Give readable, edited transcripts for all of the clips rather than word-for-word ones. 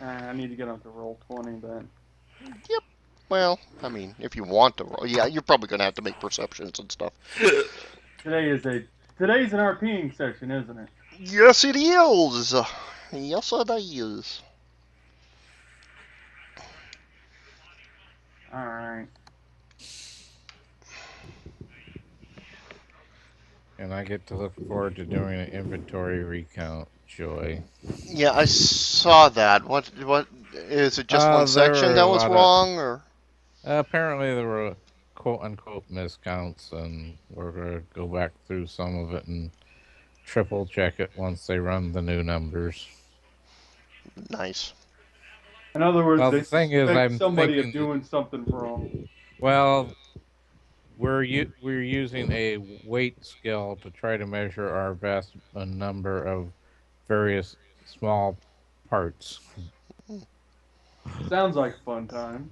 I need to get on to roll 20 then. Yep. Well, I mean, if you want to roll, yeah, you're probably going to have to make perceptions and stuff. Today is a today's an RPing session, isn't it? Yes, it is. Yes, it is. All right. And I get to look forward to doing an inventory recount. Joy. Yeah, I saw that. What is it? Just one There section were that a was lot of. wrong, or Apparently, there were quote unquote miscounts, and we're going to go back through some of it and triple check it once they run the new numbers. nice? In other words, Well, they the thing is, suspect I'm somebody of thinking, doing something wrong. well, we're using a weight scale to try to measure our vast number of various small parts. Sounds like fun times.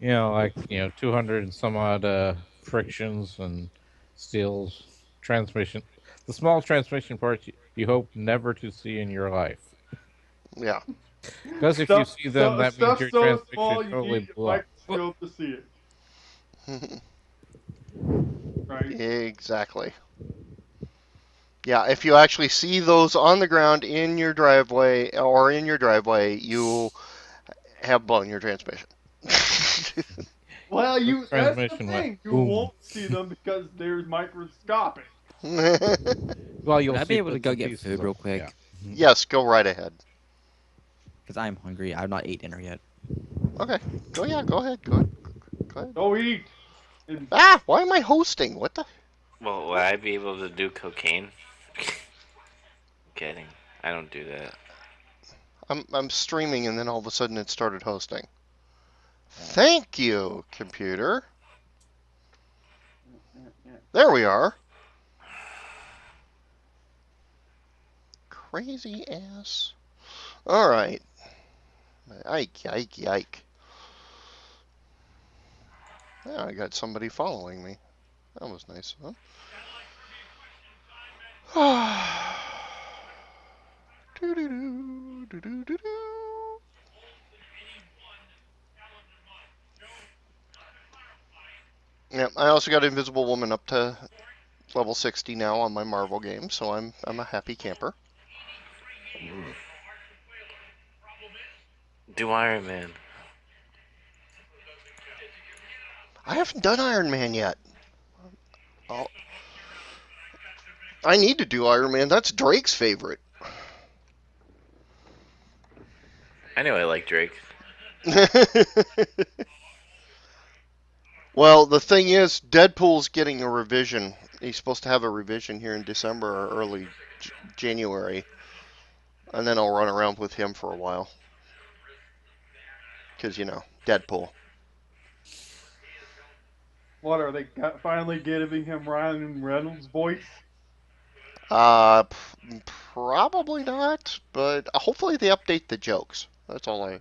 Like 200 and some odd frictions and steels, transmission, the small transmission parts you hope never to see in your life. Yeah. Because if you Stuff see them, so that means stuff your so transmission small you totally need a blew up. microscope to see it. Right? exactly. Yeah, if you actually see those on the ground in your driveway or in your driveway, you have blown your transmission. Well, This that's the transmission went thing. You boom. won't see them because they're microscopic. Well, Would you'll I be see able to bits go and get pieces food of real them. Yeah. quick? Mhm. yes, go right ahead. Because I'm hungry. I've not ate dinner yet. Okay. Yeah, go ahead. Go ahead. Go ahead. Go eat. And Ah, why am I hosting? What the? Well, would I be able to do cocaine? Kidding. I don't do that. I'm streaming and then all of a sudden it started hosting. Thank you, computer. There we are. Crazy ass. All right. Ike, yike, yike. Yeah, I got somebody following me. That was nice, huh? Yeah, I also got Invisible Woman up to level 60 now on my Marvel game, so I'm a happy camper. Do Iron Man. I haven't done Iron Man yet. I'll, I need to do Iron Man. That's Drake's favorite. I knew I liked Drake. well, the thing is, Deadpool's getting a revision. He's supposed to have a revision here in December or early January, and then I'll run around with him for a while. Because, Deadpool. what are they finally giving him Ryan Reynolds' voice? Probably not, but hopefully they update the jokes. That's all I.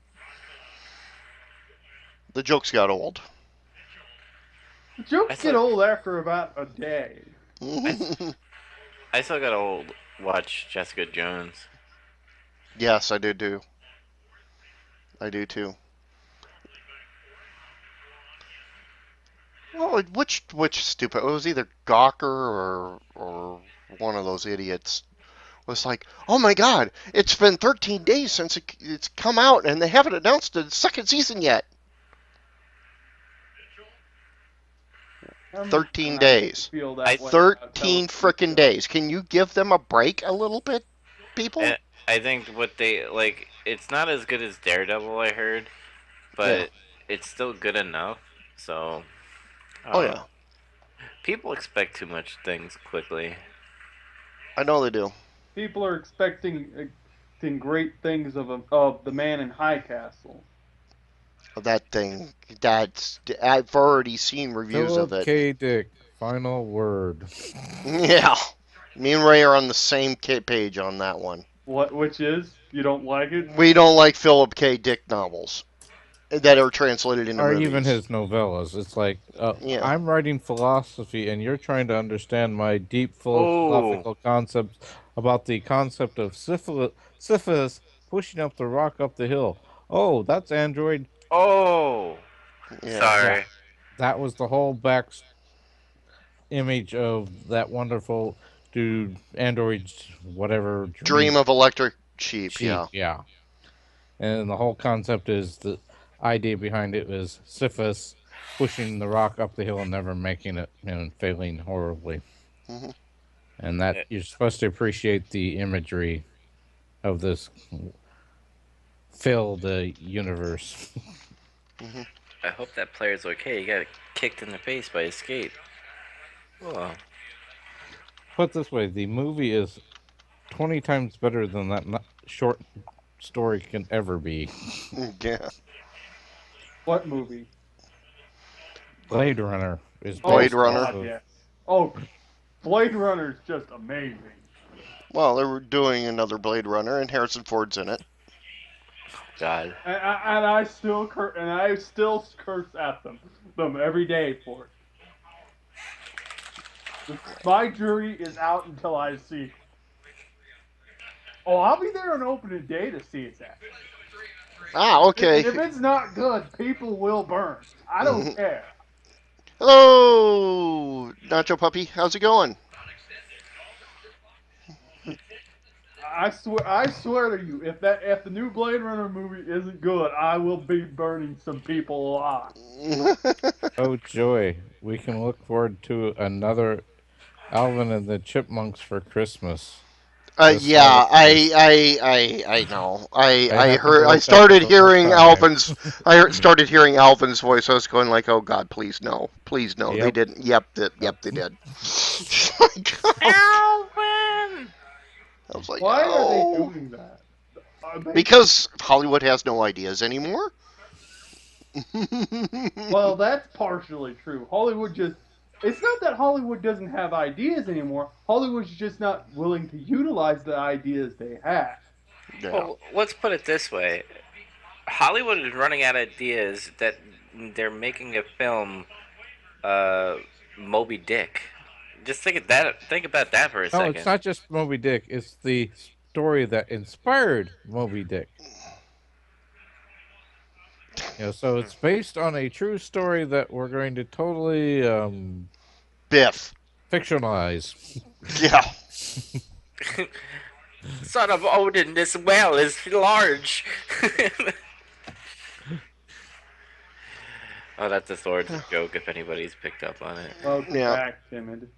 The jokes got old. I Jokes get still, old after about a day. I, I still gotta watch Jessica Jones. yes, I do too. I do too. Oh, which stupid? It was either Gawker or one of those idiots was like, "Oh my God, it's been 13 days since it's come out, and they haven't announced the second season yet." How many 13 times do you days. feel I that way about 13 television frickin' shows? days. Can you give them a break a little bit, people? and I think what they like. It's not as good as Daredevil, I heard, Yeah. but it's still good enough. So Oh uh, yeah. people expect too much things quickly. I know they do. People are expecting great things of the man in High Castle. That thing. That's. I've already seen reviews of Philip it. K. Dick, final word. Yeah. Me and Ray are on the same page on that one. Which is you don't like it? We don't like Philip K. Dick novels that are translated into Or even movies. his novellas. It's like, Yeah. I'm writing philosophy and you're trying to understand my deep Oh, philosophical concepts about the concept of syphilis pushing up the rock up the hill. Oh, that's Android. Oh, Yeah. Yeah, sorry. that was the whole back image of that wonderful dude, Android's whatever Dream dream of Electric Sheep. sheep. Yeah. Yeah, and the whole concept is the idea behind it was Sisyphus pushing the rock up the hill and never making it and failing horribly. Hmm. And that Eh, you're supposed to appreciate the imagery of this filled universe. Hmm. I hope that player's okay. He got kicked in the face by a skate. Oh, Put this way, the movie is 20 times better than that short story can ever be. Yeah. What movie? Blade Runner is Oh Blade based Runner. off God, of. yes. Oh, Blade Runner is just amazing. Well, they were doing another Blade Runner, and Harrison Ford's in it. God. And I still curse at them every day for it. My jury is out until I see. Oh, I'll be there on opening day to see it. Actually, Ah, and okay. if it's not good, people will burn. I don't Mhm. care. Hello, Nacho Puppy. How's it going? I swear to you, if the new Blade Runner movie isn't good, I will be burning some people alive. Oh, joy. We can look forward to another Alvin and the Chipmunks for Christmas this Yeah, holidays. I know. I, I I happened to heard. I look up at started the right hearing time. Alvin's. Started hearing Alvin's voice. I was going like, "Oh God, please no, please no." They Yep. didn't. Yep, Yep. yep, they did. Like, oh, Alvin! I was like, Why are they oh, doing that? Are they? because Hollywood has no ideas anymore. Well, that's partially true. Hollywood just. It's not that Hollywood doesn't have ideas anymore. Hollywood's just not willing to utilize the ideas they have. Yeah. Well, let's put it this way: Hollywood is running out of ideas that they're making a film, uh, Moby Dick. Just think of that. Think about that for a No, it's second. not just Moby Dick. It's the story that inspired Moby Dick. So it's based on a true story that we're going to totally Biff. fictionalize. Yeah. Son of Odin, this whale is large. Oh, that's a swords joke. If anybody's picked up on it. Welcome Yeah. back, Timid.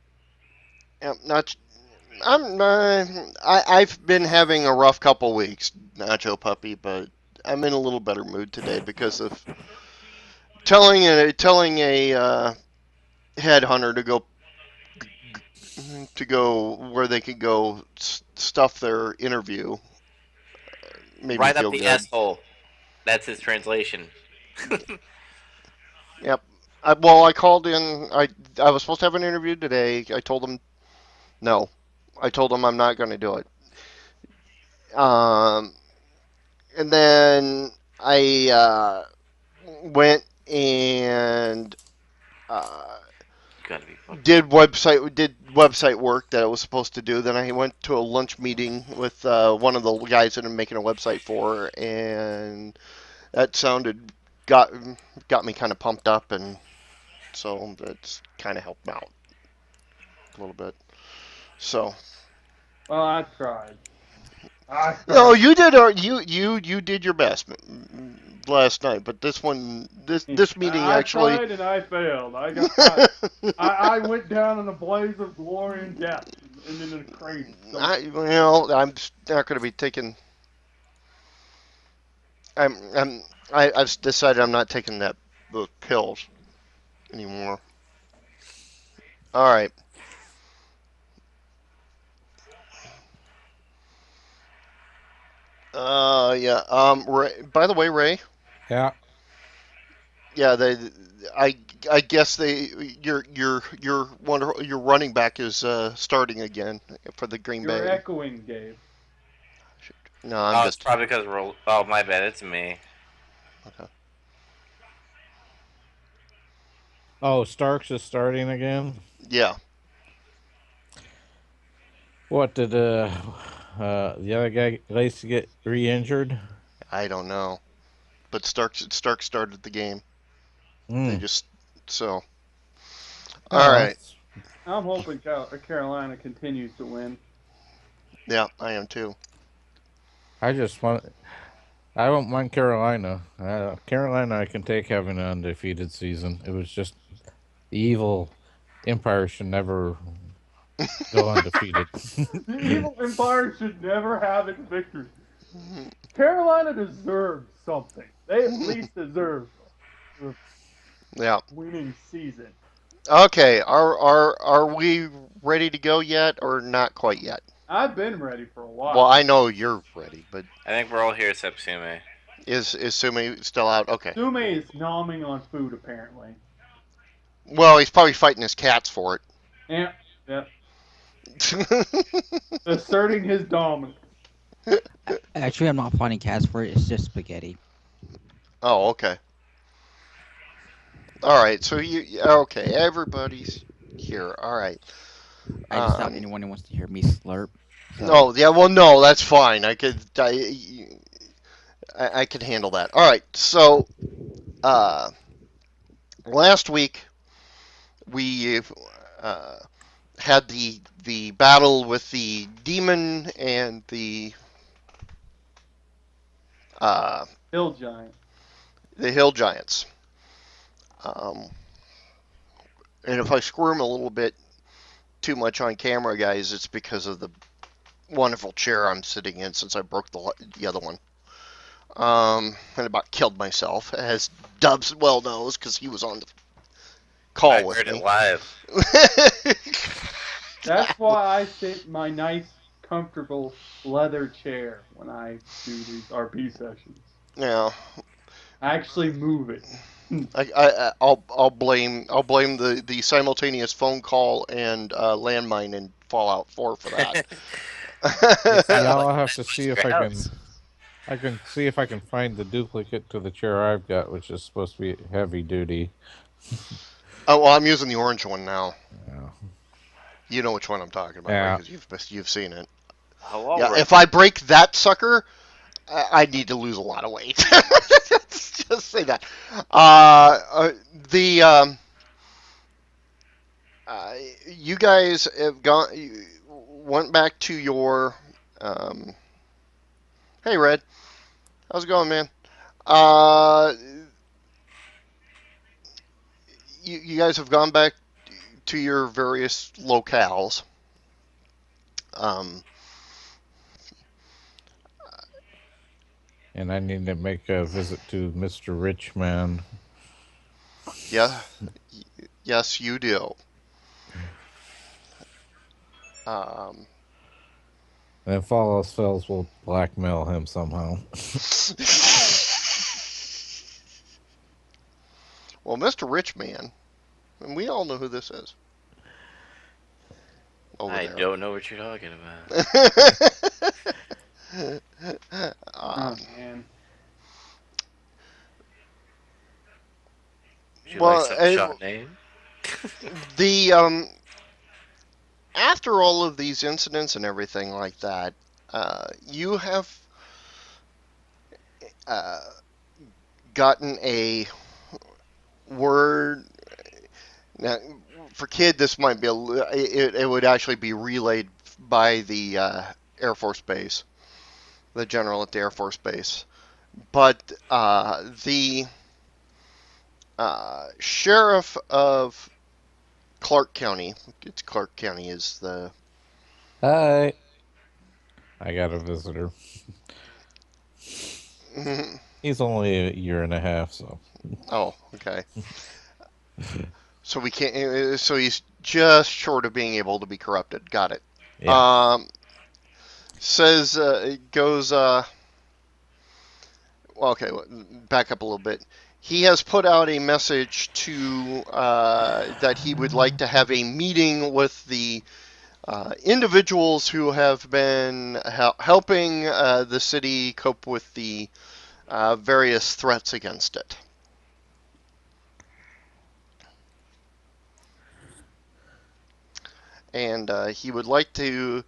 Yeah. Not. I've been having a rough couple weeks, Nacho Puppy, but I'm in a little better mood today because of telling a headhunter to go where they could go stuff their interview made me Right up feel the good. S hole. That's his translation. Yep. I called in. I was supposed to have an interview today. I told them no. I told them I'm not going to do it. Um, and then I went and uh, You gotta be fucking. did website work that I was supposed to do. Then I went to a lunch meeting with one of the guys that I'm making a website for, and that sounded got got me kind of pumped up, and so that's kind of helped out a little bit. So Well, I tried. I no, tried. you did you did your best last night, but this meeting I actually. tried and I failed. I went down in a blaze of glory and death, and ended in a crazy. So I'm not going to be taking. I'm I've decided I'm not taking those pills anymore. All right. Yeah. Ray, by the way, Ray. Yeah. Yeah. I I guess your running back is starting again for the Green you're Bay. echoing, Gabe. No, I'm Oh, it's just. probably because we're. Oh, my bad. It's me. Okay. Oh, Starks is starting again. Yeah. What did The other guy likes to get re-injured. I don't know, but Stark started the game. They Mm. just so all Oh, right. that's, I'm hoping Carolina continues to win. Yeah, I am too. I just want. I don't mind Carolina. Carolina, I can take having an undefeated season. It was just the evil empire should never go undefeated. The evil empire should never have its victory. Carolina deserves something. They at least deserve a Yeah. winning season. Okay. Are we ready to go yet, or not quite yet? I've been ready for a Well, while. I know you're ready, but I think we're all here except Sume. is Sumi still out? Okay. Sume is nomming on food apparently. Well, he's probably fighting his cats for Yeah, yeah. it. Asserting his dominance. Actually, I'm not finding cats for it. It's just spaghetti. Oh, okay. All right. So okay? Everybody's here. All right. I just doubt Um. anyone who wants to hear me slurp. So No. Yeah. Well, no. That's fine. I could handle that. All right. So, uh, last week we uh, had the battle with the demon and uh, Hill giant. the hill giants. Um, and if I squirm a little bit too much on camera, guys, it's because of the wonderful chair I'm sitting in since I broke the other one. And about killed myself, as Dubs well knows, because he was on the I call with heard it me. live. That's why I sit in my nice, comfortable leather chair when I do these RP sessions. Yeah, I actually move it. I'll blame the simultaneous phone call and landmine in Fallout 4 for that. You Yeah, sounded like I'll a have nice to push see in if your I can. house. I can see if I can find the duplicate to the chair I've got, which is supposed to be heavy duty. Oh, well, I'm using the orange one now. Yeah. You know which one I'm talking about, right? Yeah. Because you've seen it. Hello, Yeah, Rick. if I break that sucker, I need to lose a lot of weight. Just say that. The uh, you guys have went back to your. Um, hey, Red, how's it going, man? Uh, you guys have gone back to your various locales. Um, And I need to make a visit to Mr. Richman. yeah, yes, you do. Um, And if all else fails, we'll blackmail him somehow. well, Mr. Richman, and we all know who this is over I there. don't know what you're talking about. um, Oh man. Would you like well, some shot name? the after all of these incidents and everything like that, you have uh, gotten a word. Now, for Kid, this might be it would actually be relayed by the Air Force Base, the general at the Air Force Base. But the sheriff of Clark County, it's Clark County is the. Hi. I got a visitor. He's only a year and a half, so. Oh, okay. So we can't. So he's just short of being able to be corrupted. Got it. Yeah. Um, says it goes. Well, okay, back up a little bit. He has put out a message to that he would like to have a meeting with the individuals who have been helping the city cope with the various threats against it. And he would like to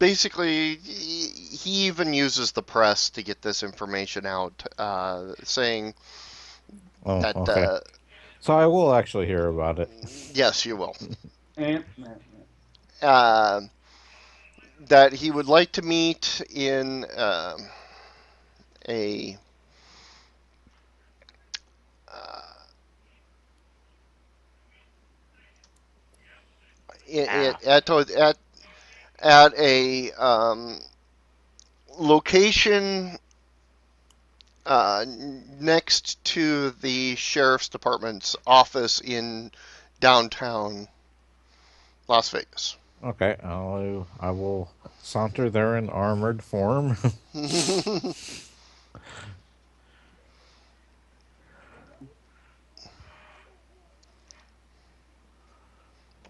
basically, he even uses the press to get this information out, saying Oh, that, okay. So I will actually hear about it. yes, you will, And uh, that he would like to meet in a uh, Ah. at a location next to the sheriff's department's office in downtown Las Vegas. Okay, I will saunter there in armored form.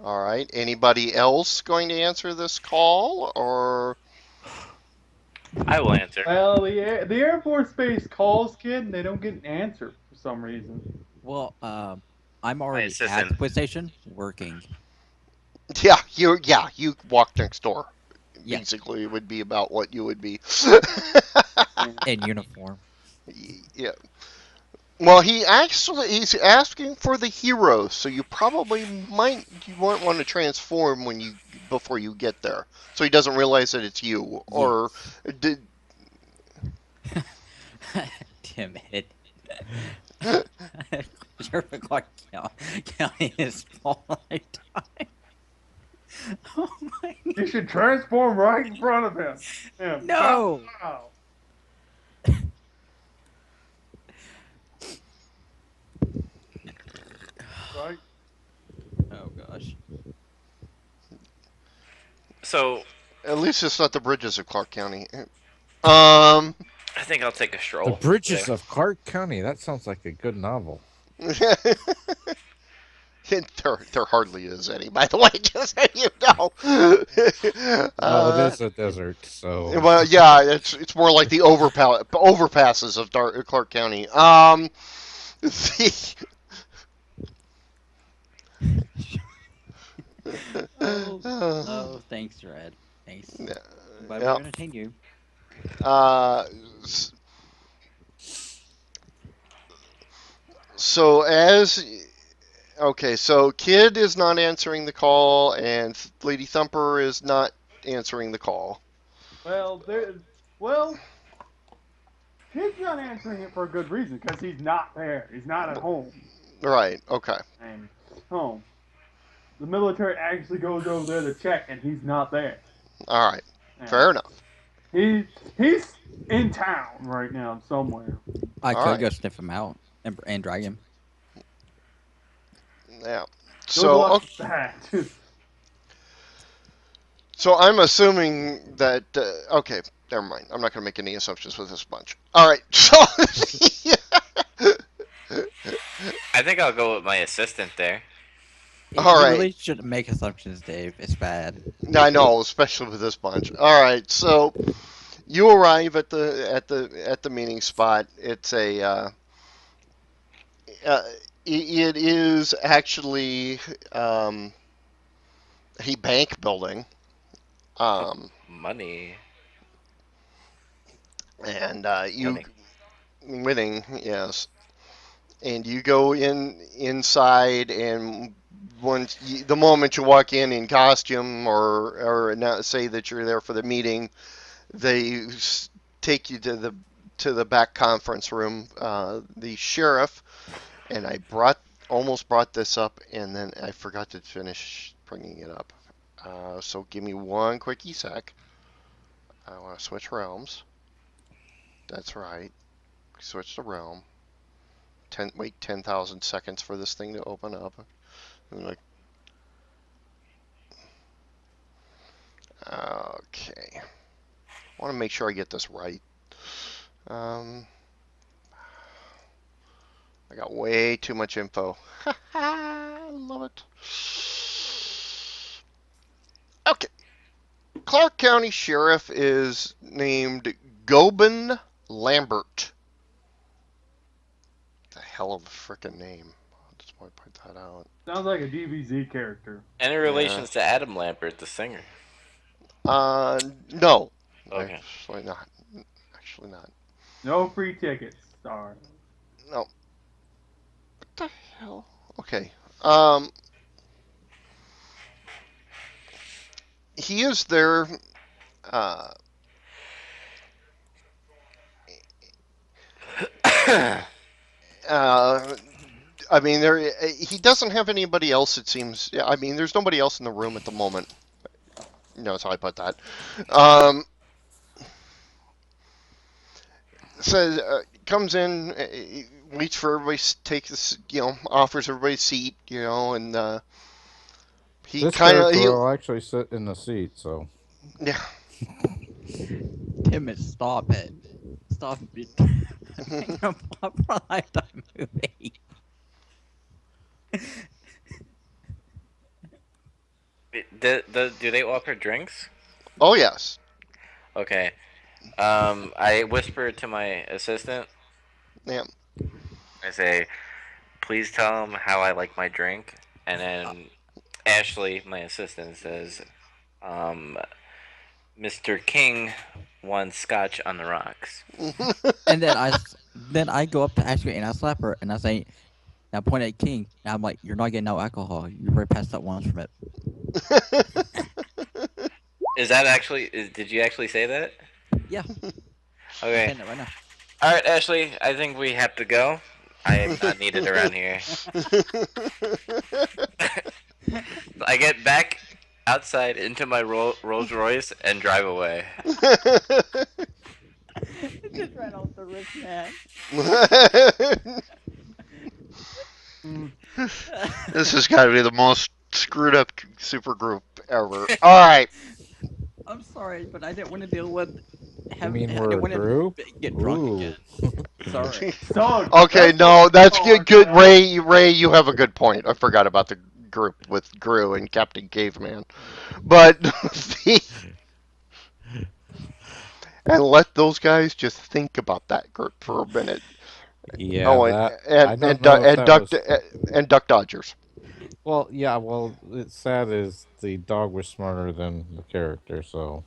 All right. Anybody else going to answer this call, or I will answer. well, the Air Force Base calls, kid, and they don't get an answer for some reason. Well, I'm My already at assistant. the police station working. you walk next door. Yeah, Basically, it would be about what you would be. Yeah. in uniform. Yeah. Well, he's asking for the hero, so you probably you might want to transform when you before you get there, so he doesn't realize that it's you. Or Yes. did Damn it. Sure, Clark County is falling time. Oh my. You should transform right in front of him. Yeah. Bow. No. Bow. Right? Oh gosh. So at least it's not the bridges of Clark County. Um, I think I'll take a The stroll there. Bridges of Clark County. That sounds like a good novel. there hardly is any, by the way, just so you know. Well, it is a desert, so Well, yeah, it's more like the overpasses of Clark County. The, Oh. uh, Oh, thanks, Red. Thanks. I'm glad yeah. we're entertaining you. Uh, so as okay, so Kid is not answering the call, and Lady Thumper is not answering the call. Well, well, kid's not answering it for a good reason because he's not there. He's not at home. Right. Okay. And home. The military actually goes over there to check, and he's not there. All right. And Fair enough. he he's in town right now somewhere. I All could right. go sniff him out and drag him. Yeah. Good So luck okay. with that. So I'm assuming that okay, never mind. I'm not going to make any assumptions with this bunch. All right. So I think I'll go with my assistant there. all You right. really shouldn't make assumptions, Dave. It's bad. I know, especially with this bunch. All right. So you arrive at the meeting spot. It's uh, it is actually a bank building. Oh, Um, money. and you Winning. winning, yes. And you go inside, and the moment you walk in costume, or not, say that you're there for the meeting, they take you to the back conference room. The sheriff, and I almost brought this up, and then I forgot to finish bringing it up. So give me one quickie sec. I want to switch realms. That's right. Switch to realm. Wait 10,000 seconds for this thing to open up. Like, okay. I want to make sure I get this right. Um, I got way too much info. I love it. Okay. Clark County Sheriff is named Gobin Lambert. The hell of a frickin' name. I'll just point that out. Sounds like a DBZ character. Any Yeah. relations to Adam Lambert, the singer? No, Okay. actually not. Actually not. No free tickets. Sorry. No. What the hell? Okay. Um, he is there. Uh, uh, I mean, he doesn't have anybody else. It seems. Yeah, I mean, there's nobody else in the room at the moment. That's how I put that. Um, says comes in, waits for everybody to take this, offers everybody a seat, and he This kind of character he will actually sit in the seat, so yeah. Timmy, stop it. Stop it. Making a plot for a Lifetime movie. Do they offer drinks? Oh yes, Okay. I whisper to my assistant. yeah. I say, "Please tell him how I like my drink." And then Ashley, my assistant, says, um, "Mr. King wants scotch on the rocks." And then I go up to Ashley and I slap her and I say, and I point at King and I'm like, "You're not getting no alcohol. You already passed that once from it." Is that actually? Did you actually say that? Yeah, I'm Okay. saying that right now. All right, Ashley. I think we have to go. I am not needed around here. I get back outside into my Rolls Royce and drive away. Just ran off the rich man. This has got to be the most screwed up super group ever. All right. I'm sorry, but I didn't want to deal with you mean I we're didn't a want group? to get drunk Ooh. again. Sorry. Son, Okay, that's what no, we that's call good. it, Good, man. Ray. Ray, you have a good point. I forgot about the group with Gru and Captain Caveman, but and let those guys just think about that group for a minute. Yeah, Oh, that I don't know if And that was Duck Dodgers. well, yeah, well, it's sad is the dog was smarter than the character, so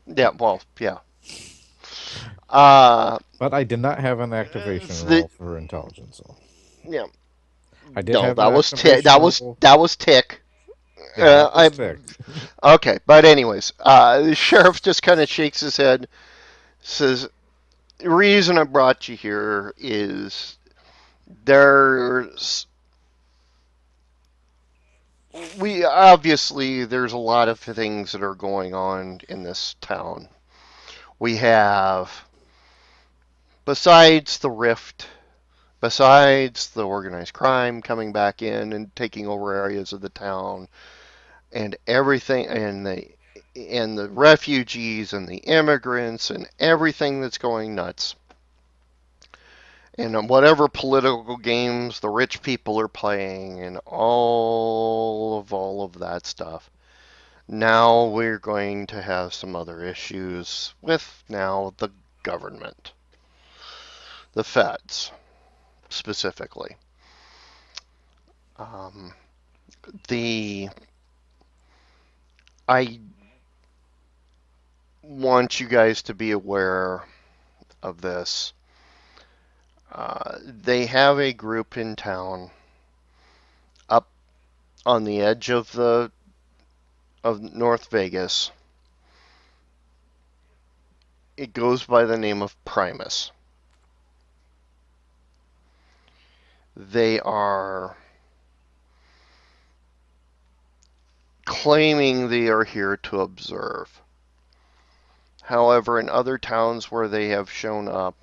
Yeah, well, yeah. Uh, but I did not have an activation it's the roll for intelligence, so yeah. I did No, have an that was tick. activation roll. That was tick. Yeah, that was I ticked. okay, but anyways, the sheriff just kind of shakes his head, says, "The reason I brought you here is there's we obviously there's a lot of things that are going on in this town. We have besides the rift, besides the organized crime coming back in and taking over areas of the town, and everything, and the refugees and the immigrants and everything that's going nuts." And whatever political games the rich people are playing and all of that stuff. Now we're going to have some other issues with now the government, the feds specifically. Um, the I want you guys to be aware of this. They have a group in town up on the edge of North Vegas. It goes by the name of Primus. They are claiming they are here to observe. However, in other towns where they have shown up,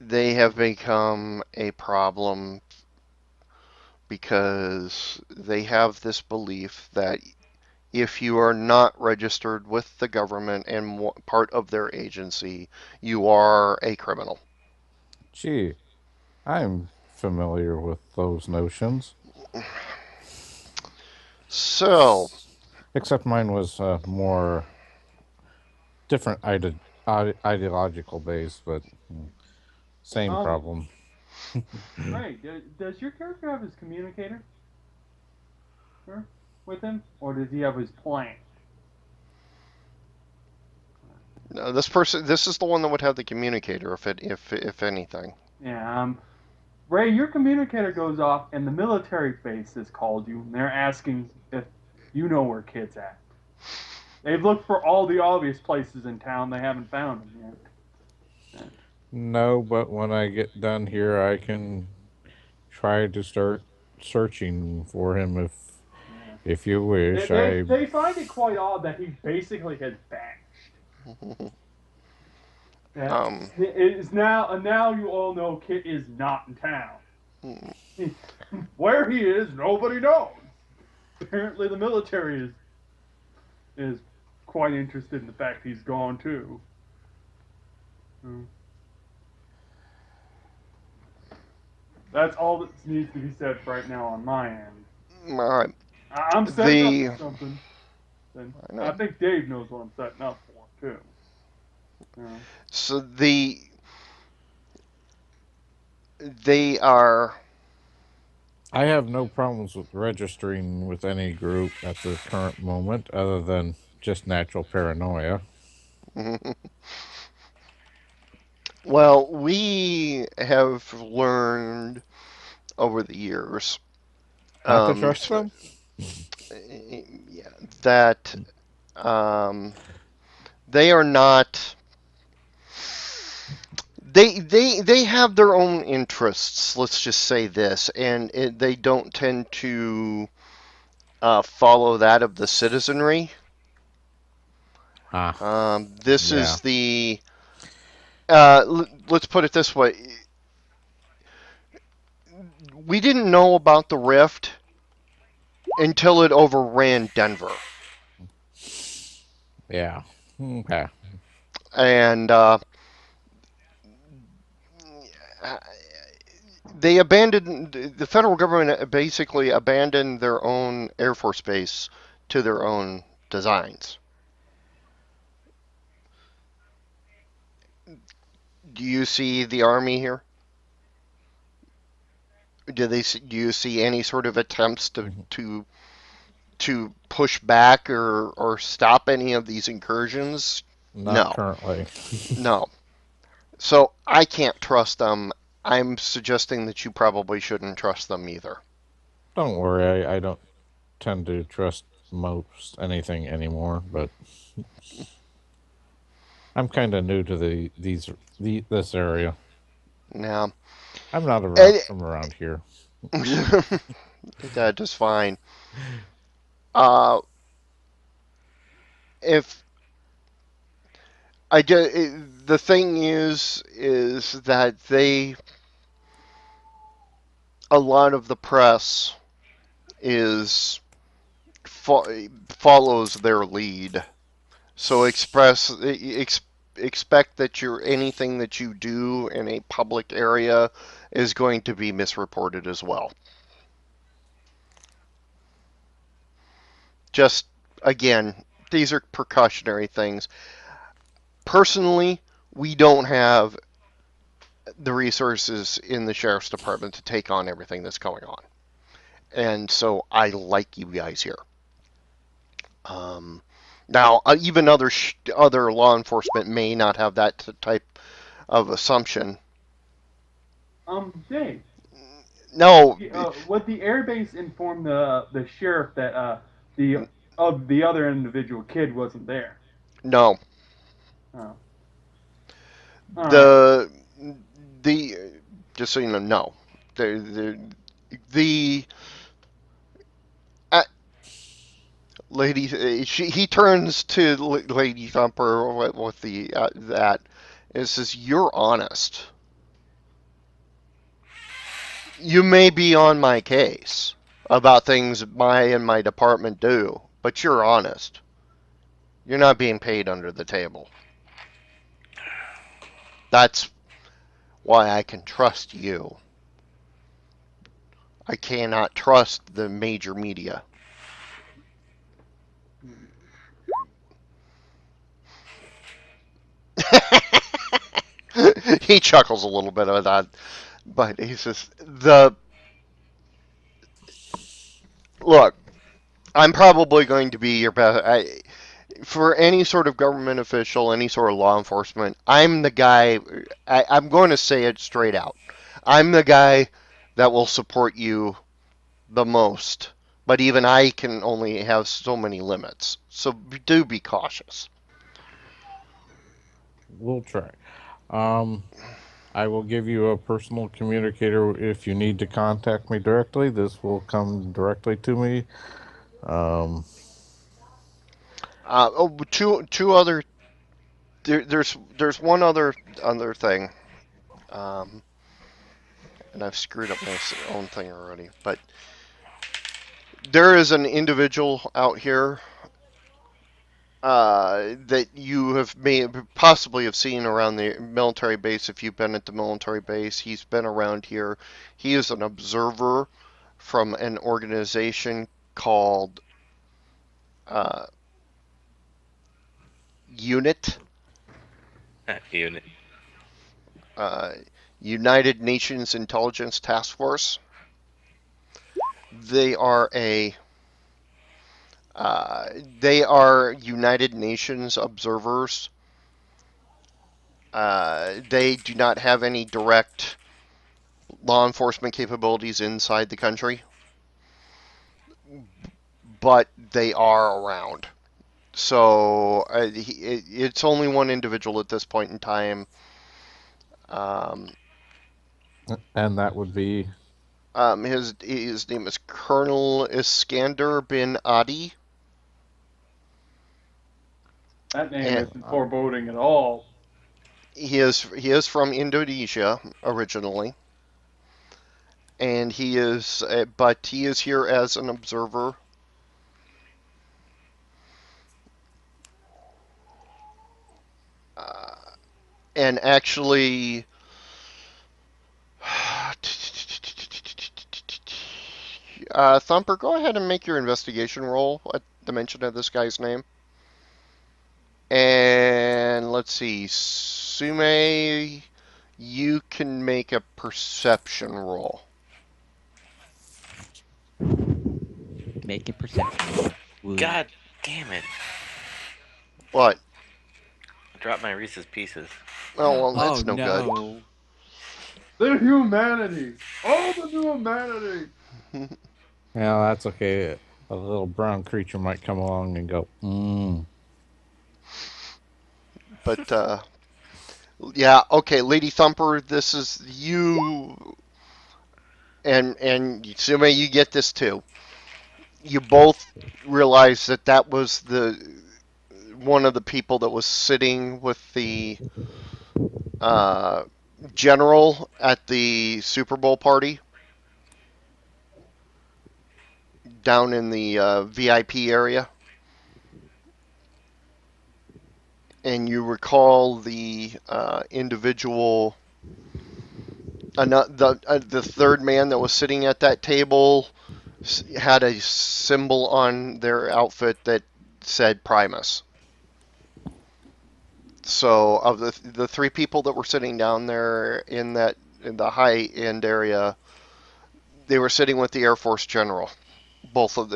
they have become a problem because they have this belief that if you are not registered with the government and part of their agency, you are a criminal. Gee, I'm familiar with those notions. So, Except mine was more different ideological base, but same Um, problem. Ray, does your character have his communicator with him, or does he have his plant? No, this is the one that would have the communicator, if anything. Yeah. Ray, your communicator goes off, and the military base has called you, and they're asking if you know where Kid's at. They've looked for all the obvious places in town. They haven't found him yet. No, but when I get done here, I can try to start searching for him Yeah. if you wish. They find it quite odd that he basically has vanished. That Um, it is now you all know Kit is not in town. Where he is, nobody knows. Apparently, the military is quite interested in the fact he's gone too. Hmm. That's all that needs to be said right now on my end. all right. I'm setting up The for something. And I I know. think Dave knows what I'm setting up for too. Yeah. So they are. I have no problems with registering with any group at the current moment, other than just natural paranoia. Well, we have learned over the years, Not to trust so, them? yeah, that um, they are not. They have their own interests. Let's just say this, and they don't tend to follow that of the citizenry. Ah, This yeah. is the. Let's put it this way: we didn't know about the rift until it overran Denver, Yeah. Okay. and they abandoned the federal government basically abandoned their own air force base to their own designs. Do you see the army here? Do you see any sort of attempts to push back or stop any of these incursions? Not No, currently. no. So I can't trust them. I'm suggesting that you probably shouldn't trust them either. Don't worry, I don't tend to trust most anything anymore, but I'm kind of new to this area. Now, I'm not around and, from around here. that is fine. Uh, if the thing is that a lot of the press is follows their lead. So expect that anything that you do in a public area is going to be misreported as well. Just again, these are precautionary things. Personally, we don't have the resources in the sheriff's department to take on everything that's going on. And so I like you guys here. Now, even other law enforcement may not have that type of assumption. Dave, No, would the airbase inform the sheriff that the the other individual Kid wasn't there? no. Oh, all right. The the just so you know, no. The uh, lady, he turns to Lady Thumper with the that and says, "You're honest. You may be on my case about things my department do, but you're honest. You're not being paid under the table. That's why I can trust you. I cannot trust the major media." He chuckles a little bit at that, but he says, "The look, I'm probably going to be your best. for any sort of government official, any sort of law enforcement, I'm the guy. I'm going to say it straight out. I'm the guy that will support you the most. But even I can only have so many limits. So do be cautious. We'll try. Um, I will give you a personal communicator if you need to contact me directly. This will come directly to me. Um, Two other. There's one other thing. Um, and I've screwed up my own thing already. But there is an individual out here that you may possibly have seen around the military base if you've been at the military base. He's been around here. He is an observer from an organization called uh, UNIT, Unit. uh, United Nations Intelligence Task Force. They are a they are United Nations observers. They do not have any direct law enforcement capabilities inside the country, but they are around. So it's only one individual at this point in time. Um, and that would be. his name is Colonel Iskander bin Adi, That name and isn't foreboding at all. he is from Indonesia originally, and he is here as an observer. Uh, and actually, Thumper, go ahead and make your investigation roll at the mention of this guy's name. And let's see, Sume, you can make a perception roll. Make a perception roll. Woo. God damn it! What? I dropped my Reese's Pieces. Oh, well, Oh that's no good. no. The humanity! Oh, the humanity! Yeah, that's okay. A little brown creature might come along and go, But, yeah, okay, Lady Thumper, this is you, and Sume, you get this too. You both realize that that was the one of the people that was sitting with the uh, general at the Super Bowl party down in the VIP area, and you recall the individual, the third man that was sitting at that table had a symbol on their outfit that said Primus. So of the three people that were sitting down there in the high end area, they were sitting with the Air Force general, both of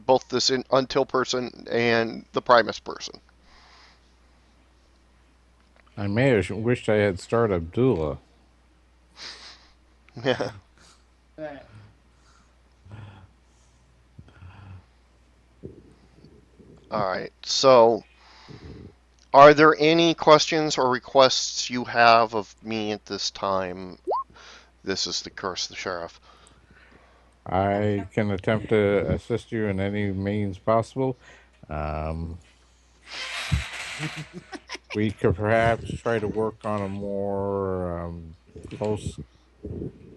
both this until person and the Primus person. I may have wished I had started Abdullah. Yeah. All right. So, are there any questions or requests you have of me at this time? This is the curse of the sheriff. I can attempt to assist you in any means possible. Um, we could perhaps try to work on a more close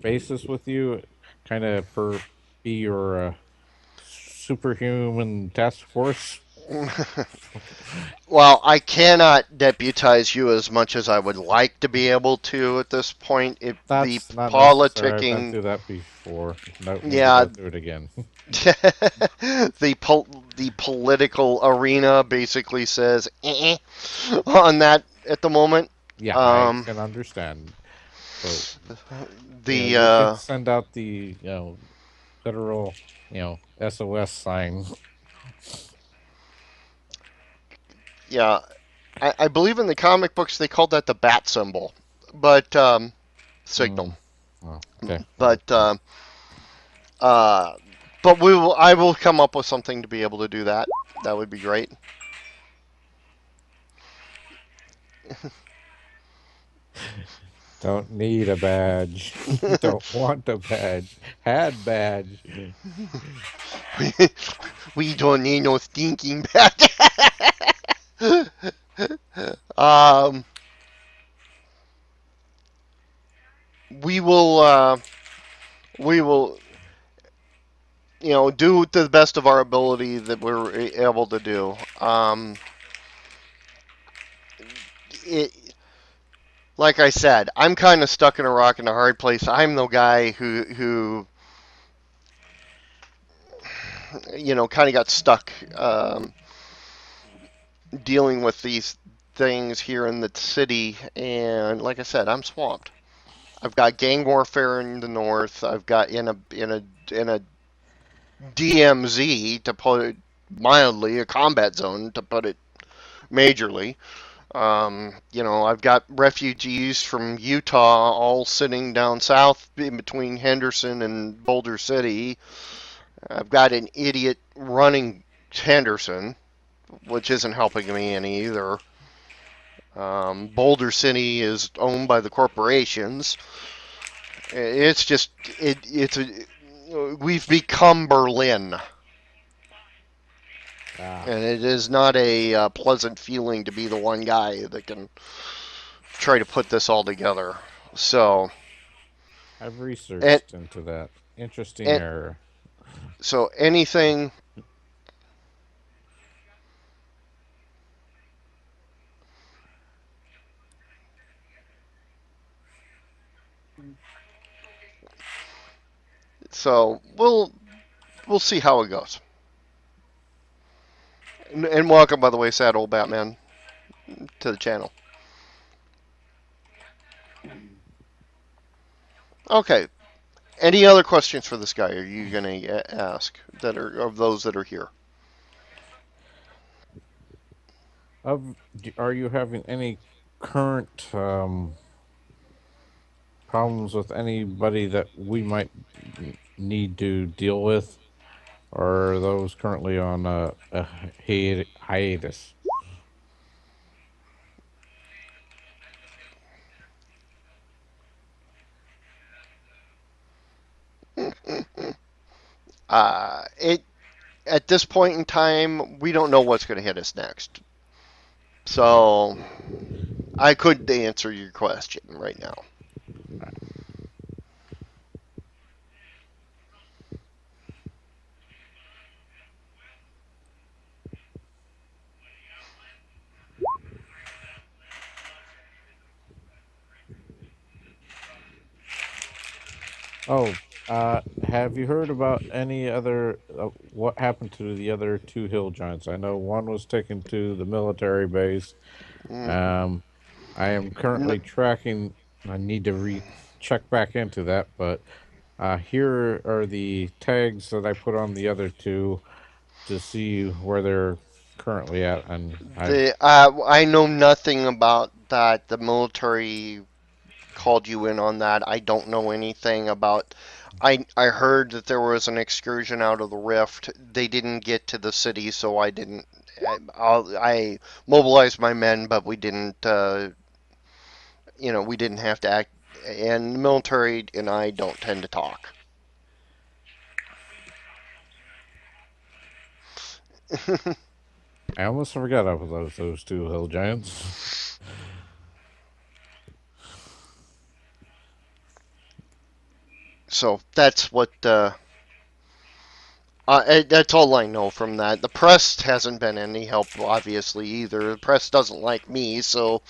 basis with you, kind of be your superhuman task force. Well, I cannot deputize you as much as I would like to be able to at this point. The That's not necessary. I've been politicking, through that before. No need to yeah, go through it again. the political arena basically says on that at the moment. Yeah, I Um, can understand. So the you could send out the federal SOS sign. Yeah, I believe in the comic books they called that the bat symbol, but signal. Mm. Oh, okay. But uh, but we will. I will come up with something to be able to do that. That would be great. Don't need a badge. Don't want a badge. Had badge. We don't need no stinking bat. um, we will. We will. Do to the best of our ability that we're able to do. It, like I said, I'm kind of stuck in a rock and a hard place. I'm the guy who kind of got stuck dealing with these things here in the city, and like I said, I'm swamped. I've got gang warfare in the north. I've got in a DMZ, to put it mildly, a combat zone to put it majorly. I've got refugees from Utah all sitting down south in between Henderson and Boulder City. I've got an idiot running Henderson, which isn't helping me any either. Boulder City is owned by the corporations. It's just we've become Berlin, Ah, and it is not a pleasant feeling to be the one guy that can try to put this all together. So, I've and, researched into that. Interesting and area. so anything. So we'll see how it goes. And welcome, by the way, sad old Batman, to the channel. Okay. Any other questions for this guy? Are you gonna ask that are of those that are here? Are you having any current problems with anybody that we might need to deal with, or are those currently on a hiatus? It At this point in time, we don't know what's going to hit us next. So I couldn't answer your question right now. Oh, have you heard about any other? What happened to the other two hill giants? I know one was taken to the military base. Mm, Um, I am n- currently tracking. I need to check back into that, but here are the tags that I put on the other two to see where they're currently at, and I've I know nothing about that. The military called you in on that. I don't know anything about. I heard that there was an excursion out of the rift. They didn't get to the city, so I didn't. I mobilized my men, but we didn't. We didn't have to act. And the military and I don't tend to talk. I almost forgot about those two hill giants. So that's what. That's all I know from that. The press hasn't been any help, obviously, either. The press doesn't like me, so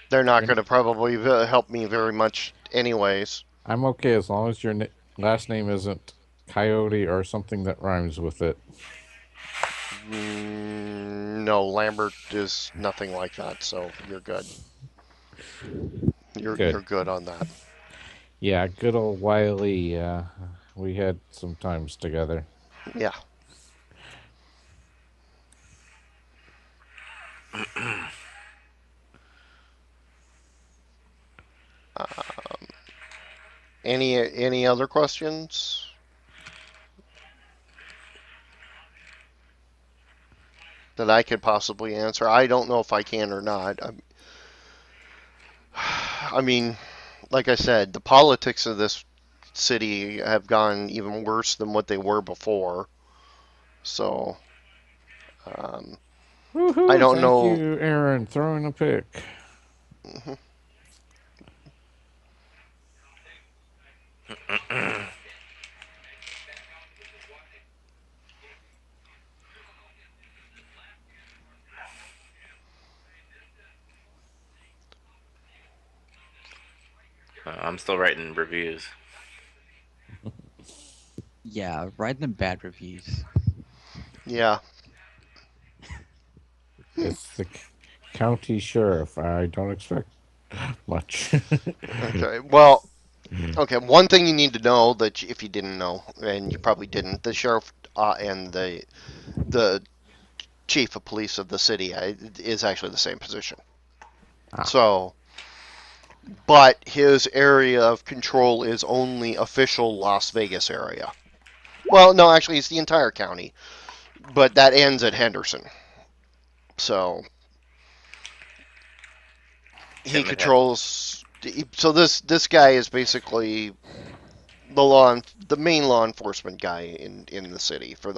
they're not You're, going to probably help me very much, anyways. I'm okay as long as your last name isn't Coyote or something that rhymes with it. No, Lambert is nothing like that, so you're good. You're Good. good on that. Yeah, good old Wiley. We had some times together. Yeah. Um, any other questions that I could possibly answer? I don't know if I can or not. I mean, like I said, the politics of this city have gone even worse than what they were before. So, um, I Woohoo! don't Thank know. you, Aaron, throwing a pick. Mhm. I'm still writing reviews. Yeah, write them bad reviews. Yeah. It's the county sheriff. I don't expect much. Okay. Well, okay. One thing you need to know that if you didn't know, and you probably didn't, the sheriff and the chief of police of the city is actually the same position. Ah. So, but his area of control is only official Las Vegas area. Well, no, actually, it's the entire county, but that ends at Henderson. So he Timid has controls. So this guy is basically the main law enforcement guy in the city for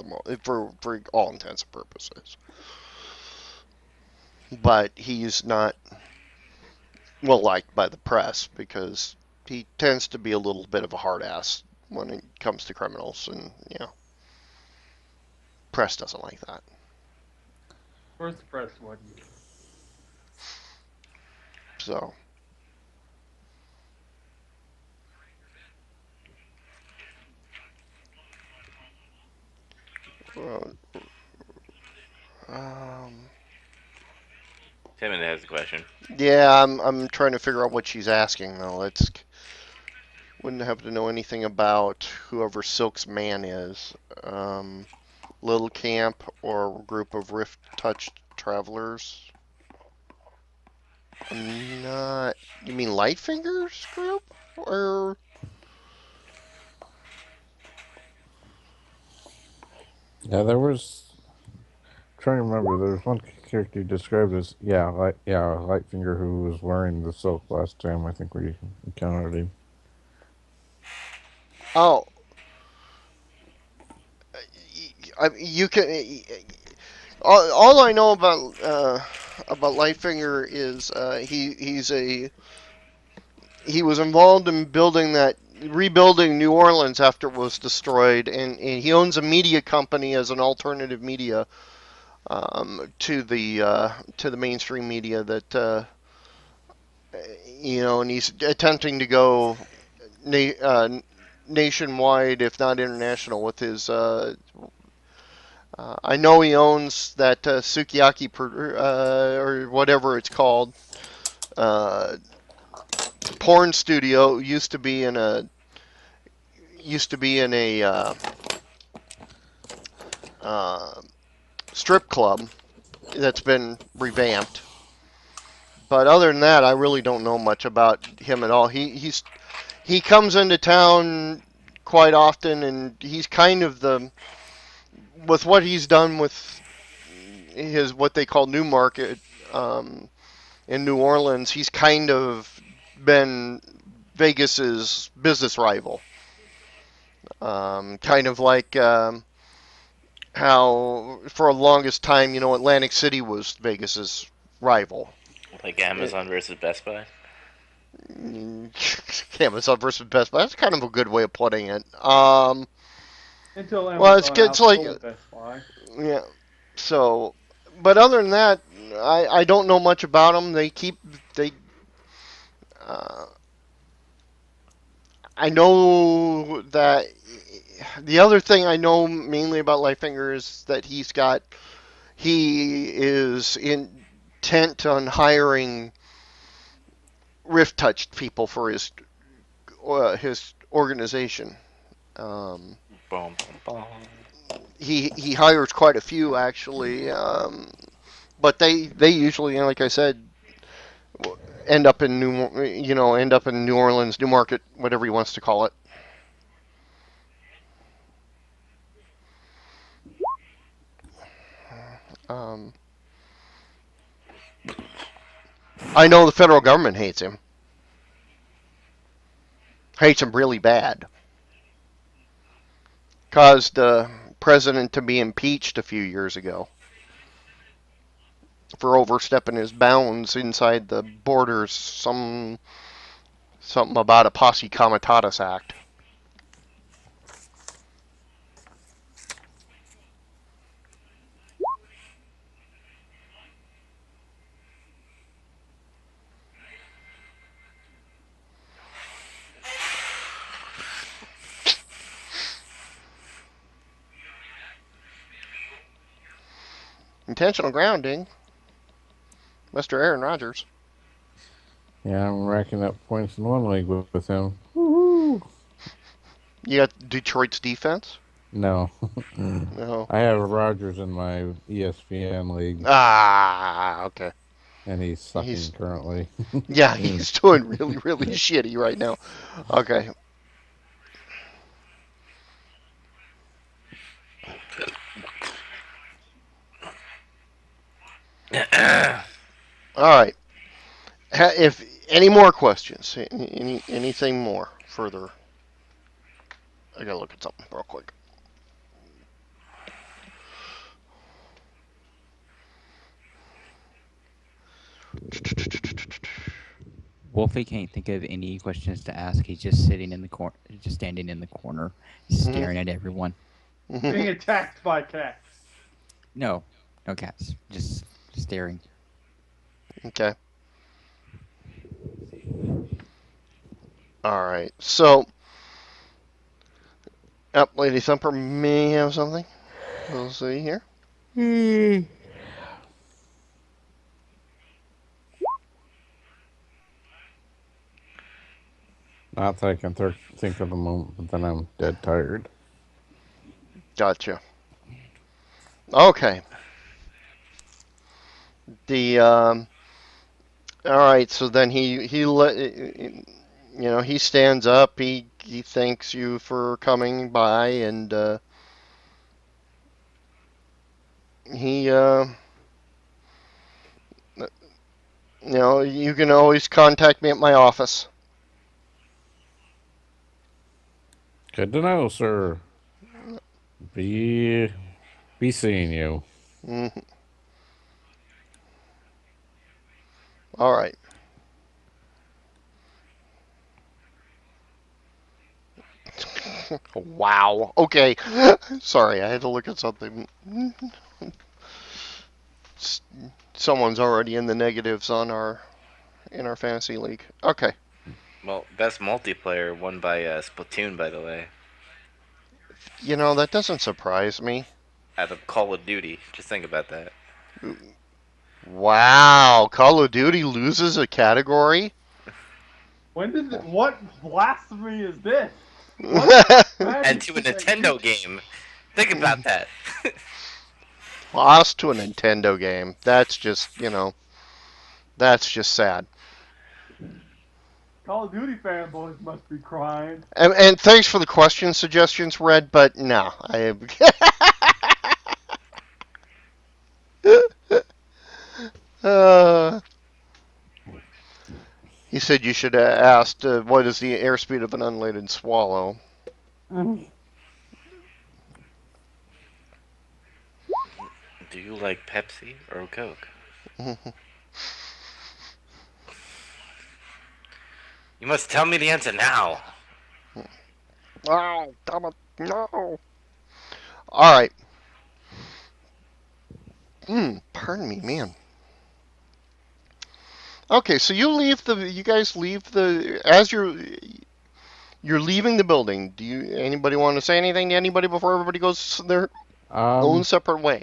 all intents and purposes. But he's not well liked by the press because he tends to be a little bit of a hard ass when it comes to criminals, and press doesn't like that. Where's the press wouldn't? So, uh, um, Timid has a question. yeah, I'm trying to figure out what she's asking though. It's wouldn't happen to know anything about whoever Silk's man is. Little camp or group of rift touched travelers. I'm not. You mean Lightfinger's group? Or Yeah, there was. Trying to remember, there was one character described as Lightfinger, who was wearing the silk last time. I think we encountered him. oh, you can. All I know about Lightfinger is he was involved in rebuilding New Orleans after it was destroyed, and he owns a media company as an alternative media to the mainstream media that and he's attempting to go nationwide, if not international, with his. I know he owns that Sukiyaki or whatever it's called uh, porn studio. Used to be in a uh, strip club that's been revamped. But other than that, I really don't know much about him at all. He comes into town quite often, and he's kind of with what he's done with his what they call New Market um, in New Orleans. He's kind of been Vegas's business rival, kind of like how for the longest time, Atlantic City was Vegas's rival. Like It, Amazon versus Best Buy. Amazon versus Best Buy. That's kind of a good way of putting it. Until Well, Amazon it's like outsold Best Buy. yeah. So, but other than that, I don't know much about them. They uh, I know that the other thing I know mainly about Lightfinger is that he is intent on hiring Rift touched people for his organization. Um, Boom, boom, boom. he hires quite a few actually. But they usually, like I said, end up in end up in New Orleans, New Market, whatever he wants to call it. Um, I know the federal government hates him really bad. Caused the president to be impeached a few years ago for overstepping his bounds inside the borders. Something about a posse comitatus act. Intentional grounding, Mr. Aaron Rodgers. Yeah, I'm racking up points in one league with him. Woo-hoo. You got Detroit's defense? No. No. I have Rogers in my ESPN league, Ah, okay. and he's sucking He's currently. yeah, he's doing really, really shitty right now. Okay. All right. If any more questions, anything more further, I gotta look at something real quick. Wolfie can't think of any questions to ask. He's just sitting in the corner, just standing in the corner, staring at everyone. Being attacked by cats. No, no cats, just staring. Okay. All right. So, Lady Thumper may have something. We'll see here. Not that I can think of the moment, but then I'm dead tired. Gotcha. Okay. The all right. So then he stands up. He thanks you for coming by, and he you can always contact me at my office. Good to know, sir. Be seeing you. Mm-hmm. All right. Wow. Okay. Sorry, I had to look at something. Someone's already in the negatives in our fantasy league. Okay. Well, best multiplayer won by Splatoon, by the way, That doesn't surprise me. out of Call of Duty. Just think about that. Wow, Call of Duty loses a category? What blasphemy is this? What And magic to a did they Nintendo use? game. Think about that. Lost to a Nintendo game. That's just sad. Call of Duty fanboys must be crying. And thanks for the question suggestions, Red, but no. uh, he said you should have asked what is the airspeed of an unladen swallow. Do you like Pepsi or Coke? You must tell me the answer now. Oh, damn it. No. All right. Pardon me, man. Okay, so you guys leave as you're leaving the building. Anybody want to say anything to anybody before everybody goes their own Um, separate way?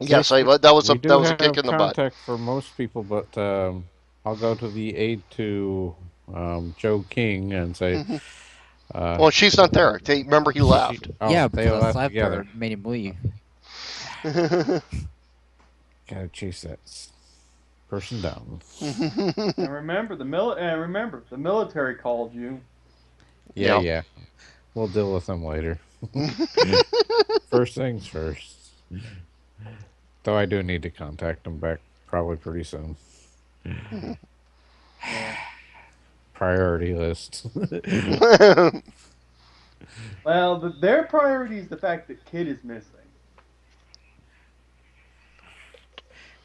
Yes, yes, we that do was a kick have in the butt. contact for most people, but I'll go to the aid to Joe King and say, Well, she's not there. Remember he left. Yeah, they because I left slapped her, together. made him leave. Gotta chase that person down. And remember the military called you. Yeah, Yeah. yeah. We'll deal with them later. First things first. Though I do need to contact them back probably pretty soon. Yeah. Priority list. Well, their priority is the fact that Kid is missing.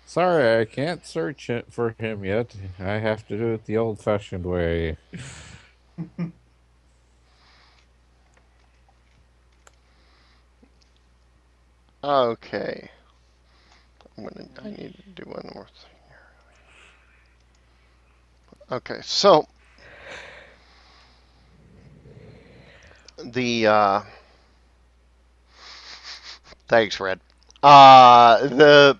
Sorry, I can't search it for him yet. I have to do it the old fashioned way. Okay. I need to do one more thing. Okay, so the thanks, Red. The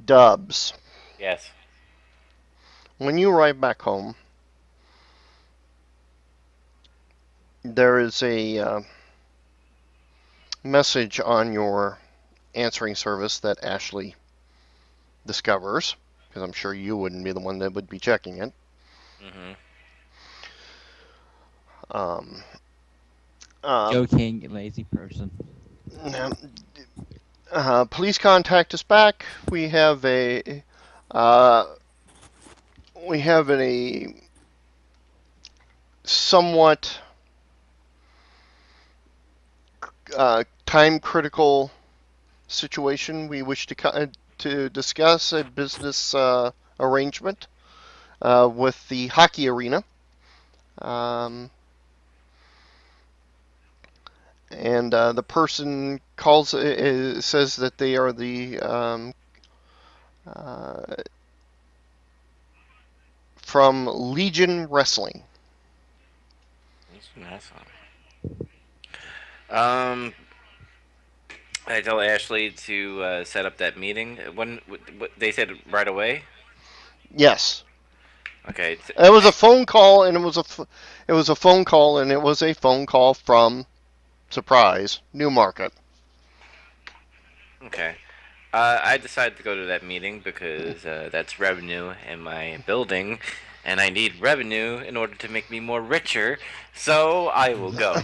Dubs. Yes. When you arrive back home, there is a message on your answering service that Ashley discovers, because I'm sure you wouldn't be the one that would be checking it. Mhm. Um, Joe King, lazy person. Please contact us back. Uh, we have a somewhat time critical situation. We wish to discuss a business arrangement with the hockey arena. Um, and the person calls says that they are the uh, from Legion Wrestling. That's nice. Um, I tell Ashley to set up that meeting. When they said right away. Yes, Okay. it was a phone call, and it was a phone call, and it was a phone call from surprise Newmarket. Okay. I decided to go to that meeting because that's revenue in my building, and I need revenue in order to make me more richer. So I will go.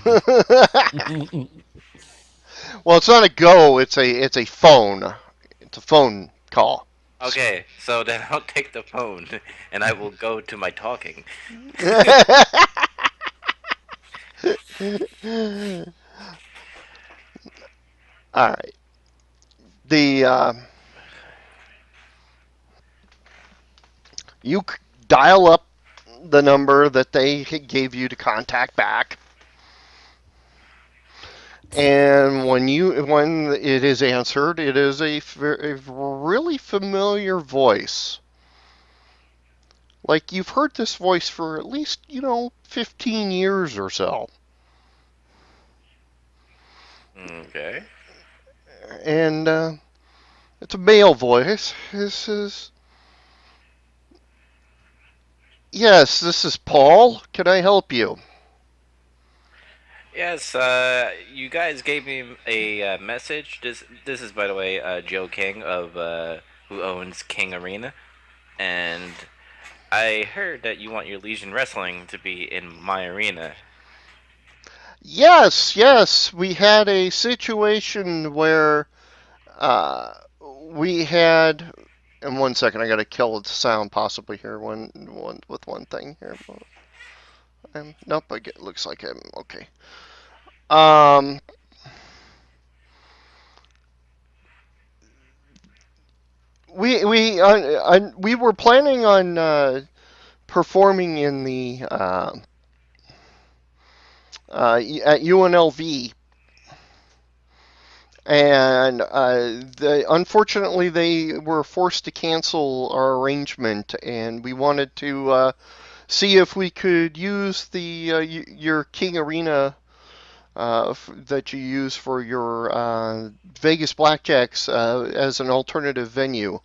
Well, it's not a go. It's a phone. It's a phone call. Okay, so then I'll take the phone and I will go to my talking. All right. The you dial up the number that they gave you to contact back, and when it is answered, it is a really familiar voice. Like you've heard this voice for at least 15 years or so, Okay. and it's a male voice. This is Yes, this is Paul. Can I help you? Yes, you guys gave me a message. This is, by the way, Joe King of who owns King Arena, and I heard that you want your Legion Wrestling to be in my arena. Yes, yes. We had a situation where uh, we had. And 1 second, I got to kill the sound possibly here. One thing here. Nope. Looks like I'm okay. Um, we were planning on performing in the at UNLV, and unfortunately they were forced to cancel our arrangement, and we wanted to see if we could use your King Arena that you use for your Vegas Blackjacks as an alternative venue.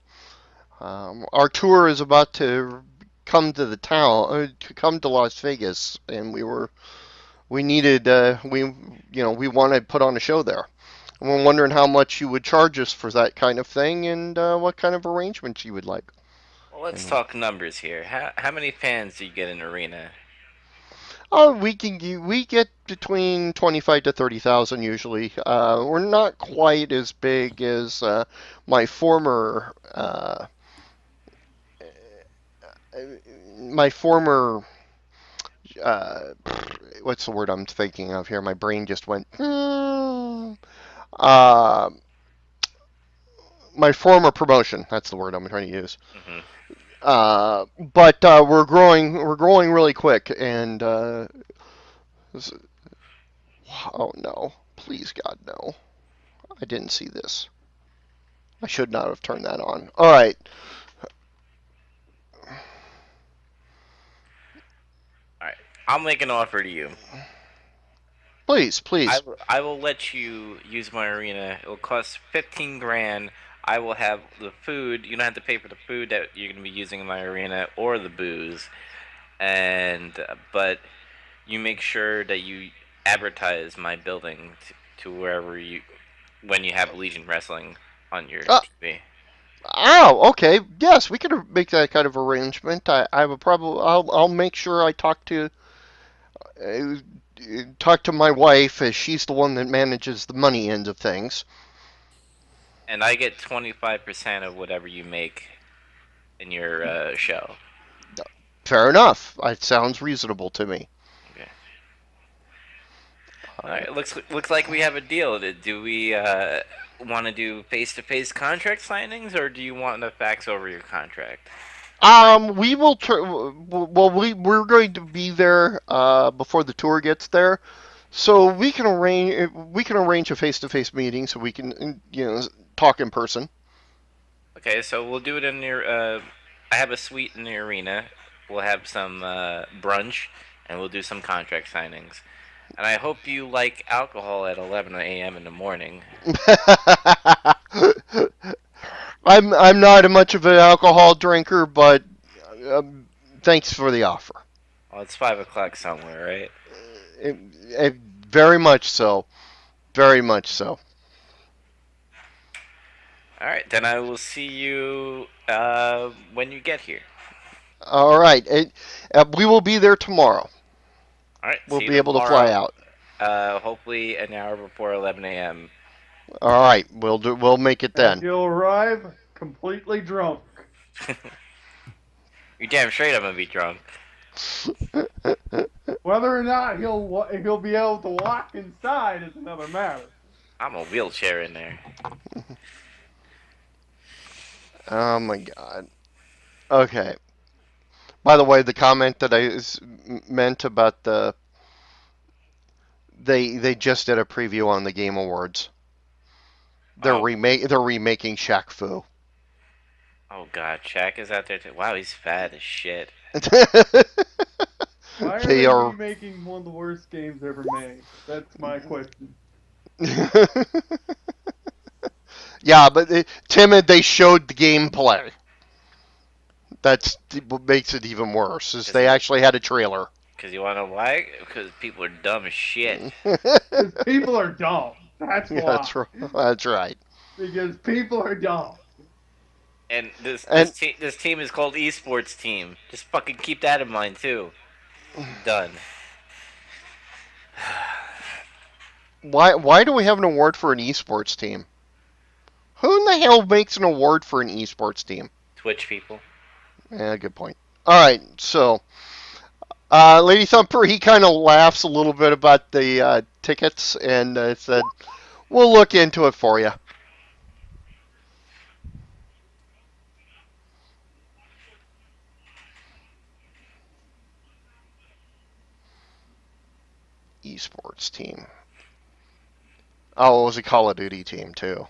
Our tour is about to come to the town, to come to Las Vegas, and we needed we want to put on a show there. And we're wondering how much you would charge us for that kind of thing, and what kind of arrangements you would like. Well, let's And talk numbers here. How many fans do you get in arena? oh, we get between 25 to 30,000 usually. We're not quite as big as my former my former what's the word I'm thinking of here? My brain just went. My former promotion. That's the word I'm trying to use. Hmm. But we're growing. We're growing really quick, and oh no! Please God, no! I didn't see this. I should not have turned that on. All right, All right, I'll make an offer to you. please, I please. will, I will let you use my arena. It will cost 15 grand. I will have the food. You don't have to pay for the food that you're going to be using in my arena or the booze. And but you make sure that you advertise my building to wherever you when you have Legion Wrestling on your Uh, TV. oh, okay. Yes, we can make that kind of arrangement. I will probably. I'll make sure I uh, talk to my wife, as she's the one that manages the money end of things. And I get 25% of whatever you make in your show. Fair enough. It sounds reasonable to me. Okay. All All right. right. Looks like we have a deal. Do we want to do face-to-face contract signings, or do you want to fax over your contract? We will. Well, we're going to be there before the tour gets there, so we can arrange a face-to-face meeting so we can talk in person. Okay, so we'll do it in your. I have a suite in the arena. We'll have some brunch, and we'll do some contract signings. And I hope you like alcohol at 11 a.m. in the morning. I'm not much of an alcohol drinker, but um, thanks for the offer. Well, it's 5 o'clock somewhere, right? It, it, very much so. Very much so. All right, then I will see you when you get here. All right. We will be there tomorrow. All right, We'll see you be able to fly tomorrow. out. Hopefully an hour before 11 a.m. All right. We'll make it And then. he'll arrive completely drunk. You're damn straight I'm gonna be drunk. Whether or not he'll be able to walk inside is another matter. I'm a wheelchair in there. Oh my God. Okay. By the way, the comment that meant about they just did a preview on the Game Awards. Oh, They're remaking Shaq Fu. oh God, Shaq is out there too. Wow, he's fat as shit. Why are They they are. remaking one of the worst games ever made? That's my question. Yeah, but timid. They showed the gameplay. That's what makes it even worse. Is Cause they you, actually had a trailer. cause you wanna know why? Because people are dumb as shit. Because people are dumb. That's Yeah, why. that's right. Because people are dumb. And And this team is called esports team. Just fucking keep that in mind too. Done. why do we have an award for an esports team? Who in the hell makes an award for an esports team? Twitch people. Yeah, good point. All right, so Lady Thumper, he kind of laughs a little bit about the tickets and said, "We'll look into it for you." Esports team. Oh, it was a Call of Duty team too.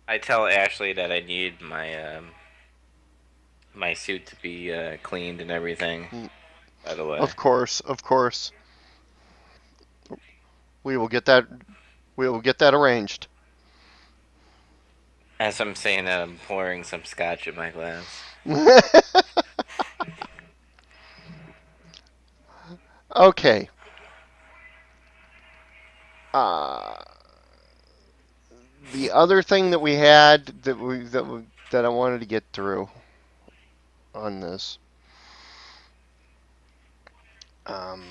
I tell Ashley that I need my suit to be cleaned and everything. Mm, By the way. of course, of course. We will get that. We will get that arranged. As I'm saying that, I'm pouring some scotch in my glass. Okay. Uh, the other thing that we had that I wanted to get through on this. Um,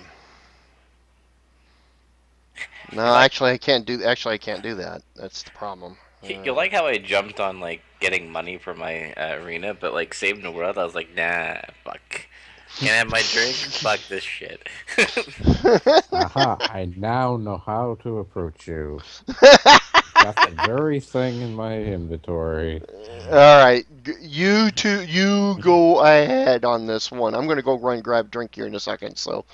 no, You like actually, I can't do. Actually, I can't do that. That's the problem. you like how I jumped on like getting money for my arena, but like saving the world, I was like, nah, fuck. Can I have my drink? Fuck this shit. Aha! I now know how to approach you. Got the very thing in my inventory. All right, you two, you go ahead on this one. I'm gonna go run and grab a drink here in a second. So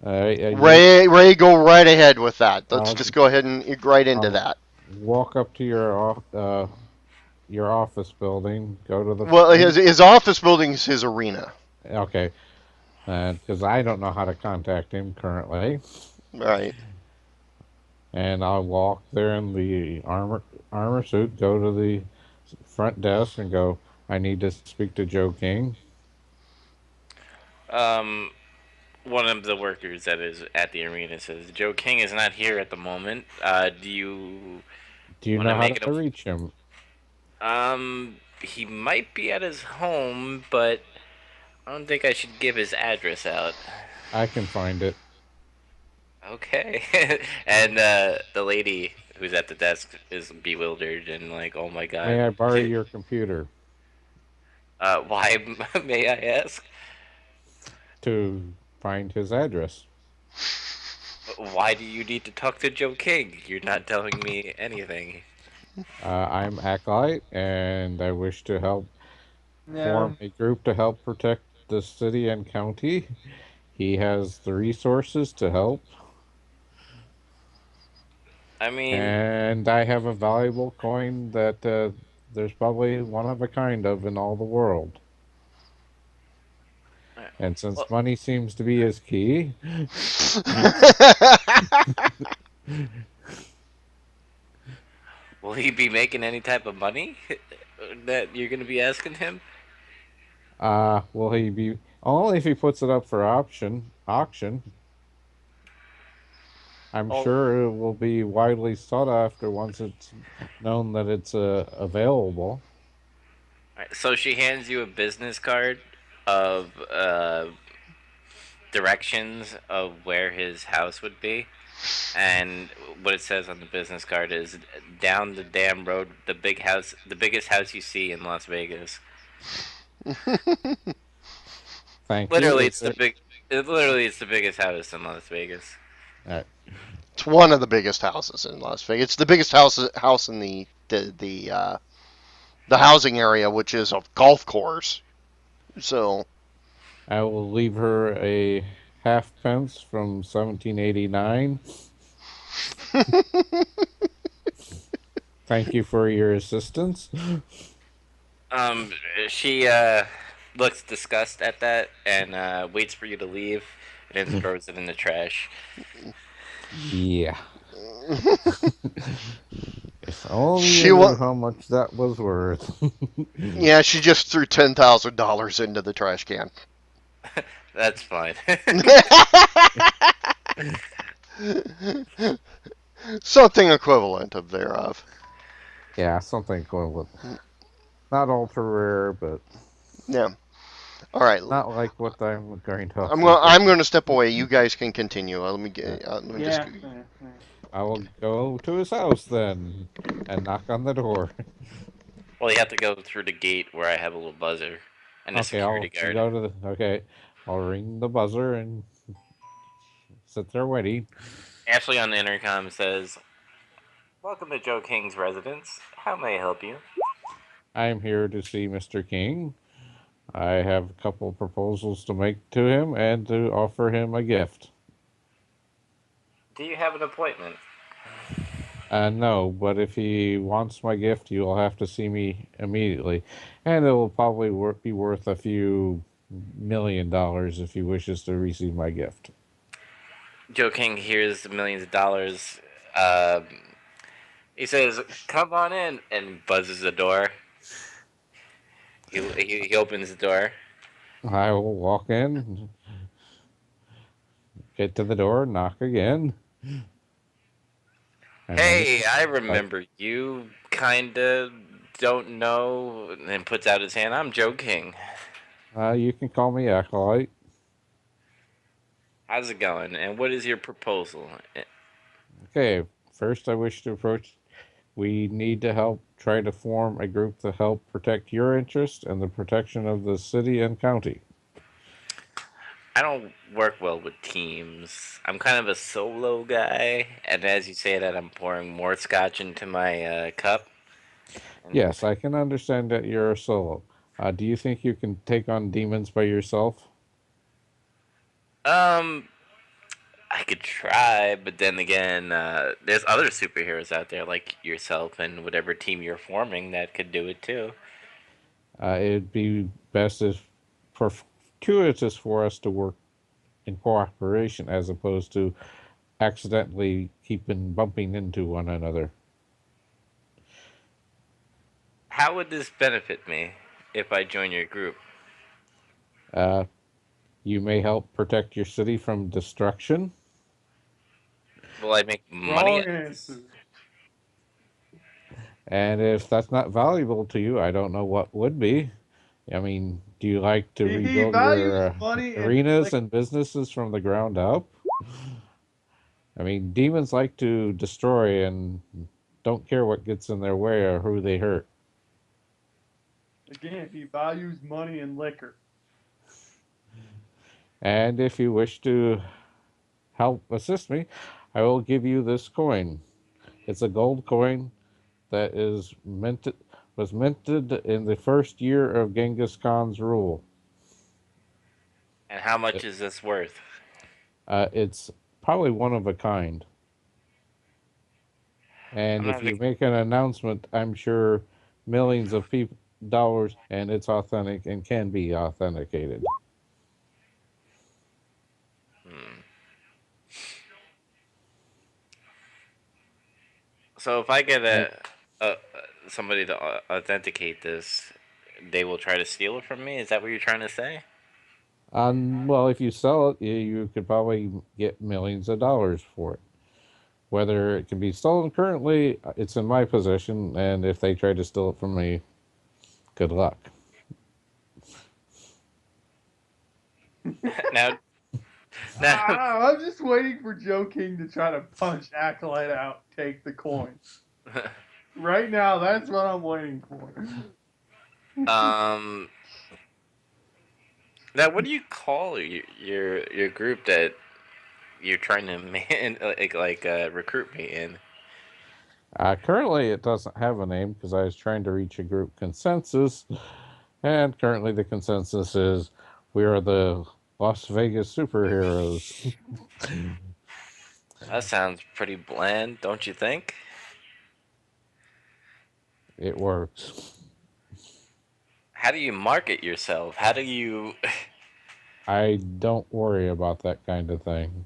You, Ray, go right ahead with that. Let's I'll, just go ahead and right into I'll that. walk up to your office building. Go to the Well, front. his office building is his arena. Okay, because I don't know how to contact him currently, All right. and I'll walk there in the armor suit. Go to the front desk and go. I need to speak to Joe King. um, one of the workers that is at the arena says Joe King is not here at the moment. Do you Do you want to know how make it to reach him? He might be at his home, but I don't think I should give his address out. I can find it. Okay. And the lady who's at the desk is bewildered and like, oh my god. May I borrow your computer Why may I ask? to find his address? Why do you need to talk to Joe King? You're not telling me anything. I'm Acolyte, and I wish to help Yeah. form a group to help protect the city and county. He has the resources to help, I mean, and I have a valuable coin that there's probably one of a kind of in all the world. And since well, money seems to be his key, will he be making any type of money that you're gonna be asking him? will he be only if he puts it up for auction? I'm Oh, sure it will be widely sought after once it's known that it's available. alright, so she hands you a business card of directions of where his house would be. And what it says on the business card is down the damn road, the biggest house you see in Las Vegas. Thank you. Literally, Is it's the there? big. Literally, it's the biggest house in Las Vegas. Uh, It's one of the biggest houses in Las Vegas. It's the biggest house in the housing area, which is a golf course. So I will leave her a halfpence from 1789. Thank you for your assistance. Um, she looks disgust at that and waits for you to leave, and then throws it in the trash. Yeah. If only she you knew wa- how much that was worth. yeah, she just threw $10,000 into the trash can. That's fine. Something equivalent of thereof. Yeah, something equivalent. Not ultra rare, but Yeah. All right. not like what I'm going to I'm offer going. you. I'm going to step away. You guys can continue. Uh, Let me just. Yeah. I will go to his house then and knock on the door. Well, you have to go through the gate where I have a little buzzer and a Okay, security I'll guard. go to the. Okay, I'll ring the buzzer and sit there waiting. Ashley on the intercom says, "Welcome to Joe King's residence. How may I help you? I'm here to see Mr. King. I have a couple of proposals to make to him and to offer him a gift. Do you have an appointment?" No, but if he wants my gift, he will have to see me immediately. And it will probably be worth a few $1 million if he wishes to receive my gift. Joe King hears the millions of dollars. Um, He says, "Come on in," and buzzes the door. He opens the door. I will walk in, get to the door, knock again, and then Hey, I like, remember you. Kinda don't know, and puts out his hand. I'm Joe King. you can call me Acolyte. How's it going? And what is your proposal? Okay, first I wish to approach. We need to help try to form a group to help protect your interest and the protection of the city and county. I don't work well with teams. I'm kind of a solo guy, and as you say that, I'm pouring more scotch into my cup. And Yes, I can understand that you're a solo. Do you think you can take on demons by yourself? um, I could try, but then again, there's other superheroes out there like yourself and whatever team you're forming that could do it too. It'd be best if fortuitous for us to work in cooperation as opposed to accidentally keeping bumping into one another. How would this benefit me if I join your group? Uh, you may help protect your city from destruction. Will I make money Wrong at this? answer. And if that's not valuable to you, I don't know what would be. I mean, do you like to He rebuild values your money and arenas liquor. and businesses from the ground up? I mean, demons like to destroy and don't care what gets in their way or who they hurt. Again, he values money and liquor. And if you wish to help assist me, I will give you this coin. It's a gold coin that was minted in the first year of Genghis Khan's rule. And how much It, is this worth? it's probably one of a kind. I'm And if not. you make an announcement, I'm sure millions of people dollars and it's authentic and can be authenticated. Hmm. So if I get And a somebody to authenticate this, they will try to steal it from me. Is that what you're trying to say? well, if you sell it, you could probably get millions of dollars for it. Whether it can be stolen currently, it's in my possession, and if they try to steal it from me, good luck. now, now, I'm just waiting for Joe King to try to punch Acolyte out, take the coin. Right now, that's what I'm waiting for. um, now what do you call your group that you're trying to man recruit me in? Currently, it doesn't have a name because I was trying to reach a group consensus, and currently the consensus is we are the Las Vegas superheroes. That sounds pretty bland, don't you think? It works. How do you market yourself? How do you? I don't worry about that kind of thing.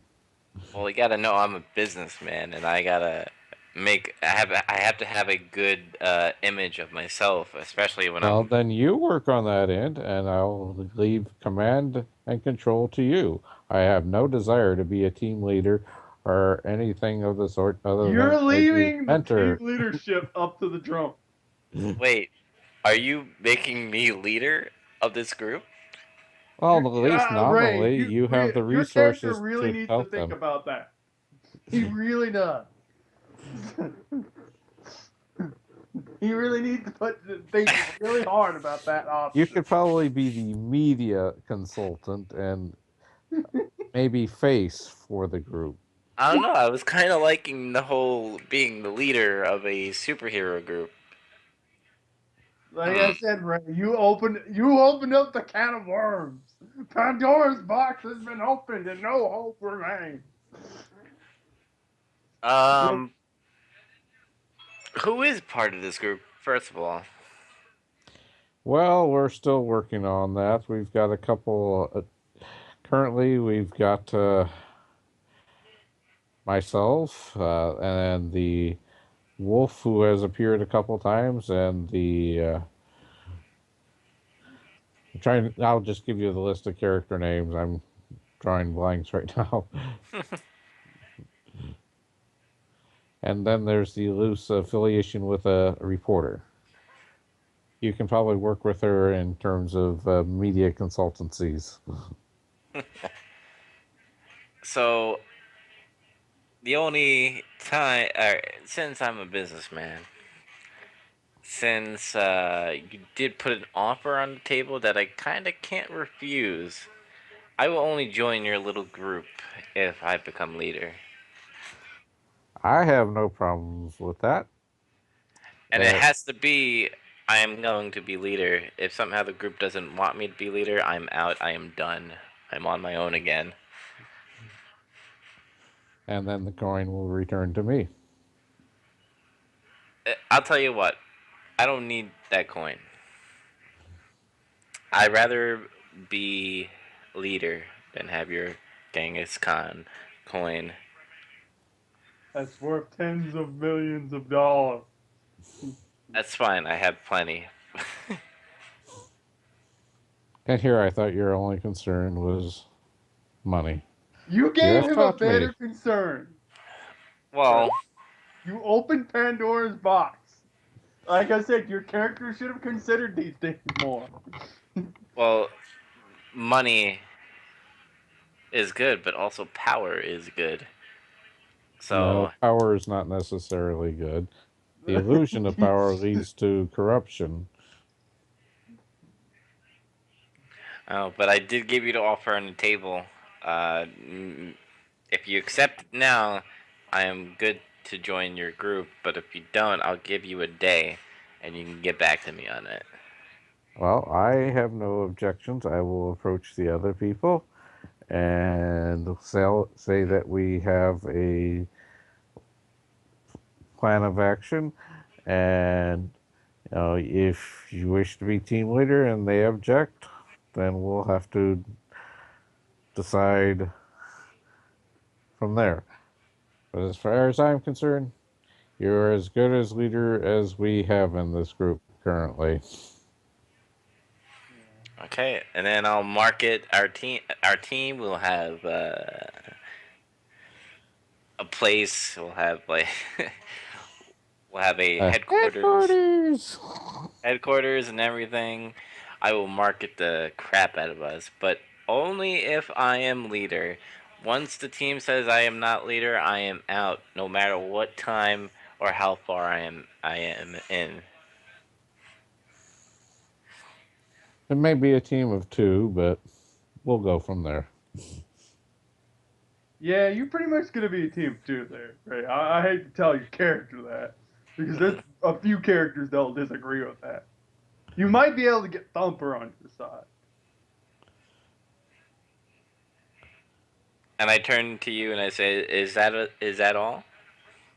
Well, you gotta know I'm a businessman, and I gotta make. I have to have a good image of myself, especially when Well, I'm. then you work on that end, and I'll leave command and control to you. I have no desire to be a team leader or anything of the sort other than You're maybe leaving the team mentor. leadership up to the drunk. Wait, are you making me leader of this group? Well, at least Ray, nominally, you have the your character resources really to needs to help think them. about that. He really does. He really needs to think really hard about that You option. could probably be the media consultant and maybe face for the group. I don't know. I was kind of liking the whole being the leader of a superhero group. Like Hmm. I said, Ray, you opened up the can of worms. Pandora's box has been opened and no hope remains. Um, who is part of this group? First of all, Well, we're still working on that. We've got a couple. Currently, we've got myself and the Wolf, who has appeared a couple times, and the I'm trying. I'll just give you the list of character names. I'm drawing blanks right now. And then there's the loose affiliation with a reporter. You can probably work with her in terms of media consultancies. So the only time, since I'm a businessman, since you did put an offer on the table that I kind of can't refuse, I will only join your little group if I become leader. I have no problems with that. And it has to be, I am going to be leader. If somehow the group doesn't want me to be leader, I'm out. I am done. I'm on my own again. And then the coin will return to me. I'll tell you what, I don't need that coin. I'd rather be leader than have your Genghis Khan coin. That's worth tens of millions of dollars. That's fine. I have plenty. And here I thought your only concern was money. You You gave have him a taught me. better concern. Well, You opened Pandora's box. Like I said, your character should have considered these things more. well, money is good, but also power is good. No, So, power is not necessarily good. The illusion of power leads to corruption. oh, but I did give you the offer on the table. Uh, if you accept it now, I am good to join your group. But if you don't, I'll give you a day, and you can get back to me on it. Well, I have no objections. I will approach the other people and say that we have a plan of action. And if you wish to be team leader and they object, then we'll have to decide from there. But as far as I'm concerned, you're as good as leader as we have in this group currently. Okay, and then I'll market our team. Our team will have a place. We'll have like we'll have a Headquarters! headquarters and everything. I will market the crap out of us, but only if I am leader. Once the team says I am not leader, I am out. No matter what time or how far I am in. It may be a team of two, but we'll go from there. Yeah, you're pretty much gonna be a team of two there, right? I hate to tell your character that because there's a few characters that'll disagree with that. You might be able to get Thumper on your side. And I turn to you and I say, is that all?"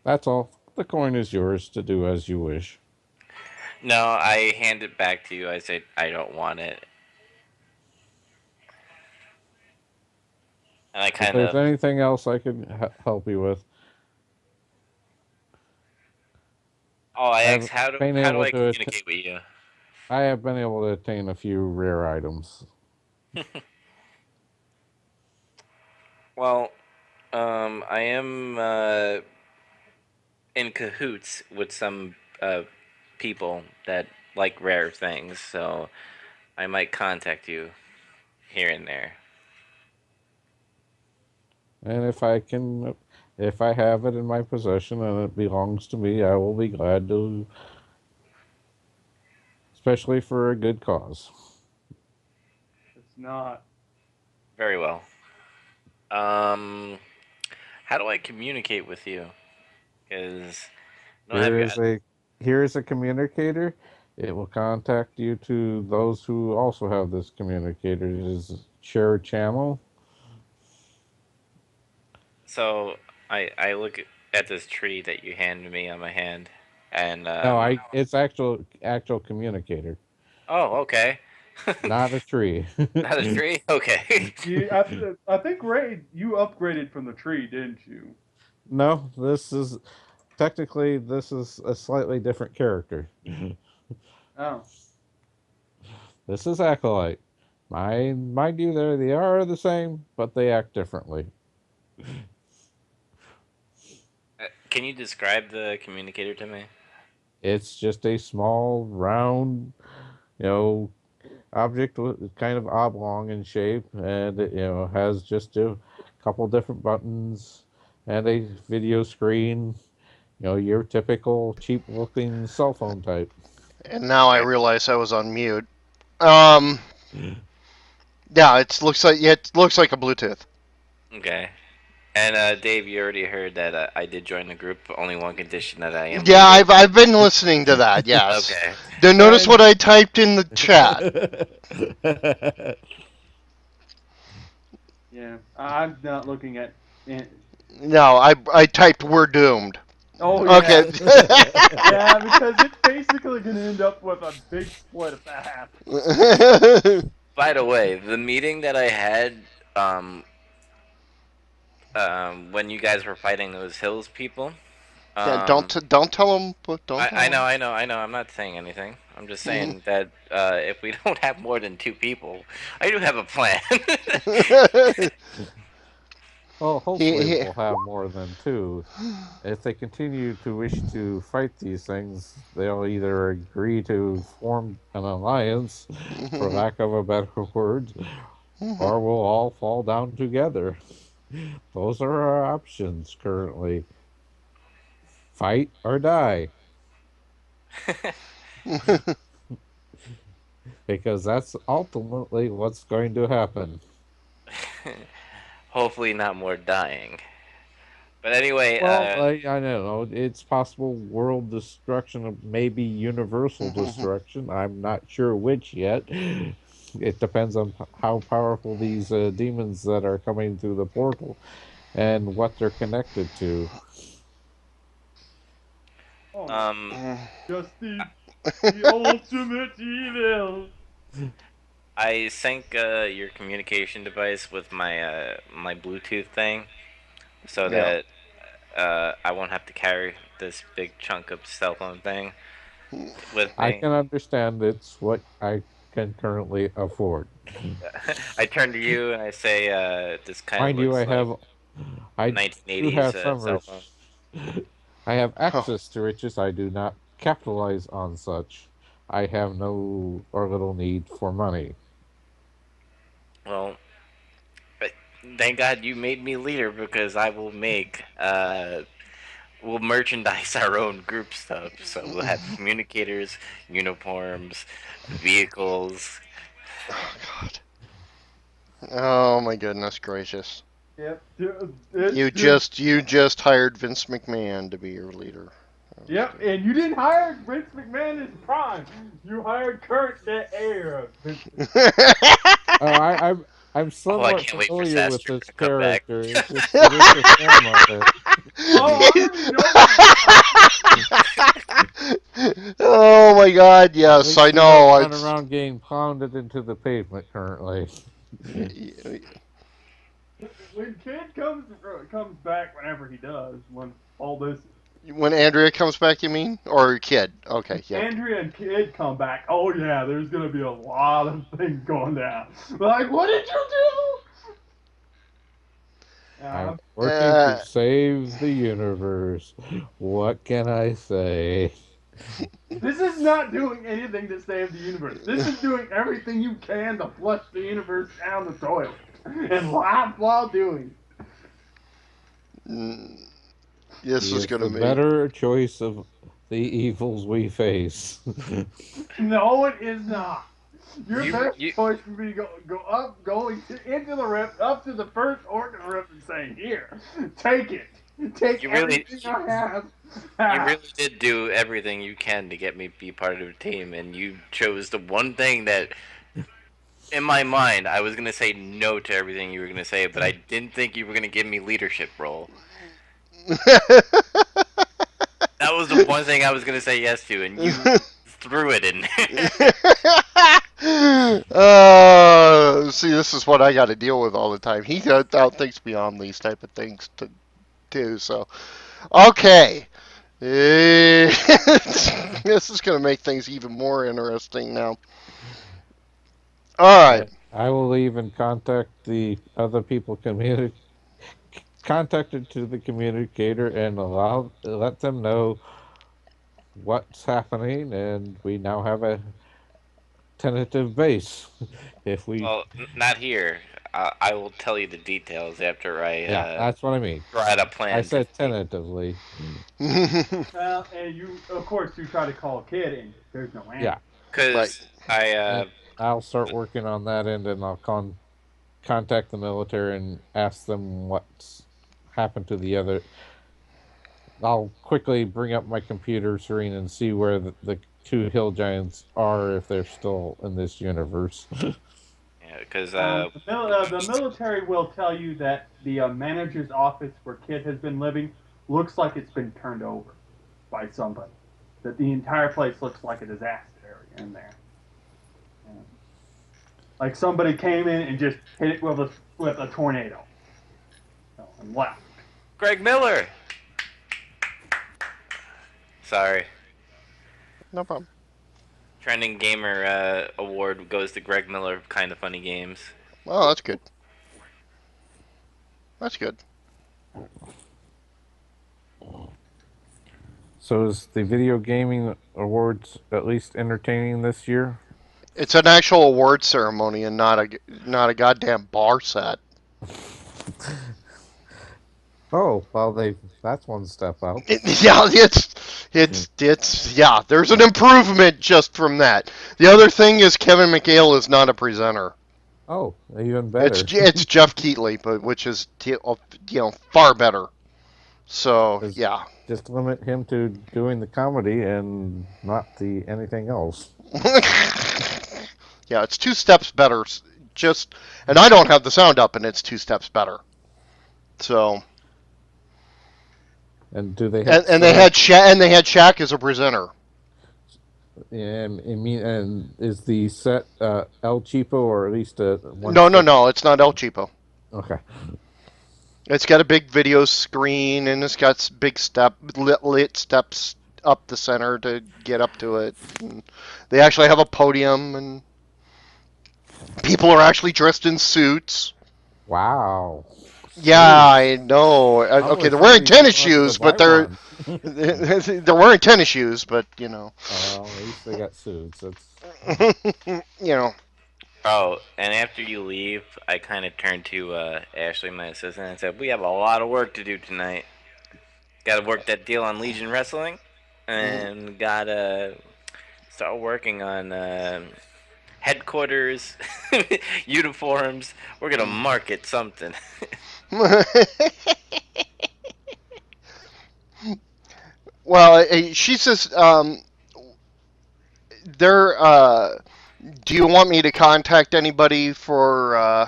That's all. The coin is yours to do as you wish. No, I hand it back to you. I say, "I don't want it," and I If kind there's of. anything else I can help you with, Oh, I asked, I've how do been how do able I to. communicate with you? I have been able to attain a few rare items. Well, I am in cahoots with some people that like rare things, so I might contact you here and there. And if I have it in my possession and it belongs to me, I will be glad to, especially for a good cause. It's not. Very well. Um, how do I communicate with you? Because I don't have Here your. is a here is a communicator. It will contact you to those who also have this communicator. It is a shared channel. So I look at this tree that you handed me on my hand, and No, I it's actual communicator, oh, okay. not a tree. Not a tree. Okay. I think Ray, you upgraded from the tree, didn't you? No, this is technically, this is a slightly different character. Oh, This is Acolyte. Mind you, they are the same, but they act differently. Can you describe the communicator to me? It's just a small, round, you know, object with kind of oblong in shape, and it, has just a couple different buttons and a video screen. Your typical cheap-looking cell phone type. And now I Okay. realize I was on mute. Um, yeah, it looks like a Bluetooth. Okay. And Dave, you already heard that I did join the group. Only one condition that I am Yeah, leader. I've been listening to that. Yes. Okay. Then notice what and I typed in the chat. yeah, I'm not looking at. No, I typed "we're doomed." Oh Okay. yeah, yeah, because it's basically gonna end up with a big split if that happens. By the way, the meeting that I had when you guys were fighting those hills people. Yeah, Um, don't tell them. Don't I tell know, them. I know, I know. I'm not saying anything. I'm just saying that if we don't have more than two people, I do have a plan. Well, hopefully he, we'll have more than two. If they continue to wish to fight these things, they'll either agree to form an alliance, for lack of a better word, or we'll all fall down together. Those are our options currently. Fight or die, because that's ultimately what's going to happen. Hopefully, not more dying. But anyway, Well, I don't know. It's possible world destruction, or maybe universal destruction. I'm not sure which yet. It depends on how powerful these demons that are coming through the portal and what they're connected to. Oh no, um, just the ultimate evil. I sync your communication device with my Bluetooth thing, so yeah. that I won't have to carry this big chunk of cell phone thing with I me. can understand it's what I can currently afford. I turn to you and I say, "This kind of Mind you, looks like I do 1980s have some cell phone." I have Oh, access to riches. I do not capitalize on such. I have no or little need for money. Well, but thank God you made me leader because I will make we'll merchandise our own group stuff. So we'll have communicators, uniforms, vehicles. oh God. Oh my goodness gracious. Yep, it's You just hired Vince McMahon to be your leader. yep, and you didn't hire Vince McMahon as prime. You hired Kurt the heir. Vince Oh, I'm Oh, I somewhat can't wait for familiar with Sastra this to come back. character. It's just forget the form of it. Oh, I already know that. Oh my God! At Yes, I least we don't know. run It's around getting pounded into the pavement currently. When Kid comes back, whenever he does, when all this when Andrea comes back, you mean, or kid? Okay, yep. Andrea and Kid come back, oh yeah, there's gonna be a lot of things going down. Like, what did you do? I'm working to Uh, save the universe. What can I say? This is not doing anything to save the universe. This is doing everything you can to flush the universe down the toilet and laugh while doing. mm, this He is is gonna the be. better choice of the evils we face. No, it is not. Your You best you choice would be to go up, into the rift, up to the first organ rift, and say, "Here, take it, take you really everything I have." you really did do everything you can to get me to be part of the team, and you chose the one thing that, in my mind, I was gonna say no to everything you were gonna say, but I didn't think you were gonna give me leadership role. That was the one thing I was gonna say yes to, and you threw it in there. See, this is what I got to deal with all the time. He outthinks me on these type of things too. So, okay. This is going to make things even more interesting now. All right. I will even contact the other people contacted to the communicator and let them know what's happening, and we now have a tentative base. If we, Well, not here. I will tell you the details after I yeah, that's what I mean. draw out a I plan to said tentatively. Well, and you, of course, you try to call a kid, and there's no Yeah, answer. Right. because I and I'll start working on that end, and I'll contact the military and ask them what's happened to the other. I'll quickly bring up my computer screen and see where the two hill giants are if they're still in this universe. yeah, because The military will tell you that the manager's office where Kid has been living looks like it's been turned over by somebody. That the entire place looks like a disaster area in there. And, like somebody came in and just hit it with a tornado and left. Greg Miller. Sorry. No problem. Trending Gamer Award goes to Greg Miller of Kind of Funny Games. Oh, that's good. That's good. So is the video gaming awards at least entertaining this year? It's an actual award ceremony and not a goddamn bar set. Oh, well, that's one step up. Yeah, it's yeah. There's an improvement just from that. The other thing is Kevin McHale is not a presenter. Oh, even better. It's Jeff Keighley, but which is far better. So Just, yeah. just limit him to doing the comedy and not the anything else. Yeah, it's 2 steps better. Just and I don't have the sound up, and it's 2 steps better. So And do they have and they had Shaq as a presenter. and is the set El Cheapo or at least one No, no, step? no. It's not El Cheapo. Okay. It's got a big video screen and it's got big lit steps up the center to get up to it. And they actually have a podium and people are actually dressed in suits. Wow. Yeah, I know. Okay, they're wearing tennis shoes, but they're they're wearing tennis shoes, but Well, at least they got suits. you know. Oh, and after you leave, I kind of turned to Ashley, my assistant, and said, "We have a lot of work to do tonight. Got to work that deal on Legion Wrestling, and gotta start working on headquarters, uniforms. We're gonna market something." Well, she says, there. Do you want me to contact anybody for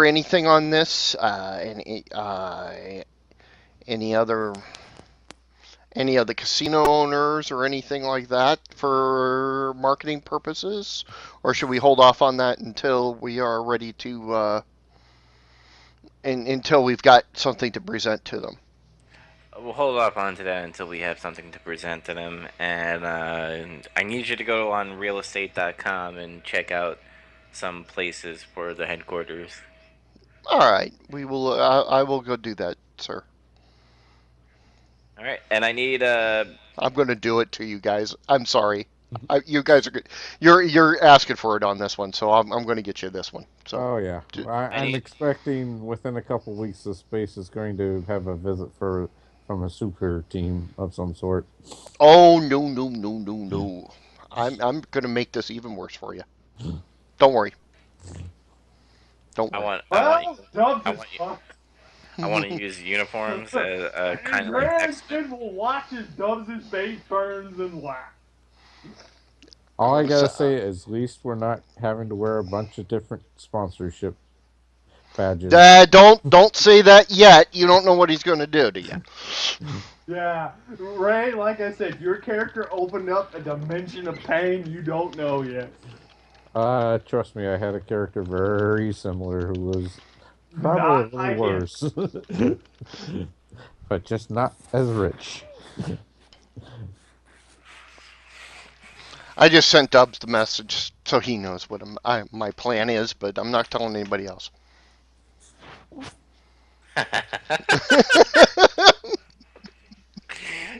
anything on this? Any other casino owners or anything like that for marketing purposes, or should we hold off on that until we are ready to and until we've got something to present to them? We'll hold off on to that until we have something to present to them. And I need you to go on realestate.com and check out some places for the headquarters. All right, we will. I will go do that, sir. All right, and I need I'm going to do it to you guys. I'm sorry. You guys are good. You're asking for it on this one, so I'm going to get you this one. So. Oh yeah, I'm need- expecting within a couple weeks the space is going to have a visit from a super team of some sort. Oh no no no no no! I'm going to make this even worse for you. Don't worry. Don't I worry. want Dubs I is want you- fucked. I want to use uniforms as kind of like Grandson will watch as Dubs' face burns and laugh. All I gotta say is, at least we're not having to wear a bunch of different sponsorship badges. Don't say that yet. You don't know what he's going to do to you. Yeah, Ray, like I said, your character opened up a dimension of pain you don't know yet. Trust me, I had a character very similar who was Probably a Not little like him. worse, but just not as rich. I just sent Dubs the message so he knows what my plan is, but I'm not telling anybody else.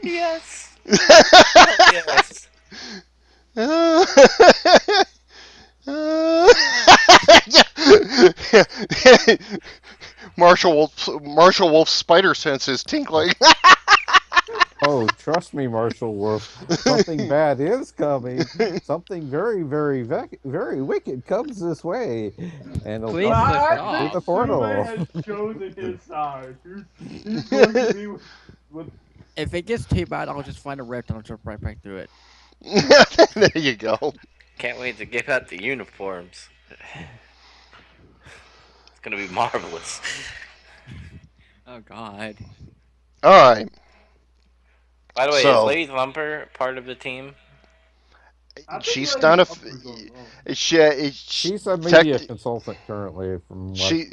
Yes. Hell yes. Marshall Wolf's spider sense is tinkling. Oh, trust me, Marshall Wolf. Something bad is coming. Something very, very, very wicked comes this way, and it'll Please come I through think the stop. Sube portal. has chosen his side. He's going to be with If it gets too bad, I'll just find a rift and I'll jump right back through it. There you go. Can't wait to give out the uniforms. It's gonna be marvelous. Oh God. All right. By the way, is So Lady Thumper part of the team? I think she's Lady not a. Thumper's alone. She's a Tech, media consultant currently, from what. she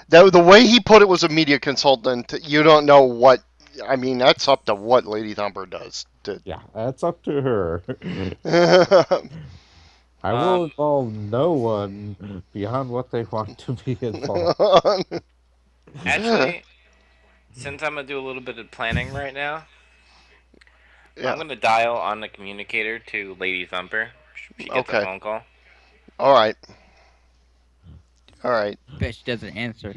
the way he put it was a media consultant. You don't know what. I mean, that's up to what Lady Thumper does. Yeah, that's up to her. To, I will Um, involve no one beyond what they want to be involved. Actually, since I'm gonna do a little bit of planning right now, I'm yeah. gonna dial on the communicator to Lady Thumper. She gets a Okay. phone call. All right. All right. Bet she doesn't answer.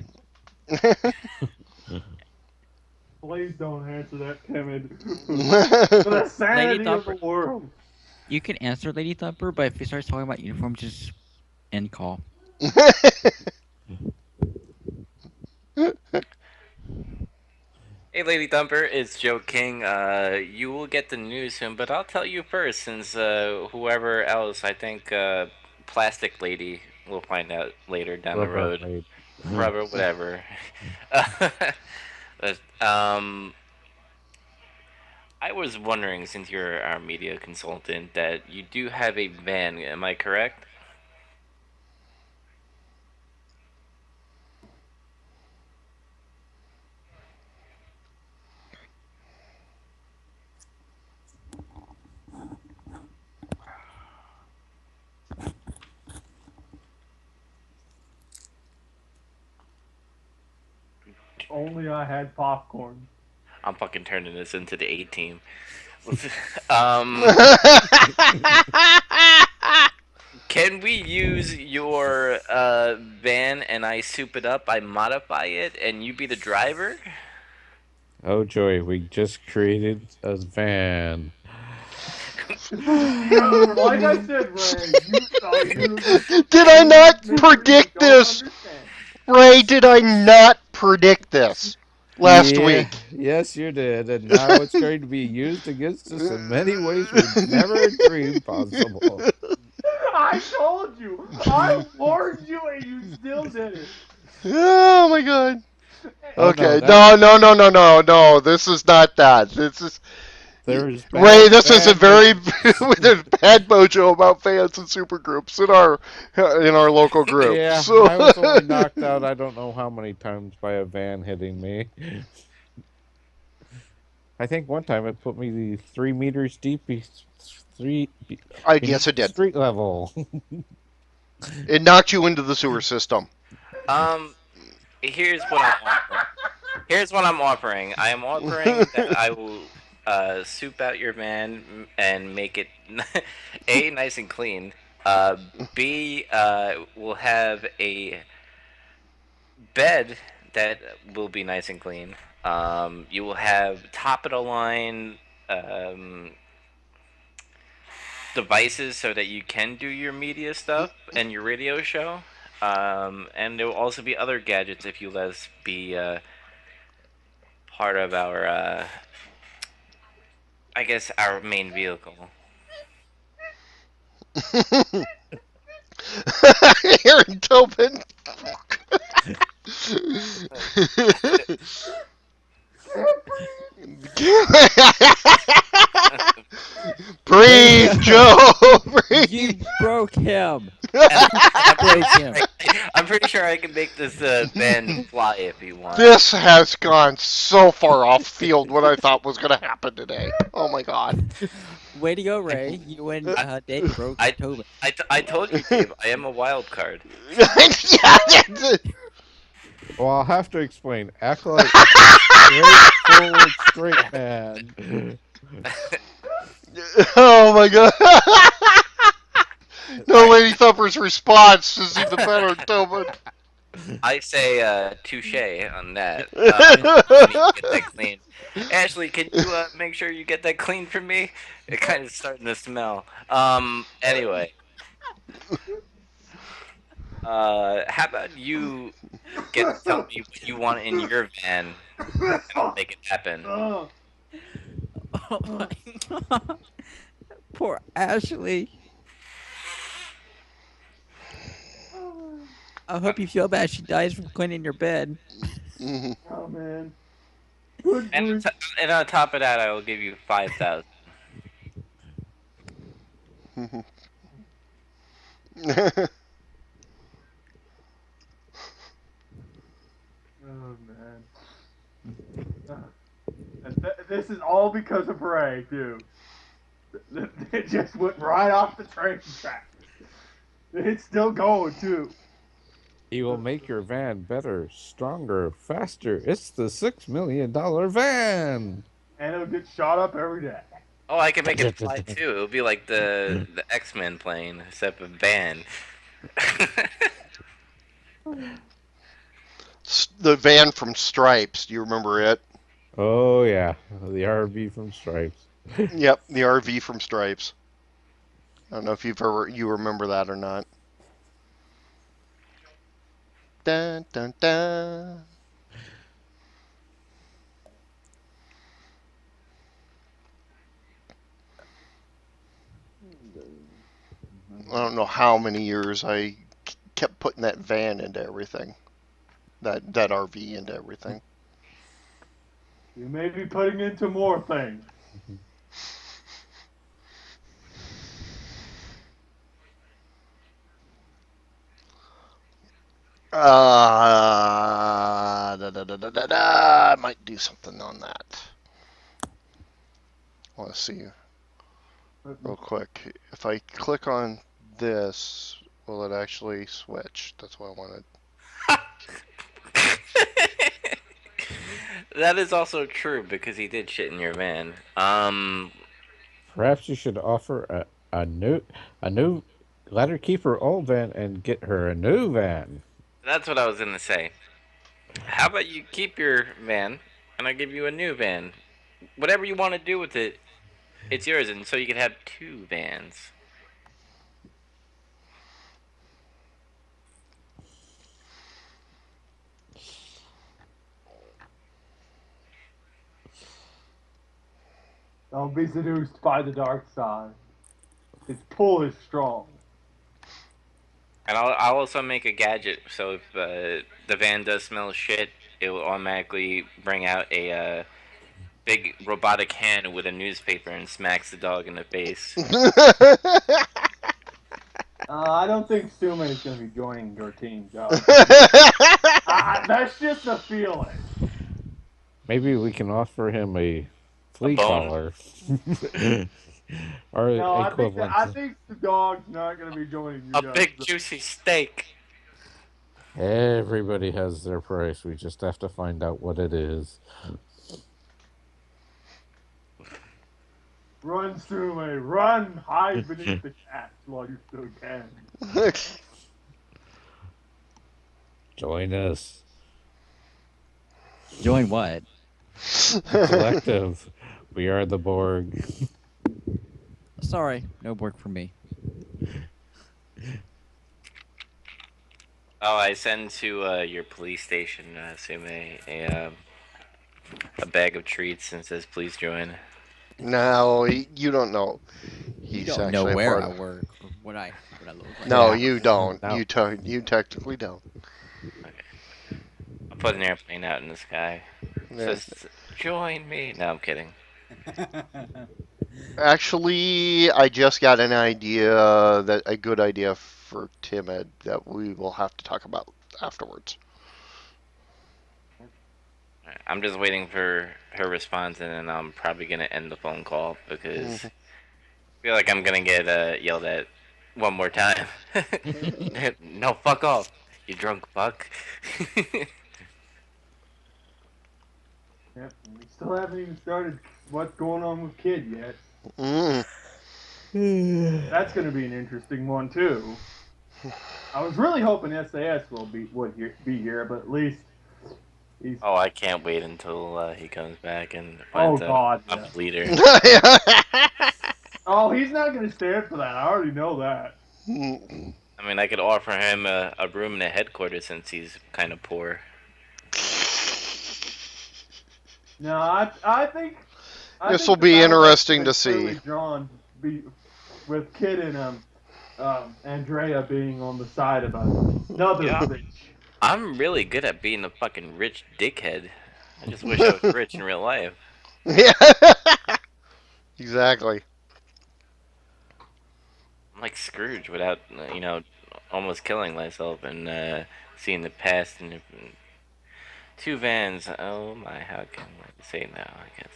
Please don't answer that, Timid. For the Lady sanity of the Thumper. world. You can answer Lady Thumper, but if he starts talking about uniforms, just end call. Hey, Lady Thumper, it's Joe King. You will get the news soon, but I'll tell you first, since whoever else, I think Plastic Lady, will find out later down the Rubber road. maid. Rubber, whatever. But, I was wondering, since you're our media consultant, that you do have a van. Am I correct? Only I had popcorn. I'm fucking turning this into the A team. um, can we use your van and I soup it up? I modify it and you be the driver? Oh, Joey, we just created a van. Like I said, Ray, you saw you. Did I not You predict don't this? understand. Ray, did I not predict this last Yeah, week? yes, you did, and now it's going to be used against us in many ways we never dreamed possible. I told you. I warned you, and you still did it. Oh my god. Oh no, Okay, that no. This is not that. This is there's Ray. bad This is a van very making. there's bad mojo about fans and supergroups in our local group. Yeah, So I was only knocked out. I don't know how many times by a van hitting me. I think one time it put me 3 meters deep, three I beneath guess it did. street level. It knocked you into the sewer system. Um, here's what I'm offering. Here's what I'm offering. I am offering that I will soup out your van and make it A, nice and clean. B, we'll have a bed that will be nice and clean. You will have top of the line um, devices so that you can do your media stuff and your radio show. And there will also be other gadgets if you let us be part of our, I guess, our main vehicle. Aaron Tobin. Breathe, Joe. Breathe. You broke him. And Break him. I'm I'm pretty sure I can make this van fly if you want. This has gone so far off field what I thought was going to happen today. Oh my god. Way to go, Ray. You and Dave broke I, Tobin. I told you, Dave. I am a wild card. Well, I'll have to explain. Acolyte is a straightforward straight man. Oh my god. No, Lady Thumper's response is even better, Tobin. I say touche on that. You need to get that clean. Ashley, can you make sure you get that clean for me? It kind of starting to smell. Anyway, how about you get to tell me what you want in your van, and I'll make it happen. Oh, Oh my god. Poor Ashley. I hope you feel bad she dies from cleaning your bed. oh man. Good And grief. and on top of that, I will give you 5,000. Oh man. And this is all because of Ray, too. It just went right off the train track. It's still going too. He will make your van better, stronger, faster. It's the $6 million van. And it'll get shot up every day. Oh, I can make it fly too. It'll be like the X-Men plane, except a van. The van from Stripes. Do you remember it? Oh yeah, the RV from Stripes. Yep, the RV from Stripes. I don't know if you remember that or not. Dun dun dun. I don't know how many years I kept putting that van into everything. That RV into everything. You may be putting into more things. I might do something on that. I want to see real quick. If I click on this, will it actually switch? That's what I wanted. That is also true because he did shit in your van. Perhaps you should offer a new let her keep her old van and get her a new van. That's what I was gonna say. How about you keep your van and I give you a new van? Whatever you want to do with it, it's yours, and so you can have two vans. Don't be seduced by the dark side. Its pull is strong. And I'll also make a gadget so if the van does smell shit, it will automatically bring out a big robotic hand with a newspaper and smacks the dog in the face. I don't think Sume is going to be joining your team, Joe. That's just a feeling. Maybe we can offer him a flea bone? collar. Or No, equivalent. I think the dog's not going to be joining you A guys. big juicy steak. Everybody has their price. We just have to find out what it is. Run, Sume, run! Hide beneath the cats while you still can. Join us. Join what? Collective. We are the Borg. Sorry, no work for me. Oh, I send to your police station, Sume, a bag of treats and says, "Please join." No, you don't know. You He's don't know actually a where part I of. work or what I look like. No, Yeah. you don't. No. You technically don't. Okay. I'll put an airplane out in the sky. It Yeah. says, "Join me." No, I'm kidding. Actually, I just got an idea a good idea for Timid that we will have to talk about afterwards. I'm just waiting for her response, and then I'm probably gonna end the phone call because I feel like I'm gonna get yelled at one more time. No, fuck off, you drunk fuck. Yep. We still haven't even started what's going on with Kid yet. Mm. That's going to be an interesting one too. I was really hoping SAS be here, but at least he's. Oh, I can't wait until he comes back and Oh finds out God, I'm yeah. a leader. Oh, he's not going to stand for that. I already know that. I mean, I could offer him a room in the headquarters since he's kind of poor. No, I This will think the be battle interesting to is see. clearly drawn be, with Kid and Andrea being on the side of another Yeah, rich. I'm really good at being a fucking rich dickhead. I just wish I was rich in real life. Yeah, exactly. I'm like Scrooge without, almost killing myself and seeing the past and two vans. Oh my, how can I say no? I guess.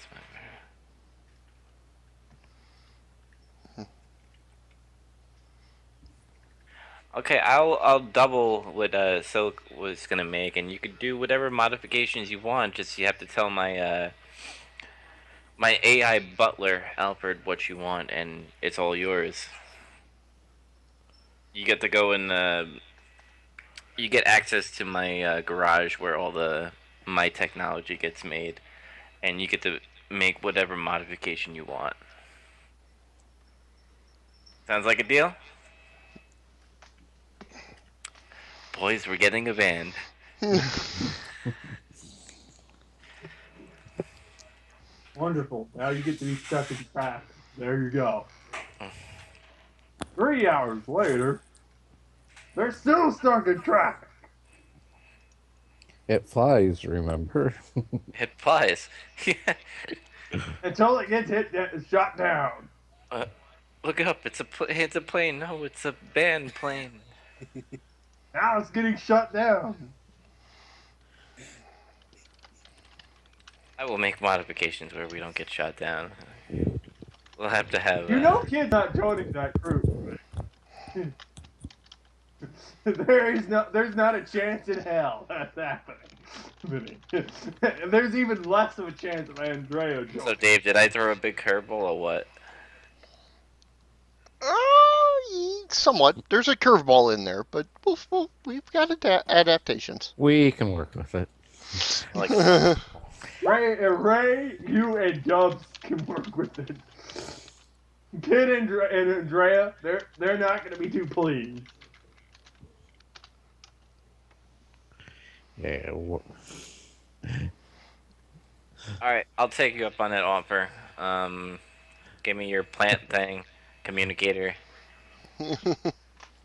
Okay, I'll double what Silk was gonna make, and you could do whatever modifications you want. Just you have to tell my AI butler Alfred what you want, and it's all yours. You get to go in. You get access to my garage where all the my technology gets made, and you get to make whatever modification you want. Sounds like a deal? Boys, we're getting a van. Wonderful. Now you get to be stuck in traffic. There you go. 3 hours later, they're still stuck in traffic. It flies, remember? It flies. Yeah. Until it gets shot down. Uh, Look up. It's a plane. No, it's a band plane. Now it's getting shut down. I will make modifications where we don't get shot down. We'll have to have. You know, Kid's not joining that group. There's not a chance in hell that's happening. There's even less of a chance of Andrea So, joining. Dave, did I throw a big curveball or what? Somewhat. There's a curveball in there, but we've got adaptations. We can work with it. Like, Ray, you and Dubs can work with it. Kid and Andrea, they're not going to be too pleased. Yeah. all right, I'll take you up on that offer. Give me your plant thing, communicator,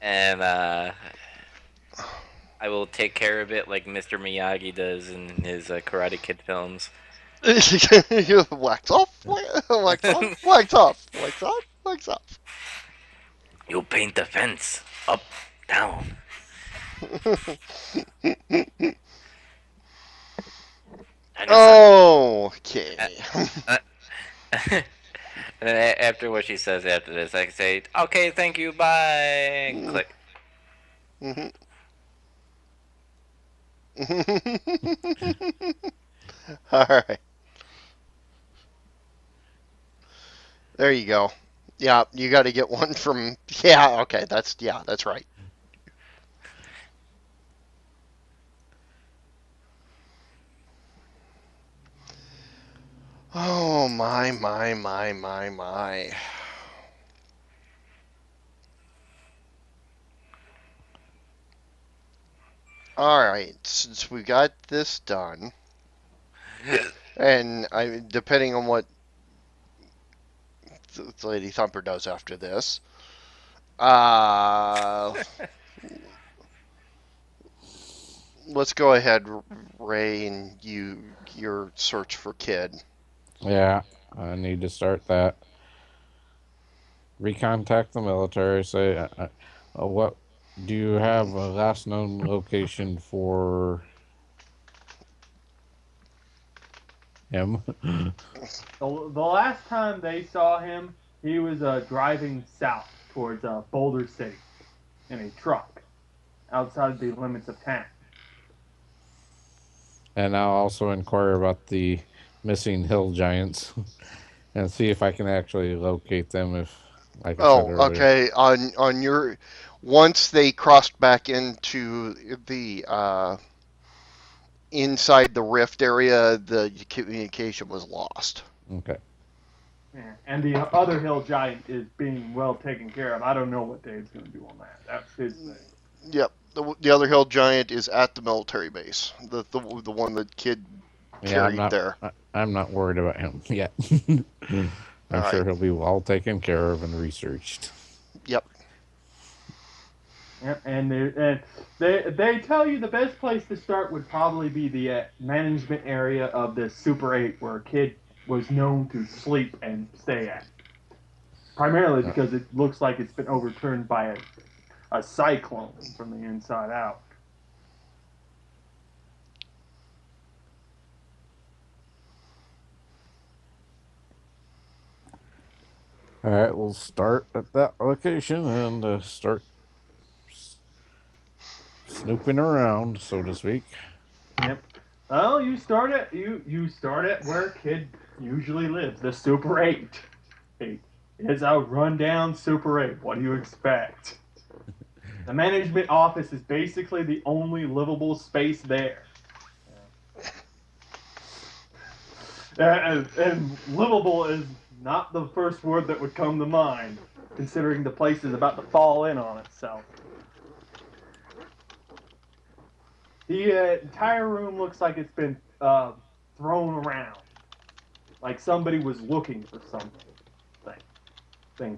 and I will take care of it like Mr. Miyagi does in his Karate Kid films. Wax off, wax off, wax off, wax off, wax off. You paint the fence up, down. Okay. And then after what she says after this, I can say, "Okay, thank you, bye." Click. All right. There you go. Yeah, you got to get one from. Yeah, okay. That's right. Oh my. All right, since we got this done, and depending on what Lady Thumper does after this, uh, let's go ahead, Ray, and your search for Kid. Yeah, I need to start that. Recontact the military. Say, what? Do you have a last known location for him? The last time they saw him, he was driving south towards Boulder City in a truck outside the limits of town. And I'll also inquire about the missing hill giants and see if I can actually locate them if, like I said Oh, earlier. okay. On your once they crossed back into the inside the rift area, the communication was lost. Okay. Yeah. And the other hill giant is being well taken care of. I don't know what Dave's going to do on that. That's his thing. Yep. The other hill giant is at the military base. The one the kid Yeah, carried there. I'm not worried about him yet. All I'm sure right. he'll be well taken care of and researched. Yep. Yep. And they tell you the best place to start would probably be the management area of the Super 8, where a kid was known to sleep and stay at. Primarily Uh, because it looks like it's been overturned by a cyclone from the inside out. all right, we'll start at that location and start snooping around, so to speak. Yep. Well, you start at where kid usually lives, the Super 8. It's a rundown Super 8. What do you expect? The management office is basically the only livable space there. And livable is not the first word that would come to mind, considering the place is about to fall in on itself. The entire room looks like it's been thrown around, like somebody was looking for something,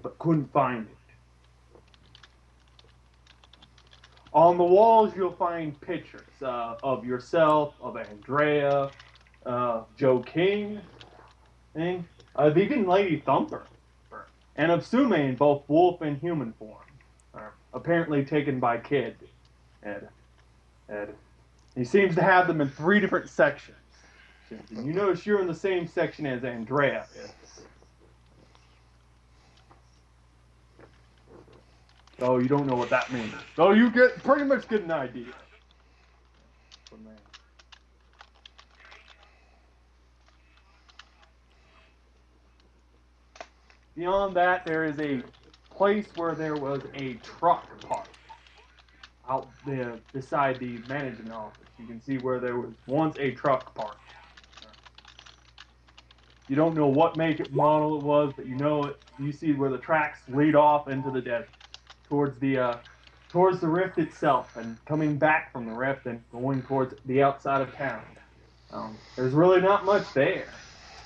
but couldn't find it. On the walls, you'll find pictures of yourself, of Andrea, Joe King, even Lady Thumper, and of Sume in both wolf and human form, apparently taken by Kid. Ed. Ed. He seems to have them in three different sections. And you notice you're in the same section as Andrea is. Oh, you don't know what that means. So you pretty much get an idea from there. Beyond that, there is a place where there was a truck parked out there beside the management office. You can see where there was once a truck parked. You don't know what make it model it was, but you know it. You see where the tracks lead off into the desert towards the rift itself, and coming back from the rift and going towards the outside of town. There's really not much there.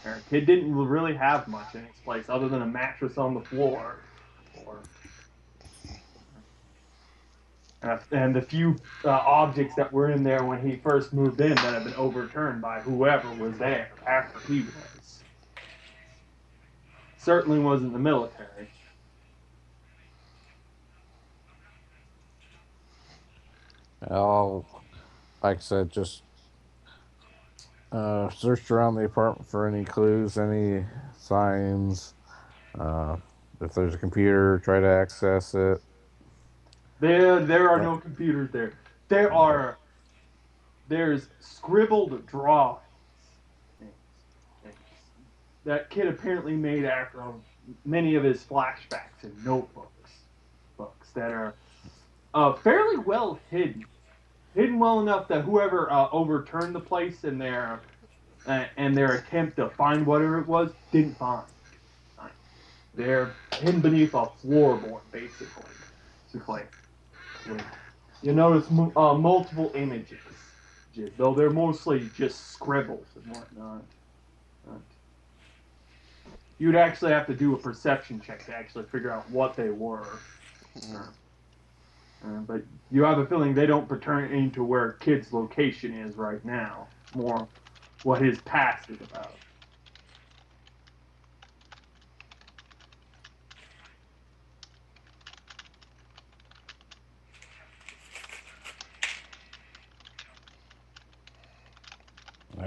Our kid didn't really have much in his place other than a mattress on the floor, or and the few objects that were in there when he first moved in that have been overturned by whoever was there after he was. Certainly wasn't the military. I'll, like I said, just search around the apartment for any clues, any signs. Uh, if there's a computer, try to access it. There are Uh, no computers there. There okay. are there's scribbled drawings that kid apparently made after many of his flashbacks and books that are fairly well hidden well enough that whoever overturned the place in their attempt to find whatever it was didn't find. They're hidden beneath a floorboard, basically. Basically. You notice multiple images, though they're mostly just scribbles and whatnot. You'd actually have to do a perception check to actually figure out what they were. But you have a feeling they don't pertain to where Kid's location is right now. More what his past is about.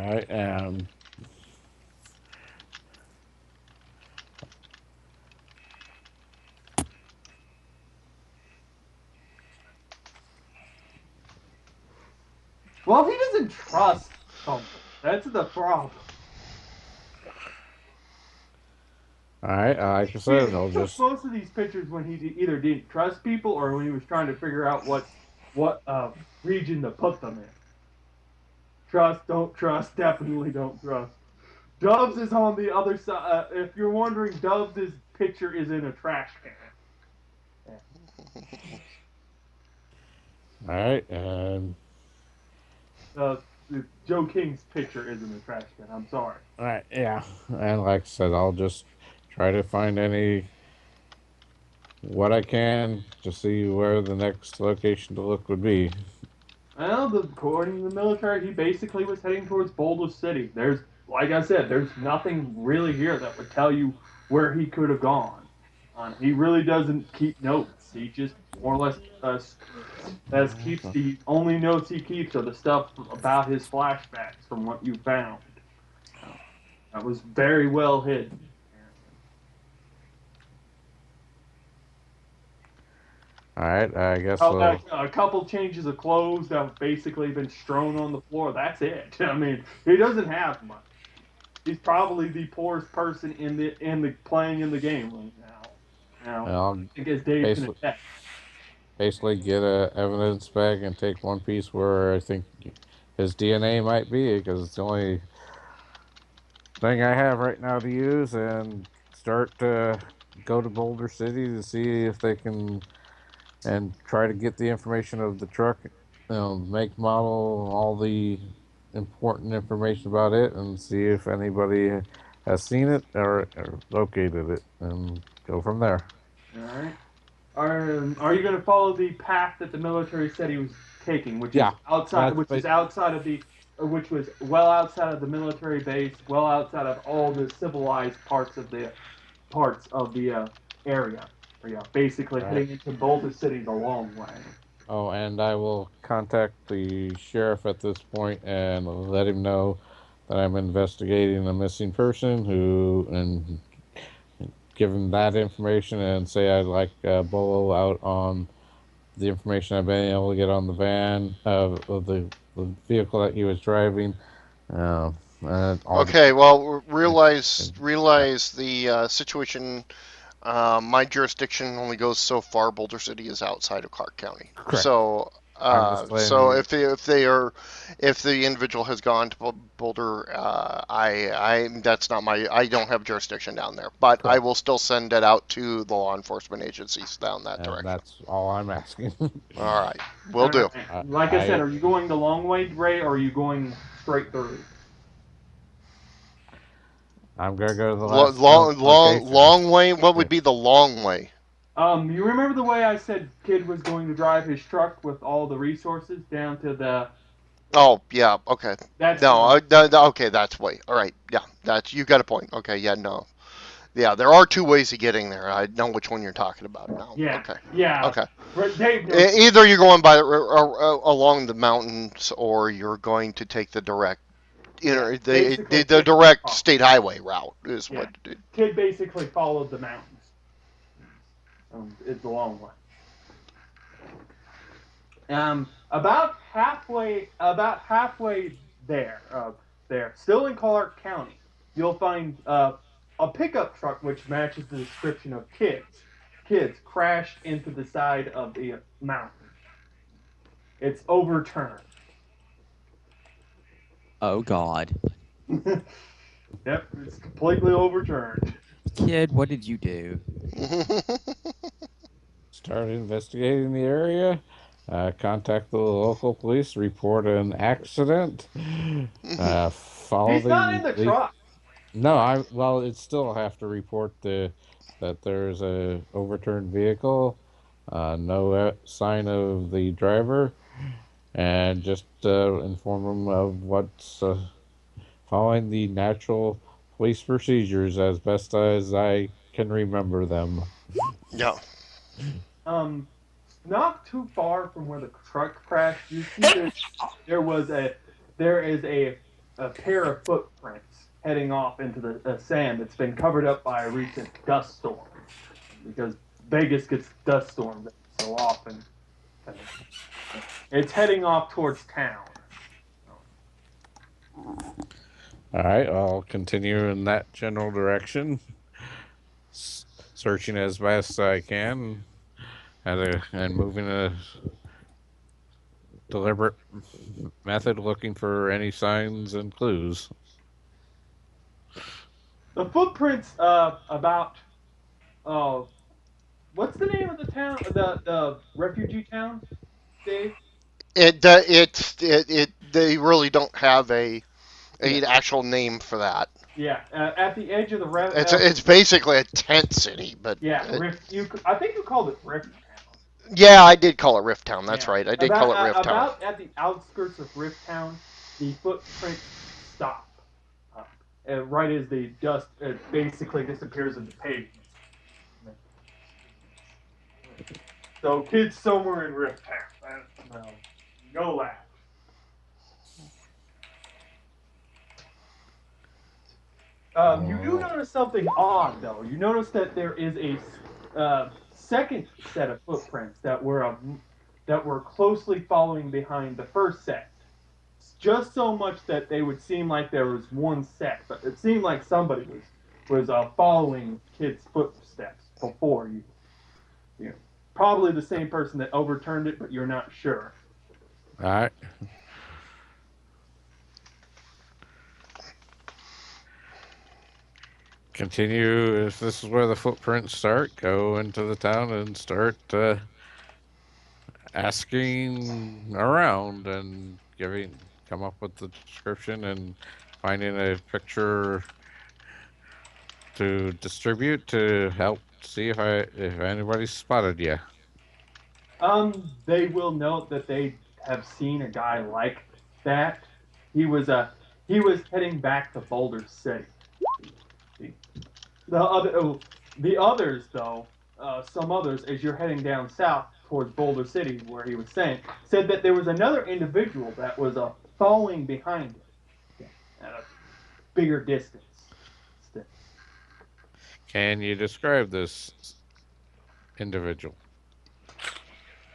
right. Well, he doesn't trust Thumper. That's the problem. All right. Like I said, He I'll took just. most of these pictures when he either didn't trust people or when he was trying to figure out what region to put them in. Trust, don't trust, definitely don't trust. Dubs is on the other side. If you're wondering, Dubs' picture is in a trash can. All right. Uh, Joe King's picture is in the trash can. I'm sorry. All right. Yeah. And like I said, I'll just try to find any what I can to see where the next location to look would be. Well, according to the military, he basically was heading towards Boulder City. Like I said, there's nothing really here that would tell you where he could have gone. He really doesn't keep notes. He just more or less as keeps the only notes he keeps are the stuff about his flashbacks from what you found. Uh, that was very well hidden. All right. I guess we'll. A couple changes of clothes that have basically been strewn on the floor. That's it. I mean, he doesn't have much. He's probably the poorest person in the playing in the game right now. Now, I'll I think as Dave can basically attest. basically get a evidence bag and take one piece where I think his DNA might be, because it's the only thing I have right now to use, and start to go to Boulder City to see if they can and try to get the information of the truck, make, model, all the important information about it, and see if anybody has seen it or located it, and go from there. All right. Are you going to follow the path that the military said he was taking, Yeah, that's which is outside of the, which was well outside of the military base, well outside of all the civilized parts of the area? Or yeah, basically right. heading into Boulder City the long way. Oh, and I will contact the sheriff at this point and let him know that I'm investigating a missing person, who, and give him that information, and say I'd like Bolo out on the information I've been able to get on the van, of the vehicle that he was driving, and all the Okay, well, information. realize the situation. My jurisdiction only goes so far. Boulder City is outside of Clark County, Correct. so I'm just letting so you. if the individual has gone to Boulder, I that's not my I don't have jurisdiction down there, but I Correct. will still send it out to the law enforcement agencies down that And direction. that's all I'm asking. All right, will All do. right. I, Like I said, I are you going the long way, Ray, or are you going straight through? I'm gonna go to the last known location. Long way. What would be the long way? You remember the way I said Kid was going to drive his truck with all the resources down to the? Oh, yeah. Okay. That's No. going. Okay. That's way. All right. Yeah. That's you got a point. Okay. Yeah. No. Yeah. There are two ways of getting there. I know which one you're talking about now. Yeah, Okay. yeah. Okay. Dave knows. Either you're going by along the mountains, or you're going to take the direct Yeah, the basically, direct state highway route is yeah, what. Kid basically followed the mountains. It's a long way. About halfway there, still in Clark County, you'll find a pickup truck which matches the description of kids. Kids crashed into the side of the mountain. It's overturned. Oh God, Yep, it's completely overturned. kid, what did you do? Start investigating the area. Contact the local police. Report an accident. Follow He's not the in the lead. truck. No, I well, it still have to report that there's a overturned vehicle. No sign of the driver, and just inform them of what's following the natural police procedures as best as I can remember them. Yeah. Um, not too far from where the truck crashed, you see there was a there is a pair of footprints heading off into the sand that's been covered up by a recent dust storm because Vegas gets dust storms so often. It's heading off towards town. All right, I'll continue in that general direction, searching as best I can and moving a deliberate method, looking for any signs and clues. The footprints about uh, what's the name of the town? The refugee town, Dave? They really don't have Yeah, a actual name for that. yeah. At the edge of the It's basically a tent city, but yeah, Rift. I think you called it Rift Town. yeah, I did call it Rift Town. That's Yeah, right. I did call it Rift Town. about at the outskirts of Rift Town, the footprints stop. Right as the dust basically disappears in the pavement. So kids somewhere in Rift Town. No, no laugh. You do Oh, notice something odd, though. You notice that there is a second set of footprints that were closely following behind the first set. Just so much that they would seem like there was one set, but it seemed like somebody was following kids' footsteps before you. You know, probably the same person that overturned it, but you're not sure. all right. Continue. If this is where the footprints start, go into the town and start asking around and come up with the description and finding a picture to distribute to help see if anybody's spotted you. They will note that they have seen a guy like that. He was he was heading back to Boulder City. The other the others though, some others, as you're heading down south towards Boulder City, where he was saying, said that there was another individual that was following behind him at a bigger distance. Can you describe this individual?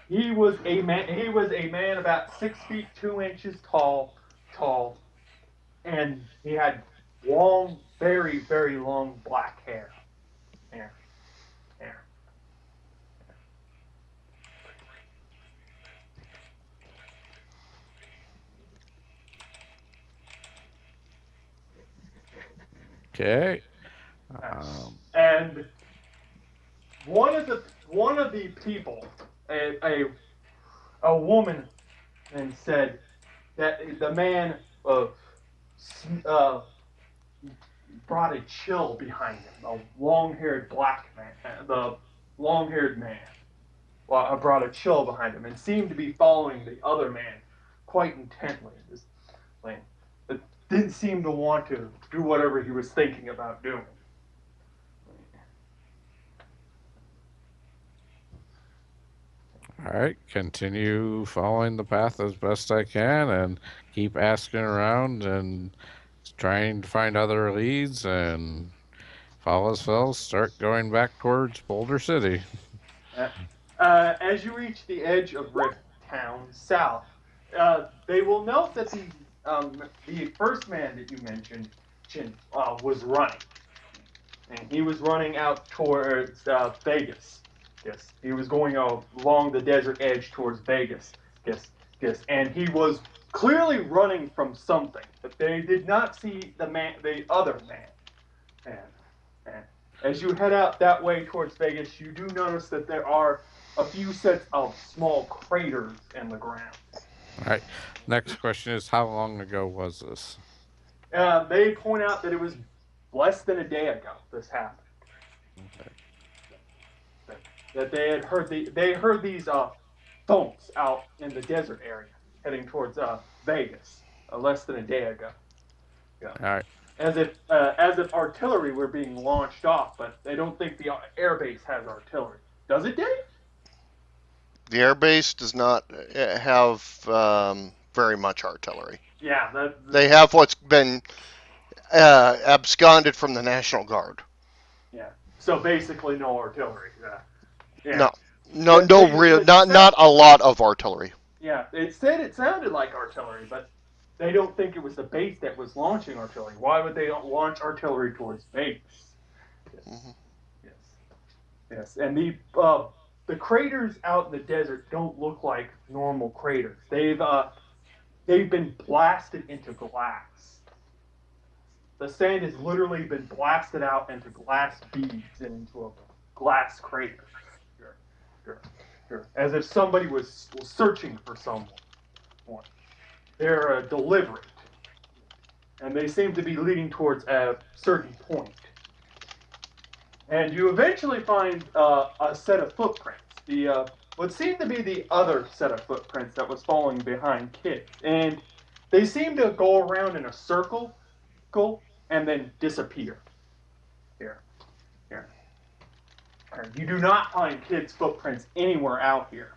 He was a man. He was a man about 6 feet 2 inches tall, and he had long, very long black hair. Hair, hair. Okay. And one of the people, a woman, and said that the man uh, brought a chill behind him. The long-haired black man, the long-haired man, brought a chill behind him and seemed to be following the other man quite intently. Just like, it didn't seem to want to do whatever he was thinking about doing. All right. Continue following the path as best I can and keep asking around and trying to find other leads and follow as well. Start going back towards Boulder City. Uh, as you reach the edge of Rift Town south, they will note that the first man that you mentioned was running, and he was running out towards Vegas. Yes, he was going along the desert edge towards Vegas. Yes, yes, and he was clearly running from something, but they did not see the other man. And as you head out that way towards Vegas, you do notice that there are a few sets of small craters in the ground. All right. Next question is how long ago was this? They point out that it was less than a day ago this happened. Okay. That they had heard they heard these thumps out in the desert area heading towards Vegas less than a day ago. Yeah. All right. As if artillery were being launched off, but they don't think the airbase has artillery. Does it, Dave? The airbase does not have very much artillery. Yeah, They have what's been absconded from the National Guard. yeah. So basically, no artillery. Yeah, yeah. No, no, no real, It not a lot of artillery. yeah, it said it sounded like artillery, but they don't think it was the base that was launching artillery. Why would they launch artillery towards base? Yes, Hmm. yes, yes. And the craters out in the desert don't look like normal craters. They've been blasted into glass. The sand has literally been blasted out into glass beads and into a glass crater. Here, here, here. As if somebody was searching for someone. They're deliberate, and they seem to be leading towards a certain point. And you eventually find a set of footprints. The what seemed to be the other set of footprints that was following behind kids, and they seem to go around in a circle, and then disappear. Here, here. You do not find kids' footprints anywhere out here.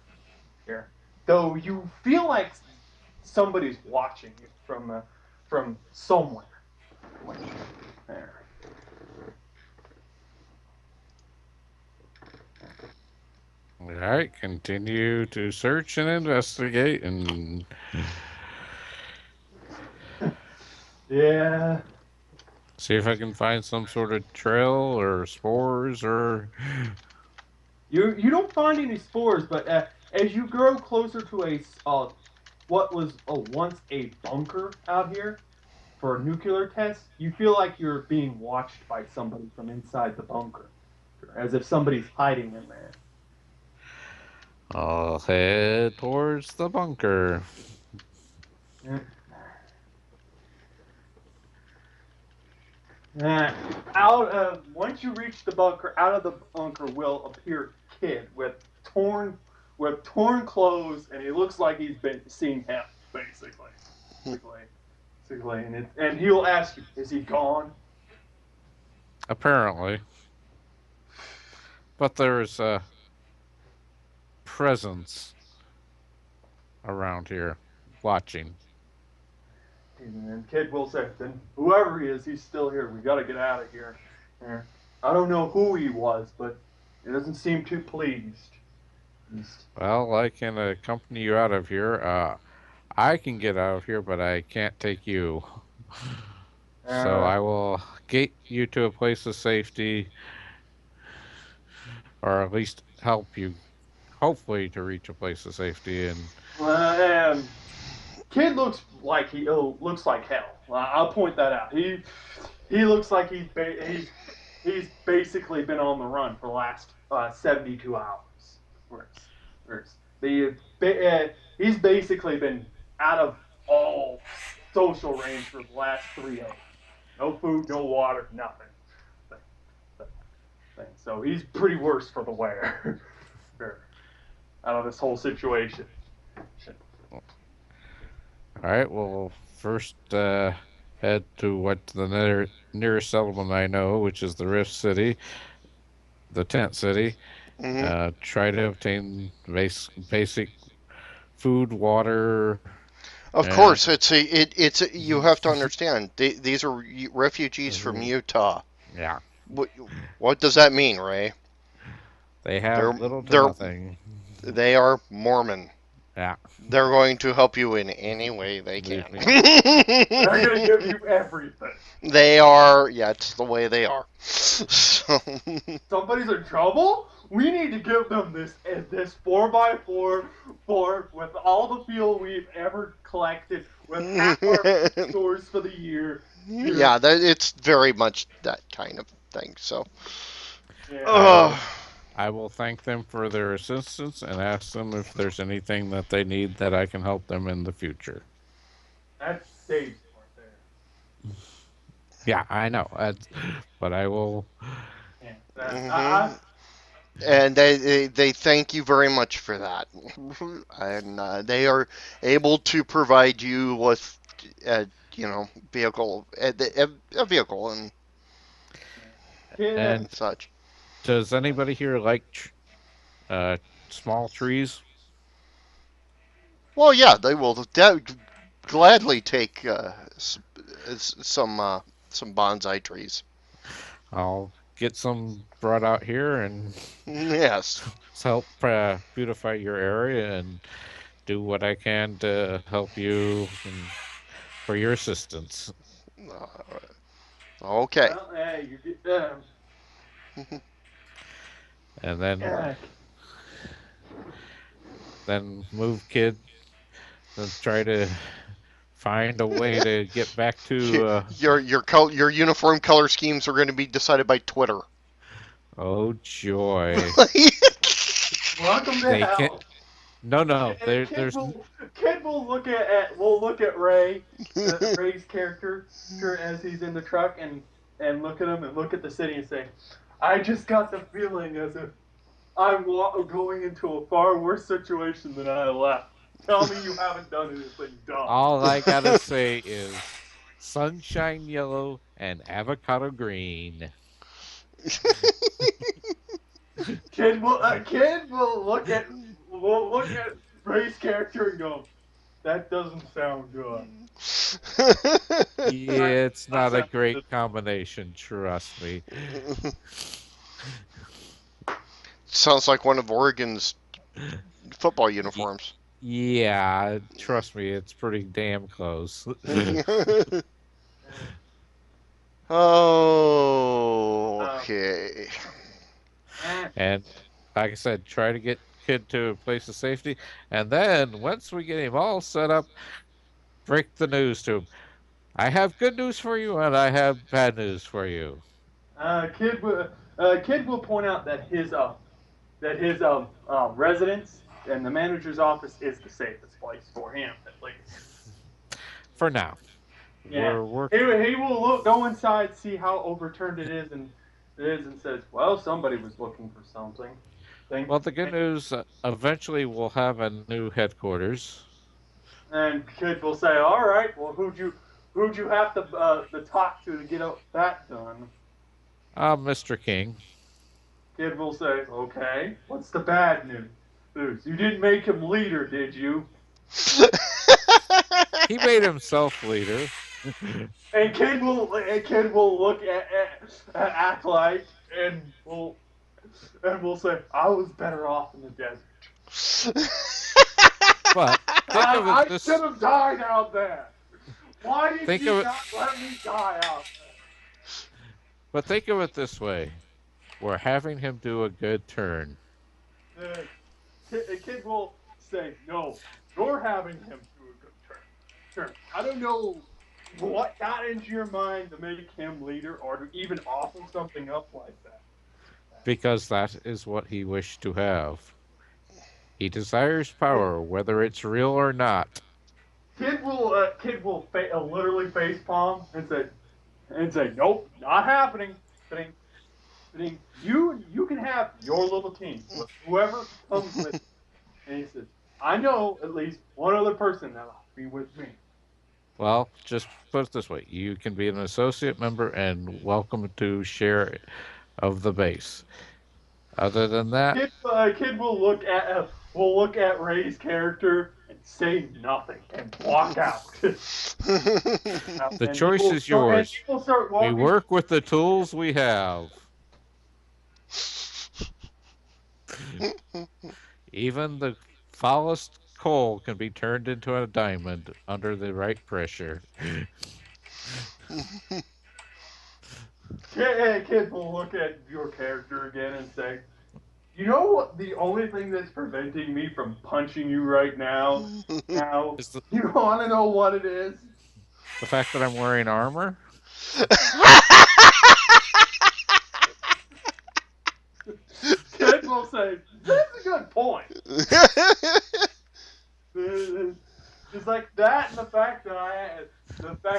Here, though you feel like somebody's watching you from somewhere. There. All right, continue to search and investigate, and Yeah. see if I can find some sort of trail or spores or. You don't find any spores, but as you grow closer to what was once a bunker out here for nuclear tests, you feel like you're being watched by somebody from inside the bunker, as if somebody's hiding in there. I'll head towards the bunker. Yeah. Out of once you reach the bunker, out of the bunker will appear Kid with torn clothes, and he looks like he's been seen hell, basically, basically, basically. And he'll ask you, "Is he gone?" Apparently. But there's a presence around here watching. And then Kid will say, "Then whoever he is, he's still here. We got to get out of here." Yeah. I don't know who he was, but he doesn't seem too pleased. Well, I can accompany you out of here. I can get out of here, but I can't take you. So Uh, I will get you to a place of safety, or at least help you, hopefully, to reach a place of safety. And and Kid looks like hell. I'll point that out. He looks like he's basically been on the run for the last 72 hours. Whereas he's basically been out of all social range for the last 3 days. No food, no water, nothing. So he's pretty worse for the wear out of this whole situation. all right, well, first head to what the nearest settlement I know, which is the Rift City, the tent city. Hmm. Try to obtain basic food, water, Of and course, you have to understand. These are refugees from Utah. yeah, What, what does that mean, Ray? they They're have little to they're nothing. they are Mormon. Yeah, They're going to help you in any way they can. believe me. They're gonna give you everything. They are, yeah, it's the way they are. So, Somebody's in trouble. We need to give them this 4x4 board with all the fuel we've ever collected, with half our stores for the year. Here. yeah, it's very much that kind of thing. So, Yeah, I uh, will I will thank them for their assistance and ask them if there's anything that they need that I can help them in the future. that's Dave's part there. Yeah, I know. But I will. Yeah, hmm and they thank you very much for that, and they are able to provide you with, uh, vehicle, a vehicle and Kid, And such. does anybody here like uh, small trees? Well, yeah, they will gladly take some bonsai trees. I'll get some brought out here and Yes. help beautify your area and do what I can to help you and for your assistance. Okay. Well, hey, And uh, then move kid and try to find a way to get back to Your uniform color schemes are going to be decided by Twitter. oh joy. welcome to They can't hell. no, And Kid will look at Ray's character as he's in the truck and look at him and look at the city and say, I just got the feeling as if I'm going into a far worse situation than I left. Tell me you haven't done anything dumb. all I gotta say is sunshine yellow and avocado green. Kid will look at Ray's character and go, that doesn't sound good. I Yeah, it's not a accept great this. combination, trust me. Sounds like one of Oregon's football uniforms. Yeah, trust me, it's pretty damn close. Uh, Okay. eh, And like I said, try to get kid to a place of safety. And then once we get him all set up, break the news to him. I have good news for you and I have bad news for you. Kid will point out that his residence and the manager's office is the safest place for him, at least. For now. Yeah, We're work he will go inside, see how overturned and says, "Well, somebody was looking for something." Think, well the good news eventually we'll have a new headquarters. and Kid will say, "All right, well, who'd you have to talk to get that done?" Mr. King. Kid will say, "Okay, what's the bad news? You didn't make him leader, did you?" He made himself leader. And Kid will look at Acolyte and will say, "I was better off in the desert. But think of it I should this have died out there. Why did think you of it not let me die out but think of it this way. We're having him do a good turn. there?" A kid will say, "No, you're having him do a good turn. I don't know what got into your mind to make him leader or to even offer something up like that." Because that is what he wished to have. He desires Kid, power, whether it's real or not. kid will literally face palm and say, "Nope, not happening." But you can have your little team with whoever comes with you. And he says, "I know at least one other person that'll be with me." Well, just put it this way you can be an associate member and welcome to share of the base. Other than that, Kid will look at Ray's character and say nothing and walk out. the And he choice will is start and yours. he will start We walking. work with the tools we have. Even the foulest coal can be turned into a diamond under the right pressure. Kid will look at your character again and say, "You know what? The only thing that's preventing me from punching you right now, Is you want to know what it is?" the fact that I'm wearing armor? Kid will say, "That's a good point." It's like that, and the fact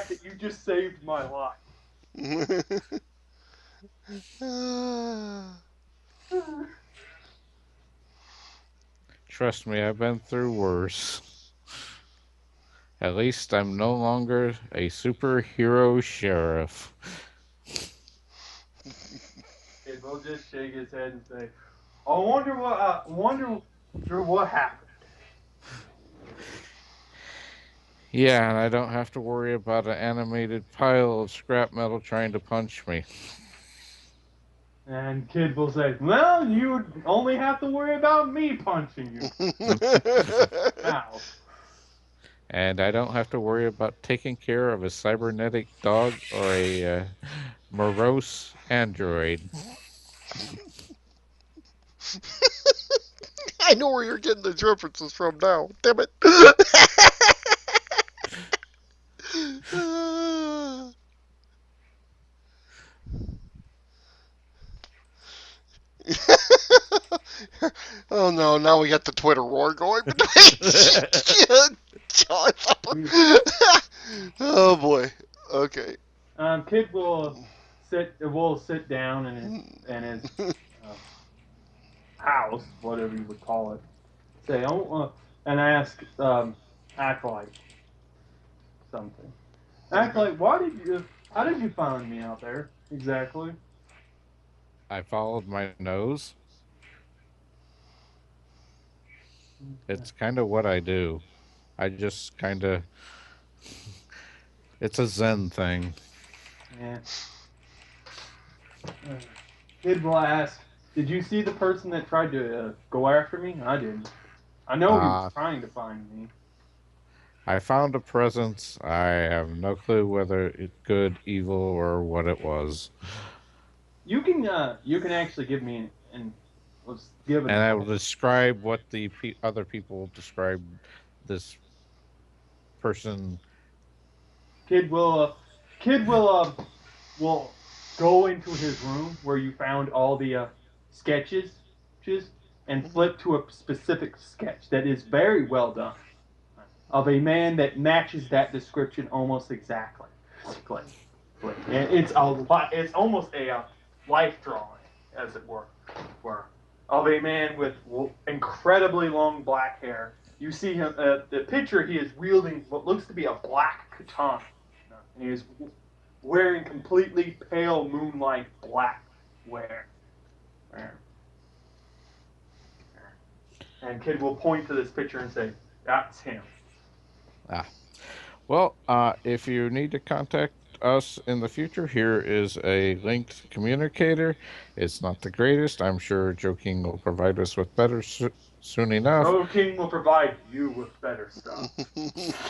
that you just saved my life. Trust me, I've been through worse. At least I'm no longer a superhero sheriff. Kid will just shake his head and say, I wonder what happened." Yeah, and I don't have to worry about an animated pile of scrap metal trying to punch me. And Kid will say, well, you only have to worry about me punching you. Now. And I don't have to worry about taking care of a cybernetic dog or a morose android. I know where you're getting these references from now. Damn it. Oh no, now we got the Twitter war going between John. Oh boy. Okay. Kid will sit down in his uh, house, whatever you would call it. Say, and ask Acolyte something. Acolyte, how did you find me out there exactly? I followed my nose. It's kind of what I do. I just kind of, it's a Zen thing. Yeah. Kid will ask, did you see the person that tried to go after me? I didn't. I know he was Uh, trying to find me. I found a presence. I have no clue whether it's good, evil, or what it was. You can actually give me an was given. And I will describe what the other people describe this person. Kid will kid will go into his room where you found all the sketches, and flip to a specific sketch that is very well done of a man that matches that description almost exactly. And it's a lot. It's almost a life drawing, as it were, of a man with incredibly long black hair. You see him. The picture he is wielding what looks to be a black katana. And he is wearing completely pale moonlight black wear. And Kid will point to this picture and say, "That's him." Ah, well, if you need to contact us in the future, here is a linked communicator. It's not the greatest. I'm sure Joe King will provide us with better soon enough. Joe King will provide you with better stuff.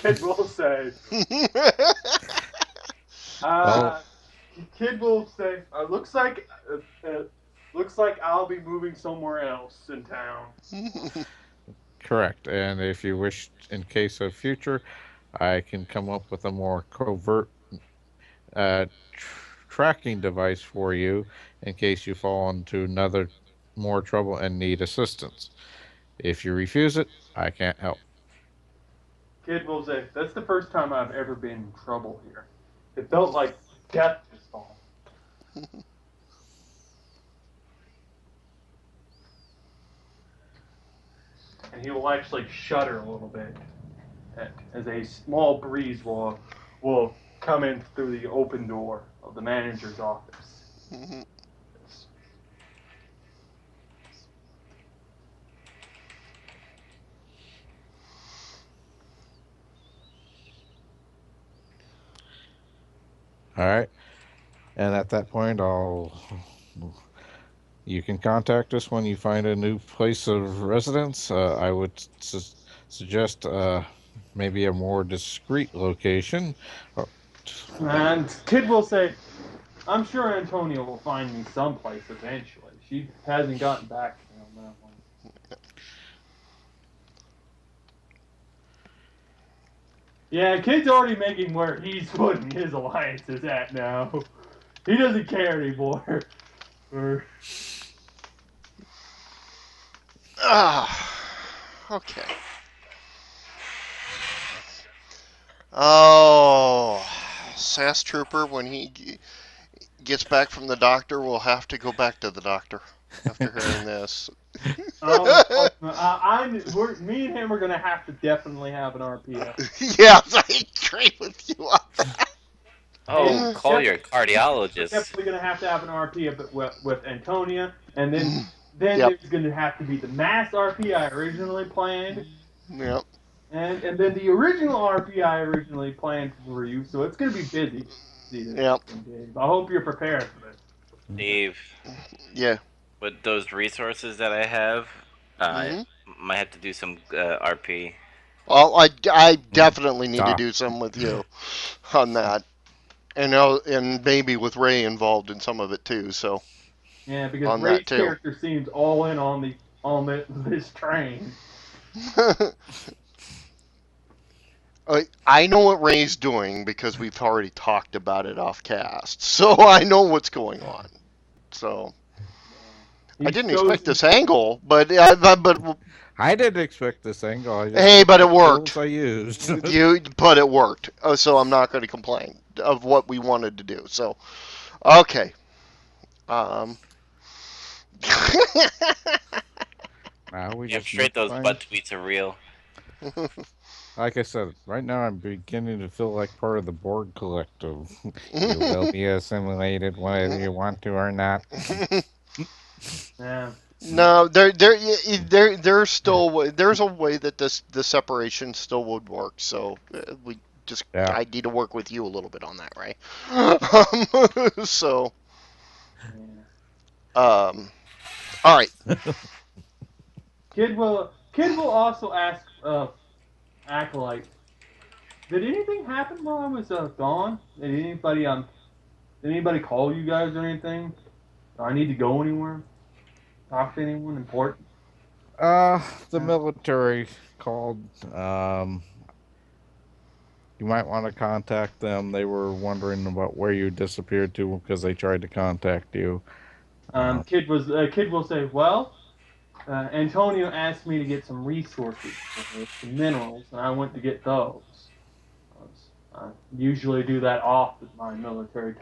Kid will say, Well, uh, Kid will say, looks like I'll be moving somewhere else in town. correct. And if you wish, in case of future, I can come up with a more covert tracking device for you in case you fall into another more trouble and need assistance. If you refuse it, I can't help. Kid will say, that's the first time I've ever been in trouble here. It felt like death was falling. And he will actually shudder a little bit as a small breeze will come in through the open door of the manager's office. All right. And at that point, you can contact us when you find a new place of residence. I would suggest maybe a more discreet location. Uh, And Kid will say, I'm sure Antonia will find me someplace eventually. She hasn't gotten back to me on that one. Yeah, Kid's already making where he's putting his alliances at now. He doesn't care anymore. Okay. Oh, SAS Trooper, when he gets back from the doctor, will have to go back to the doctor after hearing this. Me and him are gonna have to definitely have an RPF. Yes, I agree with you on that. Oh, call your We're cardiologist. definitely gonna have to have an RP with Antonia, and then Yep. there's gonna have to be the mass RP I originally planned, Yep. And then the original RP I originally planned for you, so it's gonna be busy. See this Yep. one, Dave. I hope you're prepared for this. Dave, Yeah. with those resources that I have, I Hmm. might have to do some RP. Well, I Mm. definitely need to Ah, do some with you on that, and maybe with Ray involved in some of it too. So Yeah, because on that Ray's too. character seems all in on this train. I know what Ray's doing because we've already talked about it off cast, so I know what's going on. So I He's didn't expect chosen. this angle, but I didn't expect this angle. I just hey, looked but it at the builds worked. I used. But it worked. So I'm not going to complain of what we wanted to do. So okay. Um. Now we Damn just need straight, to those find. butt tweets are real. Like I said, right now I'm beginning to feel like part of the Borg collective. You will be assimilated whether you want to or not. Yeah, No, there's still there's a way that the separation still would work. So we just Yeah. I need to work with you a little bit on that, right? So yeah. um, all right. Kid will also ask acolyte. Did anything happen while I was gone? Did anybody call you guys or anything? Do I need to go anywhere? Talk to anyone important? Uh, the Yeah. military called. You might want to contact them. They were wondering about where you disappeared to because they tried to contact you. Uh, Kid will say, well, Antonio asked me to get some resources for her, some minerals, and I went to get those. I usually do that off with my military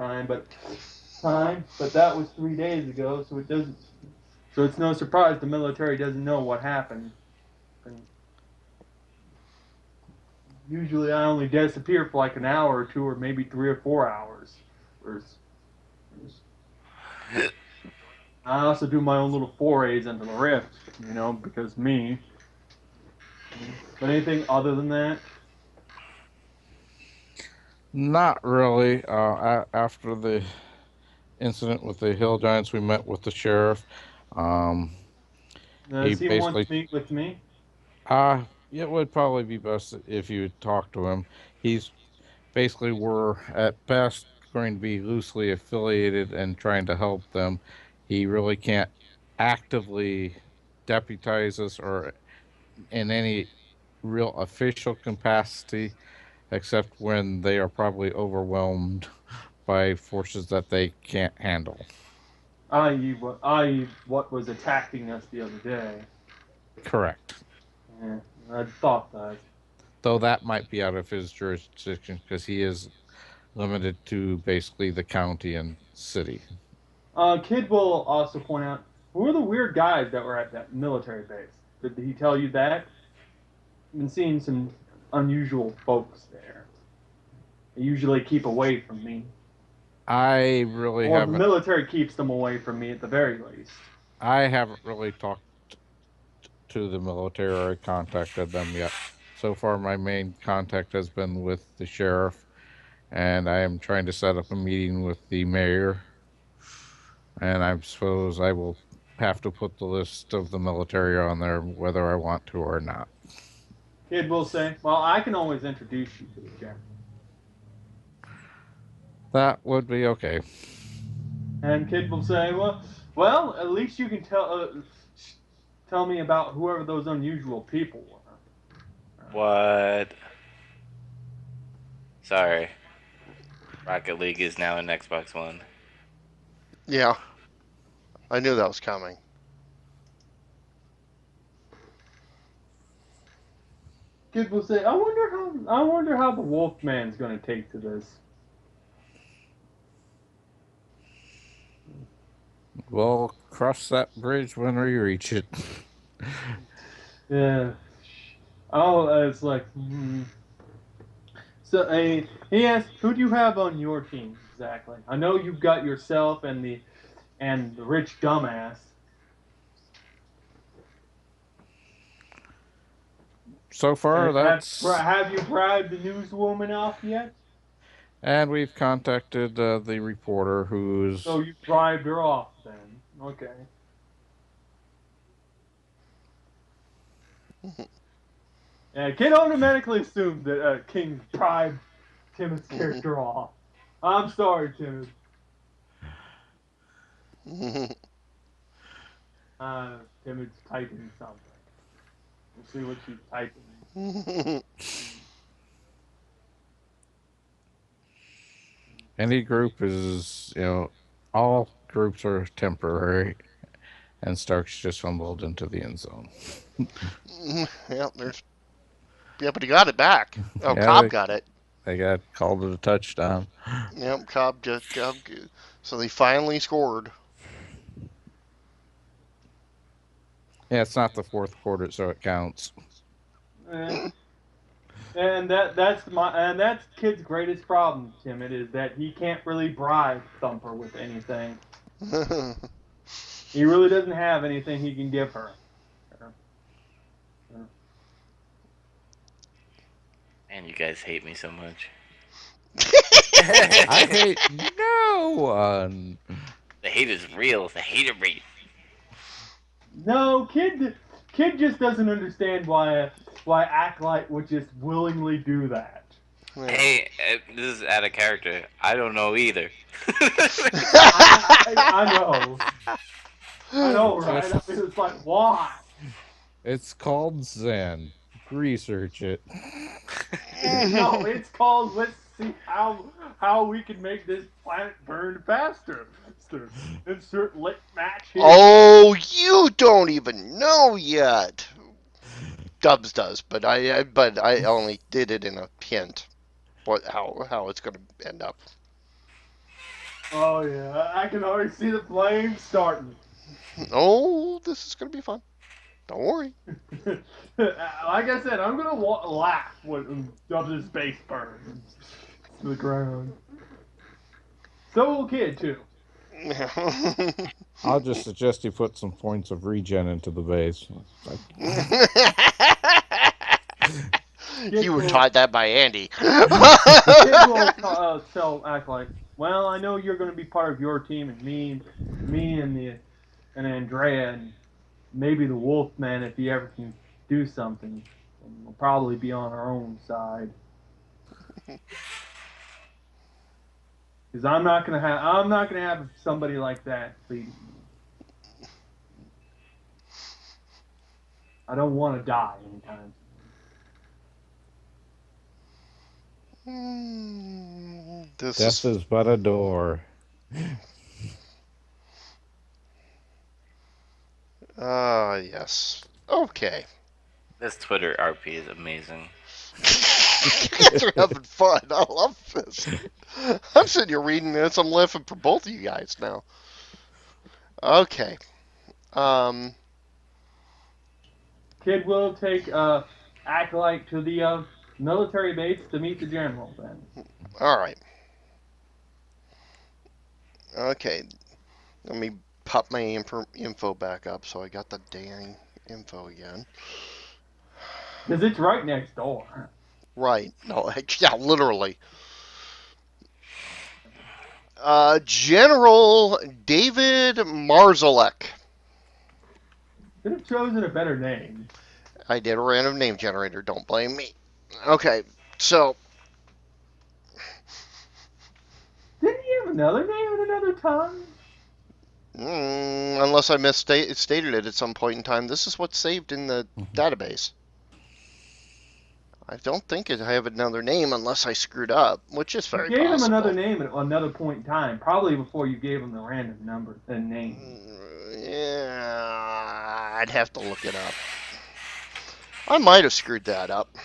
but that was 3 days ago, so it doesn't. So it's no surprise the military doesn't know what happened. And usually I only disappear for like an hour or two, or maybe 3 or 4 hours. Whereas, I also do my own little forays into the rift, because me. But anything other than that? Not really. After the incident with the hill giants, we met with the sheriff. Um, he Does he want basically, to meet with me? it would probably be best if you talk to him. He's basically we're at best going to be loosely affiliated and trying to help them. He really can't actively deputize us or in any real official capacity, except when they are probably overwhelmed by forces that they can't handle. I.e., what was attacking us the other day. Correct. Yeah, I thought that. Though that might be out of his jurisdiction because he is limited to basically the county and city. Kid will also point out who are the weird guys that were at that military base. Did he tell you that? I've been seeing some unusual folks there. They usually keep away from me. I really Or the haven't. military keeps them away from me at the very least. I haven't really talked to the military or contacted them yet. So far, my main contact has been with the sheriff, and I am trying to set up a meeting with the mayor. And I suppose I will have to put the list of the military on there whether I want to or not. Kid will say, well, I can always introduce you to the general. That would be okay. And Kid will say, well, at least you can tell me about whoever those unusual people were. What? Sorry. Rocket League is now an Xbox One. Yeah, I knew that was coming. Kid will say, I wonder how the Wolfman's going to take to this. We'll cross that bridge when we reach it. Yeah. Oh, it's like, So he asked, "Who do you have on your team exactly? I know you've got yourself and the rich dumbass." so far, that's. Have you bribed the newswoman off yet? And we've contacted the reporter who's. So you bribed her off then. Okay. Yeah, Kid automatically assumed that King bribed Timothy's character off. I'm sorry, Timothy. Timothy's typing something. We'll see what she's typing. Any group is, all groups are temporary, and Starks just fumbled into the end zone. Yeah, but he got it back. Oh, Yeah, Cobb got it. they got called it a touchdown. Yep, Cobb. So they finally scored. Yeah, it's not the fourth quarter, so it counts. Eh. And that's Kid's greatest problem, Tim. It is that he can't really bribe Thumper with anything. He really doesn't have anything he can give her. Man, you guys hate me so much. I hate no one. The hate is real. The hatery. No, Kid just doesn't understand why Acolyte would just willingly do that. Hey, this is out of character. I don't know either. I know. I know, right? I mean, it's like, why? It's called Zen. Research it. No, it's called let's see how we can make this planet burn faster. Insert lit match here. Oh, you don't even know yet. Dubs does, but I only did it in a hint. How it's gonna end up. Oh yeah, I can already see the flames starting. Oh, this is gonna be fun. Don't worry. Like I said, I'm gonna laugh when Dubs' face burns to the ground. So will Kid too. I'll just suggest you put some points of regen into the base. You were taught that by Andy. Kid will act like, well, I know you're going to be part of your team, and me and Andrea, and maybe the Wolfman, if he ever can do something, and we'll probably be on our own side. Because I'm not gonna have somebody like that leading me. I don't want to die anytime Hmm, Death is but a door. Yes. Okay. This Twitter RP is amazing. You guys are having fun. I love this. I'm sitting here reading this. I'm laughing for both of you guys now. Okay. Kid will take Acolyte to the military base to meet the general then. All right. Okay. Let me pop my info back up so I got the dang info again. Because it's right next door. Right. No, yeah, literally. General David Marzalek. Could have chosen a better name. I did a random name generator. Don't blame me. Okay, so. Didn't he have another name in another tongue? Unless I misstated it at some point in time, this is what's saved in the database. I don't think I have another name unless I screwed up, which is very possible. You gave him another name at another point in time, probably before you gave him the random number and name. Yeah, I'd have to look it up. I might have screwed that up.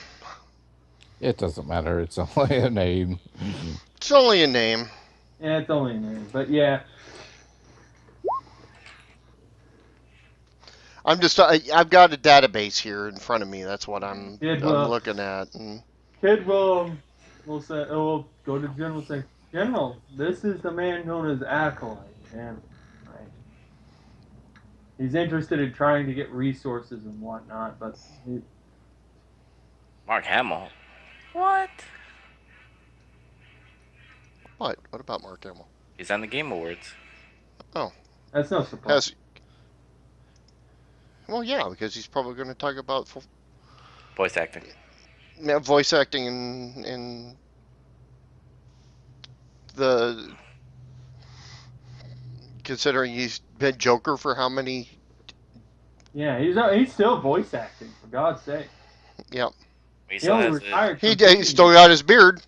It doesn't matter. It's only a name. It's only a name. Yeah, it's only a name, but yeah. I've got a database here in front of me. That's what I'm looking at. And... Kid will go to the general and say, General, this is the man known as Acolyte. And right, he's interested in trying to get resources and whatnot, but Mark Hamill. What? What? What about Mark Hamill? He's on the Game Awards. Oh, That's no surprise. has well, yeah, because he's probably going to talk about Voice acting. voice acting in the considering he's been Joker for how many? Yeah, he's still voice acting, for God's sake. Yeah, He He still only has it. retired he still got his beard.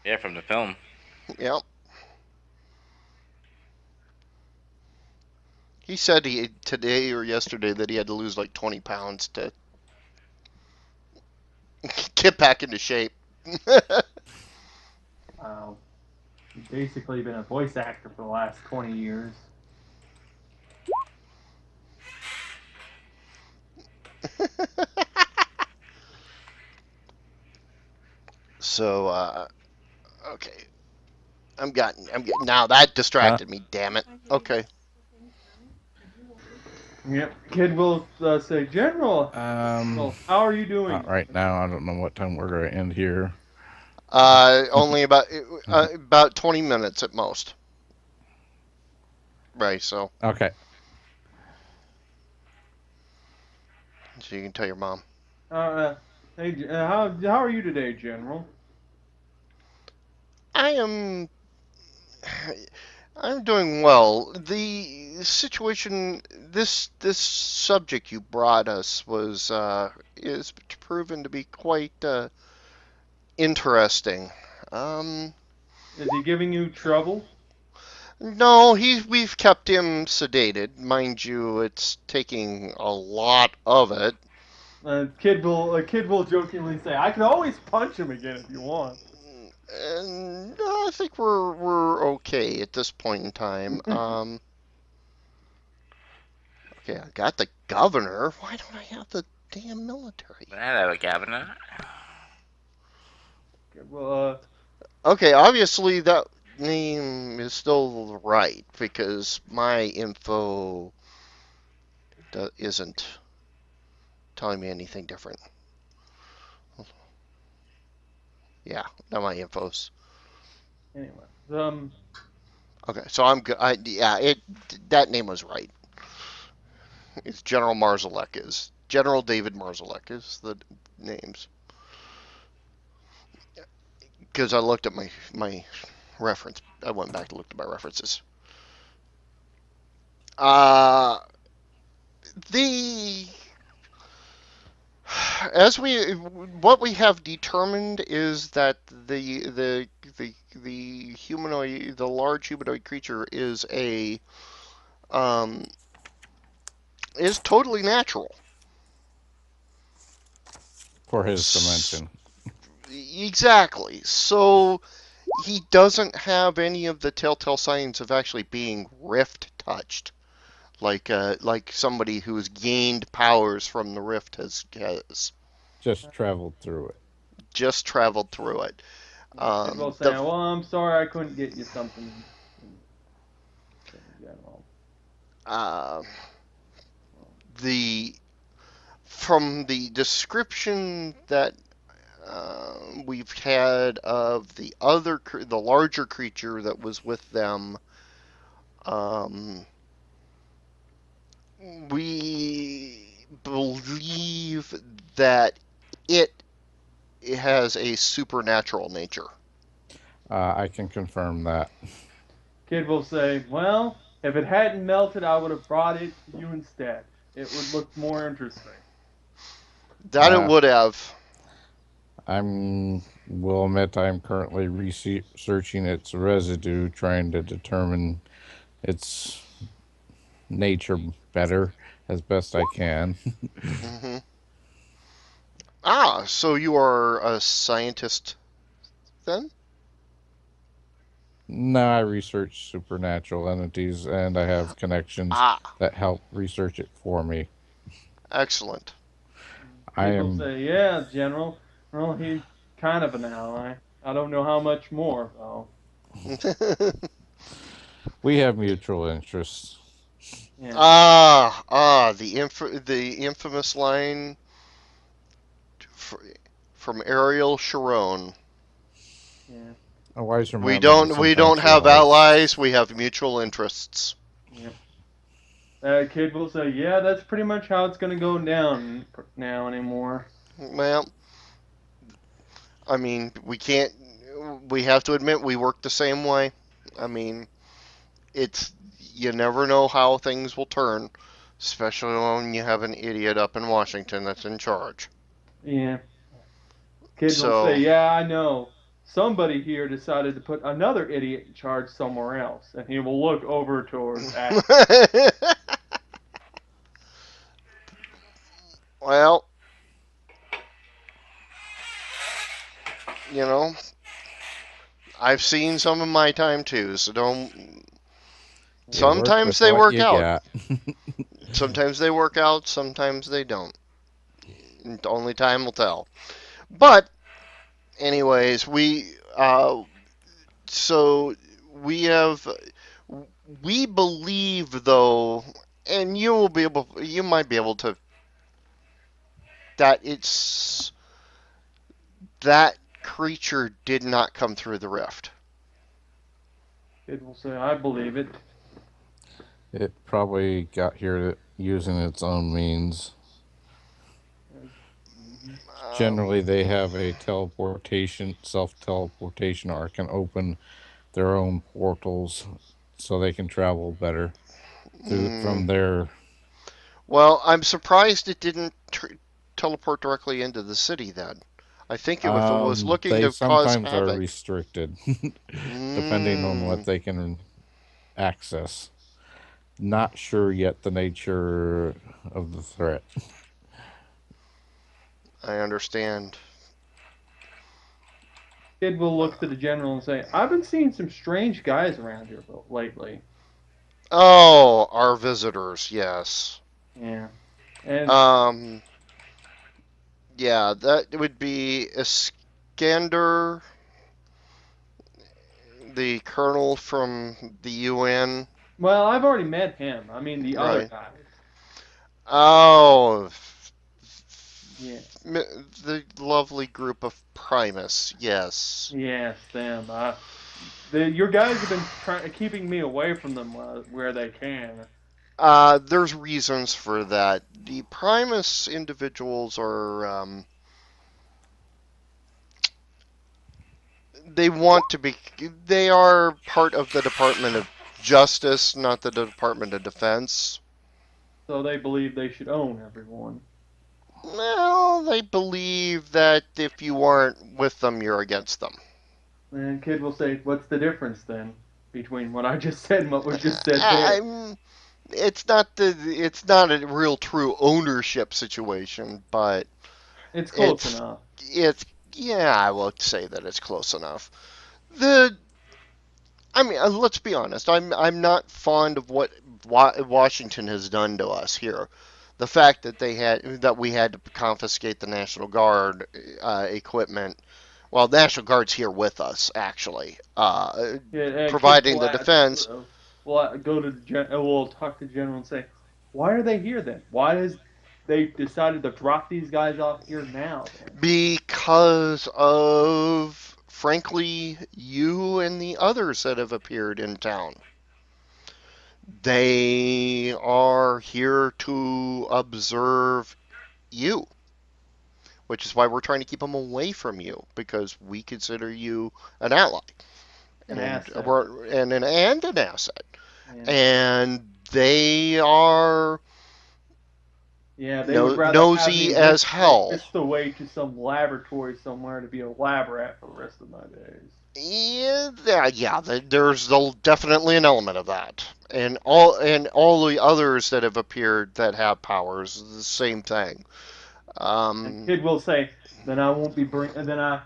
Yeah, from the film. Yeah, he said he today or yesterday that he had to lose like 20 pounds to get back into shape. Wow. He's basically been a voice actor for the last 20 years. So okay, I'm getting now that Huh? distracted me. Damn it. Okay. Yep. Kid will say, General, Um, well, how are you doing? not right now. I don't know what time we're gonna end here. Only about 20 minutes at most. Right. Okay. So you can tell your mom. Uh, hey, how are you today, General? I am I'm doing well. The situation, this subject you brought us was is proven to be quite interesting. Um, Is he giving you trouble? no, we've kept him sedated, mind you. It's taking a lot of it. Kid will jokingly say, I could always punch him again if you want. And I think we're okay at this point in time. Okay, I got the governor. Why don't I have the damn military? But I have a cabinet. Well, Okay, obviously that name is still right because my info isn't telling me anything different. Yeah, now my info's anyway, okay. So I'm good. Yeah, that name was right. It's General Marzalek is General David Marzalek is the names because I looked at my reference. I went back to look at my references. Uh, the as we what we have determined is that the humanoid the large humanoid creature um is totally natural. For his S- dimension. exactly. So he doesn't have any of the telltale signs of actually being rift touched, like somebody who's gained powers from the rift has Just traveled through it. just traveled through it. Kid will say, The well, I'm sorry I couldn't get you something in general. uh, the from the description that we've had of the larger creature that was with them, um, we believe that it has a supernatural nature. I can confirm that. Kid will say, well, if it hadn't melted, I would have brought it to you instead. It would look more interesting. That it Uh, would have. I'm will admit I'm currently researching its residue, trying to determine its nature better as best I can. Hmm. Ah, so you are a scientist then? No, I research supernatural entities, and I have connections Ah, that help research it for me. excellent. I Kid will am. say, yeah, General. Well, he's kind of an ally. I don't know how much more, though. We have mutual interests. Yeah. Ah, the infamous line. from Ariel Sharon. Yeah. A wiser We man doesn't don't sometimes have realize. allies. We have mutual interests. Yeah. That kid will say, "Yeah, that's pretty much how it's gonna go down now anymore." Well, I mean, we can't. We have to admit we work the same way. I mean, it's you never know how things will turn, especially when you have an idiot up in Washington that's in charge. Yeah. Kid will say, So, "Yeah, I know. Somebody here decided to put another idiot in charge somewhere else," and he will look over towards Athens. well, you know, I've seen some in my time too. So don't. You work Sometimes with they what work you out. got. Sometimes they work out. Sometimes they don't. Only time will tell. But anyways, so we have we believe though, and you might be able to that it's that creature did not come through the rift. Kid will say, "I believe it." It probably got here using its own means. Mhm. Generally, they Um, have a self teleportation, or can open their own portals so they can travel better through mm, from their. well, I'm surprised it didn't teleport directly into the city then. I think if it was looking They to cause sometimes are havoc. restricted, depending on what Mm, they can access. Not sure yet the nature of the threat. I understand. Kid will Uh, look to the general and say, "I've been seeing some strange guys around here lately." oh, our visitors, yes. Yeah. And Um, yeah, that would be Iskander, the colonel from the UN, well, I've already met him. I mean the other right? guys. Oh, Yeah. the lovely group of Primus, yes. Yes, them. Your guys have been keeping me away from them where they can. There's reasons for that. The Primus individuals are, they want to be, they are part of the Department of Justice, not the Department of Defense. So they believe they should own everyone. Well, they believe that if you aren't with them, you're against them. And kid will say, "What's the difference then between what I just said and what was just said there?" I'm. It's not a real true ownership situation, but It's close it's enough. it's yeah, I will say that it's close enough. The I mean, let's be honest. I'm not fond of what Washington has done to us here. The fact that we had to confiscate the National Guard equipment. Well, the National Guard's here with us, actually, Yeah, kids providing will the ask. defense. Will go to the will talk to the general and say, "Why are they here then? Why has they decided to drop these guys off here now then?" Because of, frankly, you and the others that have appeared in town. They are here to observe you, which is why we're trying to keep them away from you because we consider you an ally An and asset. we're and an asset. Yeah. And they are Yeah, they would rather have me nosy as hell. whisked away to some laboratory somewhere to be a lab rat for the rest of my days. Yeah, there's definitely an element of that, and all the others that have appeared that have powers, the same thing. And Um, kid will say, "Then I won't be bring. Then I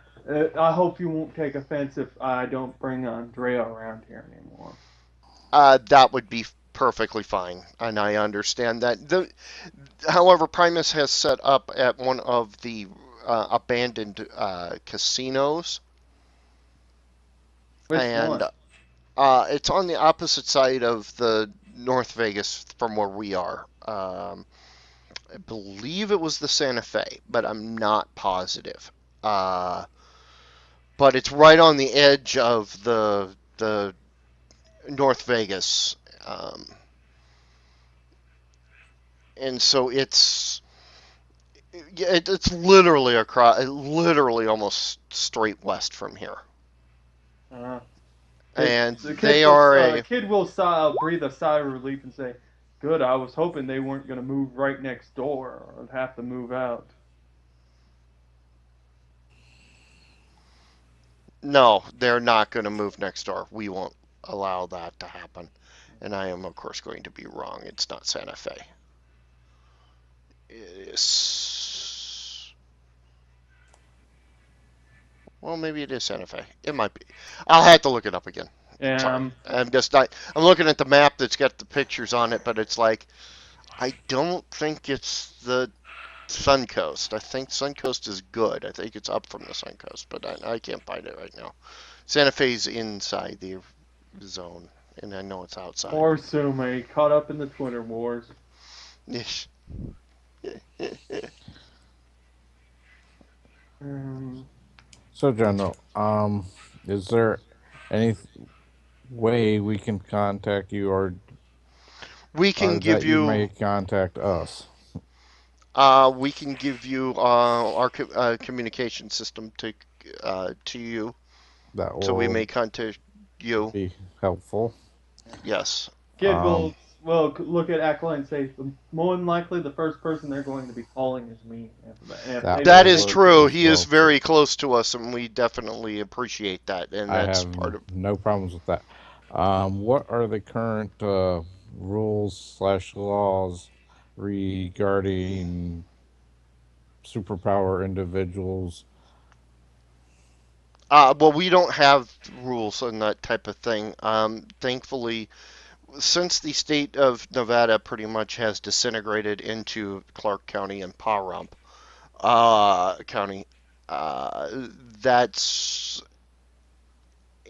hope you won't take offense if I don't bring Andrea around here anymore." that would be perfectly fine, and I understand that. However, Primus has set up at one of the abandoned casinos, Which and one? it's on the opposite side of the North Vegas from where we are. I believe it was the Santa Fe, but I'm not positive. uh, but it's right on the edge of the North Vegas, um, and so it's literally across, literally almost straight west from here, Uh, and the they are a kid will breathe a sigh of relief and say, "Good. I was hoping they weren't going to move right next door, or I'd have to move out." no, they're not going to move next door. We won't allow that to happen, and I am of course going to be wrong. It's not Santa Fe. It's Well, maybe it is Santa Fe. It might be. I'll have to look it up again. Yeah, Sorry. I'm just not. I'm looking at the map that's got the pictures on it, but it's like I don't think it's the Suncoast. I think Suncoast is good. I think it's up from the Suncoast, but I can't find it right now. Santa Fe's inside the zone, and I know it's outside. more Sume caught up in the Twitter wars. Ish. Um, So, General, is there any way we can contact you, We can or give that you you. may contact us? We can give you our communication system to you, That so we will may contact you. be helpful. Yes. kid Um, will look at Akla and say, more than likely, the first person they're going to be calling is me after that. And if that they That will don't is work answer, true. as He is well too. very close to us, and we definitely appreciate that. And I that's have part of. no problems with that. What are the current rules/laws regarding superpower individuals? Well, we don't have rules on that type of thing. Thankfully, since the state of Nevada pretty much has disintegrated into Clark County and Pahrump County, that's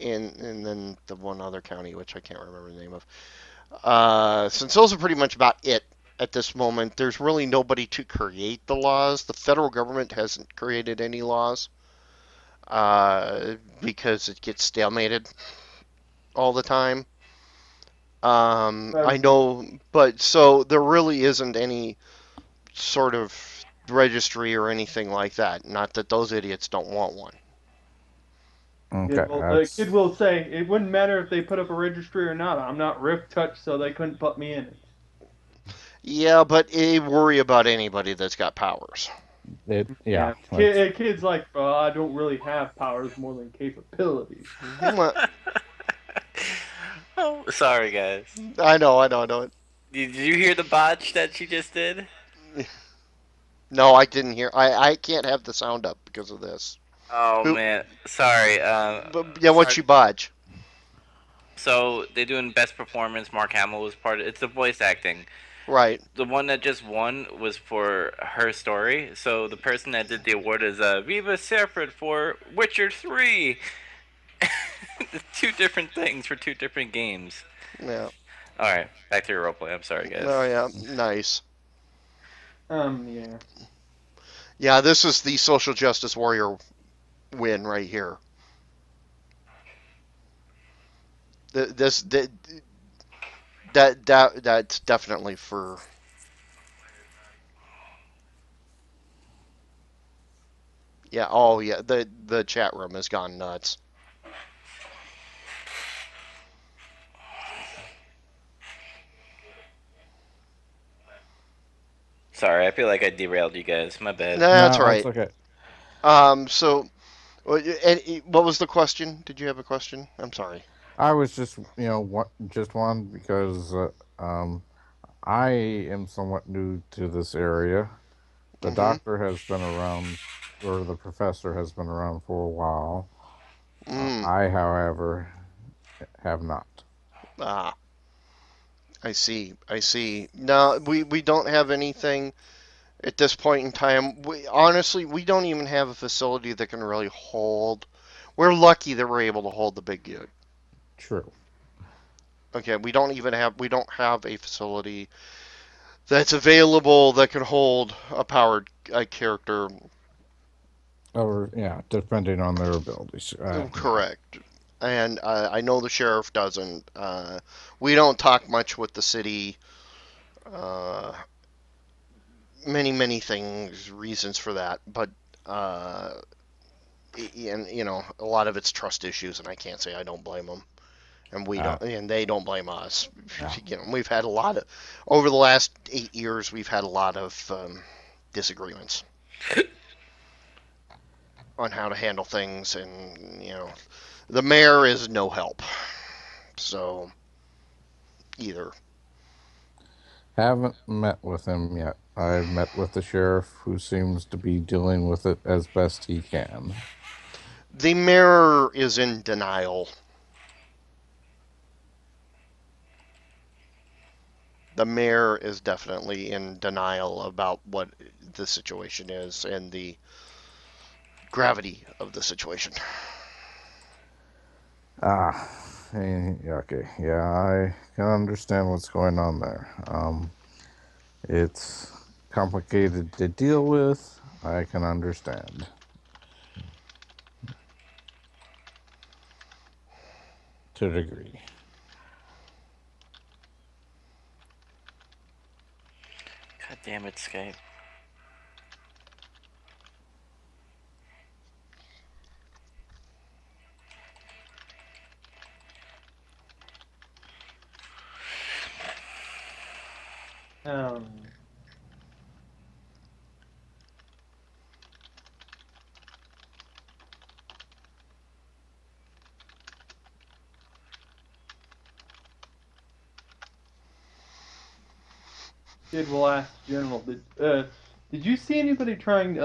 and then the one other county which I can't remember the name of. Since those are pretty much about it at this moment, there's really nobody to create the laws. The federal government hasn't created any laws because it gets stalemated all the time. I know, but so there really isn't any sort of registry or anything like that. Not that those idiots don't want one. Okay, the that's kid will say, it wouldn't matter if they put up a registry or not. I'm not Rift Touch, so they couldn't put me in it. Yeah, but worry about anybody that's got powers. it. Yeah, Yeah, that's kid's like, I don't really have powers more than capabilities. Well, Oh, sorry, guys. I know. Did you hear the botch that she just did? No, I didn't hear. I can't have the sound up because of this. Oh Who? man, sorry. Yeah, what Sorry. you bodge? So they're doing best performance. Mark Hamill was part of. It's the voice acting. Right. The one that just won was for her story. So the person that did the award is Viva Serfred for Witcher 3. Two different things for two different games. Yeah. All right, back to your roleplay. I'm sorry, guys. Oh yeah. Nice. Yeah. Yeah, this is the social justice warrior win right here. This that's definitely for. Yeah. Oh yeah. The chat room has gone nuts. Sorry, I feel like I derailed you guys. My bad. That's no, that's right. okay. So, and what was the question? Did you have a question? I'm sorry. I was just just one because I am somewhat new to this area. The Mm-hmm. doctor has been around, or the professor has been around for a while. Mm. I, however, have not. Ah, I see. I see. No, we don't have anything at this point in time. We honestly we don't even have a facility that can really hold. We're lucky that we're able to hold the big dude. True. Okay, we don't have a facility that's available that can hold a powered character Or yeah, depending on their abilities. Yeah. Correct. And I know the sheriff doesn't. We don't talk much with the city. Uh, many things, reasons for that, but uh, and a lot of it's trust issues, and I can't say I don't blame them, and we Uh, don't, and they don't blame us. yeah. We've had a lot of over the last 8 years. We've had a lot of disagreements on how to handle things, and the mayor is no help. So either. Haven't met with him yet. I've met with the sheriff, who seems to be dealing with it as best he can. The mayor is in denial. The mayor is definitely in denial about what the situation is and the gravity of the situation. Ah, okay. Yeah, I can understand what's going on there. It's complicated to deal with. I can understand. To a degree. God damn it, Skype. Um, Kid will ask General, did you see anybody trying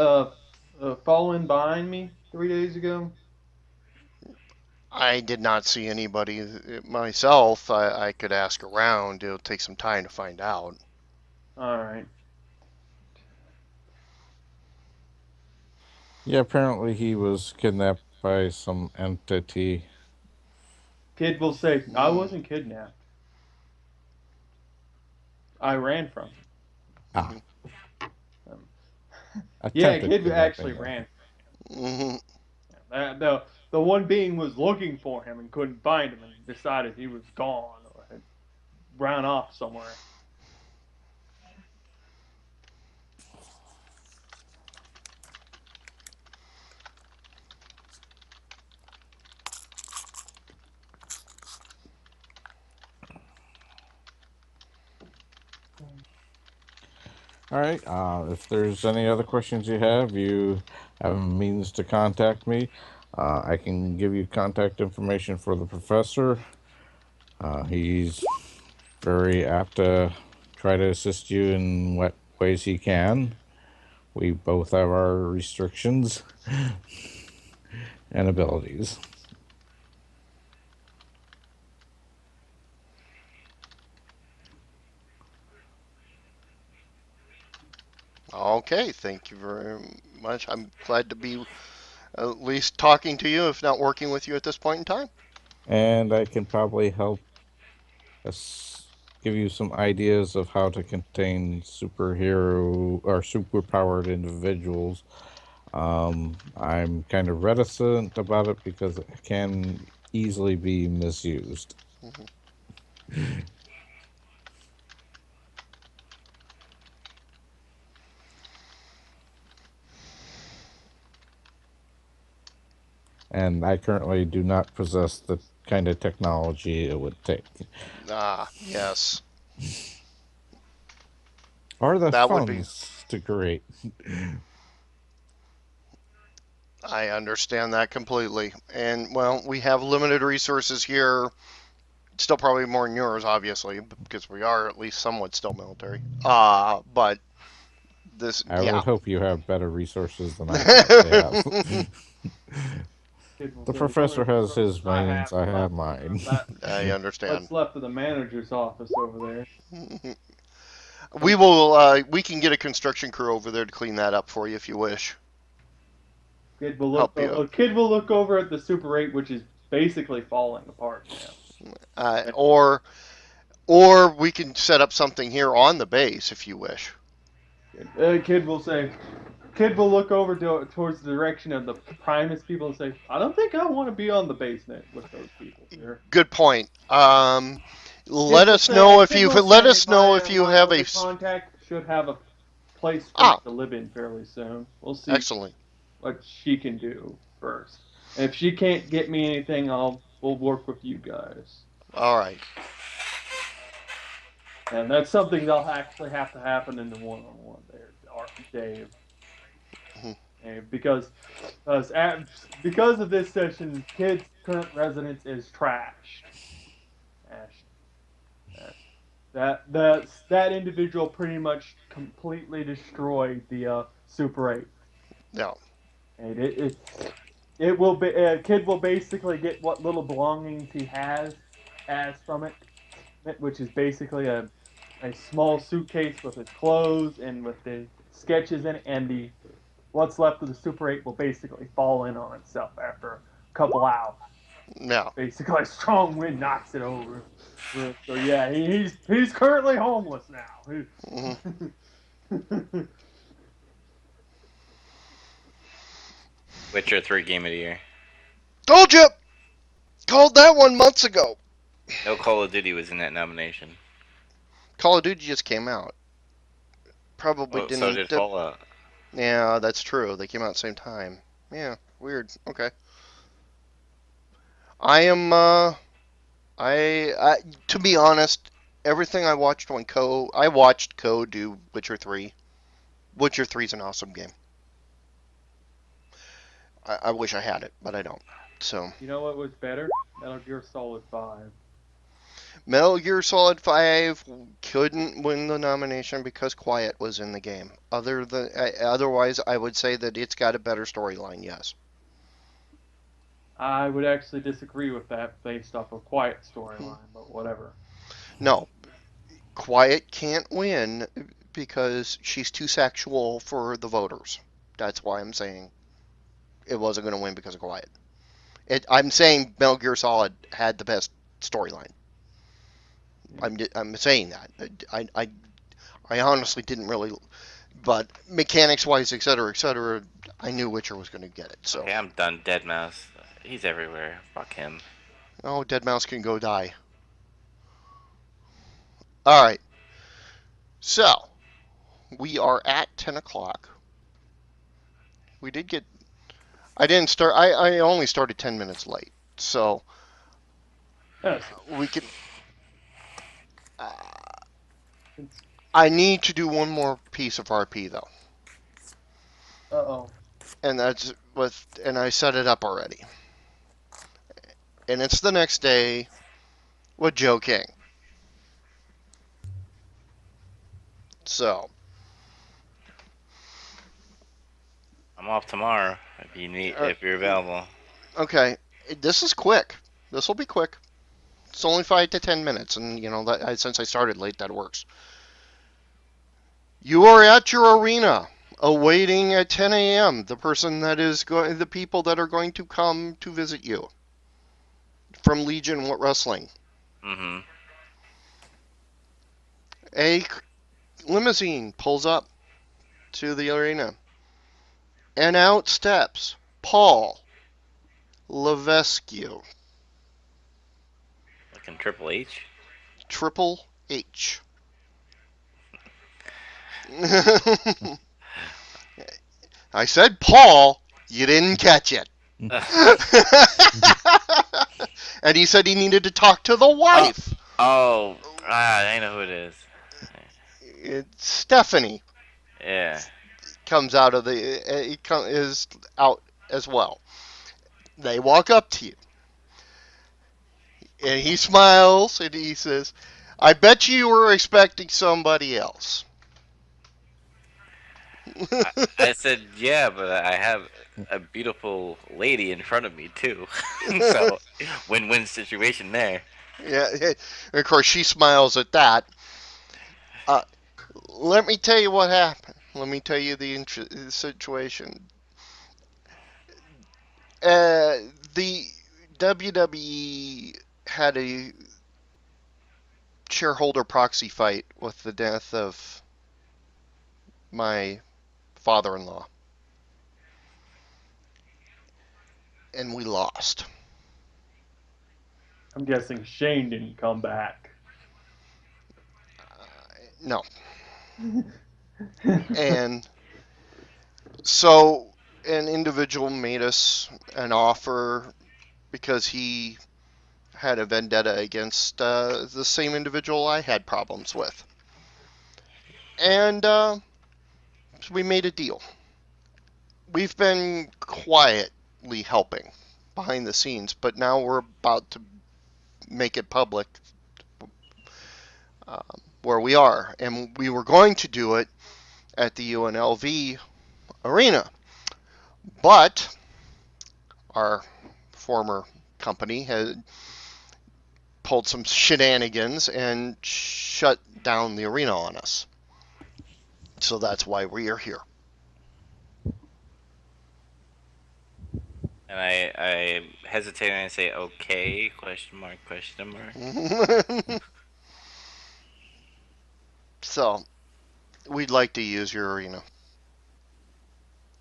fall in behind me 3 days ago? I did not see anybody myself. I could ask around. It'll take some time to find out. All right. Yeah, apparently he was kidnapped by some entity. Kid will say, I Mm. wasn't kidnapped. I ran from him. Ah, Um, yeah, attempted Kid actually kidnapping. ran Hmm. from him. The one being was looking for him and couldn't find him and decided he was gone or had run off somewhere. All right. If there's any other questions you have a means to contact me. I can give you contact information for the professor. He's very apt to try to assist you in what ways he can. We both have our restrictions and abilities. Okay, thank you very much. I'm glad to be at least talking to you, if not working with you at this point in time. And I can probably help us give you some ideas of how to contain superhero or superpowered individuals. I'm kind of reticent about it because it can easily be misused. Mhm. And I currently do not possess the kind of technology it would take, Ah, yes, or the that would be. funds to create. I understand that completely. And well, we have limited resources here. Still probably more than yours, obviously, because we are at least somewhat still military. But this, I yeah. would hope you have better resources than I currently have. Kid will The say, the only professor has his resources I brains, have I are have left mine. that I understand. what's left of the manager's office over there. We can get a construction crew over there to clean that up for you if you wish. Help you. Kid will look over at the Super 8, which is basically falling apart now. Uh, or or we can set up something here on the base if you wish. Kid will say, Kid will look over towards the direction of the Primus people and say, "I don't think I want to be on the basement with those people here." Good point. Kid Let will us say, know if "Kid you will let say us know my if you my have other a. contact should have a place for me Ah, to live in fairly soon. We'll see excellent. what she can do first. And if she can't get me anything, we'll work with you guys." All right. And that's something they'll actually have to happen in the one-on-one there, Dave. Mhm. And because of this session, Kid's current residence is trashed. Ash, that individual pretty much completely destroyed the Super 8. Yeah. And it will be Kid will basically get what little belongings he has from it, which is basically a small suitcase with his clothes and with the sketches in it, and the what's left of the Super 8 will basically fall in on itself after a couple hours. Yeah. Basically, a strong wind knocks it over. So yeah, he's currently homeless now. Mhm. Witcher 3 Game of the Year. Told you. Called that one months ago. No Call of Duty was in that nomination. Call of Duty just came out. Probably Oh, so didn't. did Fallout. Yeah, that's true. They came out at the same time. Yeah, weird. Okay. I am. I to be honest, everything I watched Co do Witcher 3. Witcher 3 is an awesome game. I wish I had it, but I don't. So, You know what was better? Metal Gear Solid 5. Metal Gear Solid 5 couldn't win the nomination because Quiet was in the game. Otherwise, I would say that it's got a better storyline. Yes. I would actually disagree with that based off of Quiet storyline, but whatever. No, Quiet can't win because she's too sexual for the voters. That's why I'm saying it wasn't going to win because of Quiet. I'm saying Metal Gear Solid had the best storyline. I'm saying that. I honestly didn't really, but mechanics wise, etc., I knew Witcher was going to get it. So, Okay, I'm done. Dead Mouse. He's everywhere. Fuck him. oh, Dead Mouse can go die. All right. So we are at 10 o'clock. We did get. I didn't start. I only started 10 minutes late. So Yes. we can. Uh, I need to do one more piece of RP though, Uh-oh. and that's with. And I set it up already. And it's the next day with Joe King. So I'm off tomorrow. If you need, uh, if you're available. okay, this is quick. This will be quick. It's only 5 to 10 minutes, and you know that since I started late, that works. You are at your arena, awaiting at 10 a.m. the people that are going to come to visit you from Legion Wrestling. Mm-hmm. A limousine pulls up to the arena, and out steps Paul Levesque, Like in Triple H. Triple H. I said Paul, you didn't catch it. And he said he needed to talk to the Oh, wife. oh, I know who it is. Stephanie Yeah. comes out of is out as well. They walk up to you, and he smiles and he says, "I bet you were expecting somebody else." I said, yeah, but I have a beautiful lady in front of me too. So, win-win situation there. Yeah, and of course she smiles at that. Uh, Let me tell you what happened. Let me tell you the situation. The WWE had a shareholder proxy fight with the death of my father-in-law. and we lost. I'm guessing Shane didn't come back. No. And so an individual made us an offer because he had a vendetta against the same individual I had problems with. And so we made a deal. We've been quietly helping behind the scenes, but now we're about to make it public uh, where we are. And we were going to do it at the UNLV arena, but our former company had pulled some shenanigans and shut down the arena on us. So that's why we are here. And I hesitate and I say, okay, question mark, question mark. So we'd like to use your arena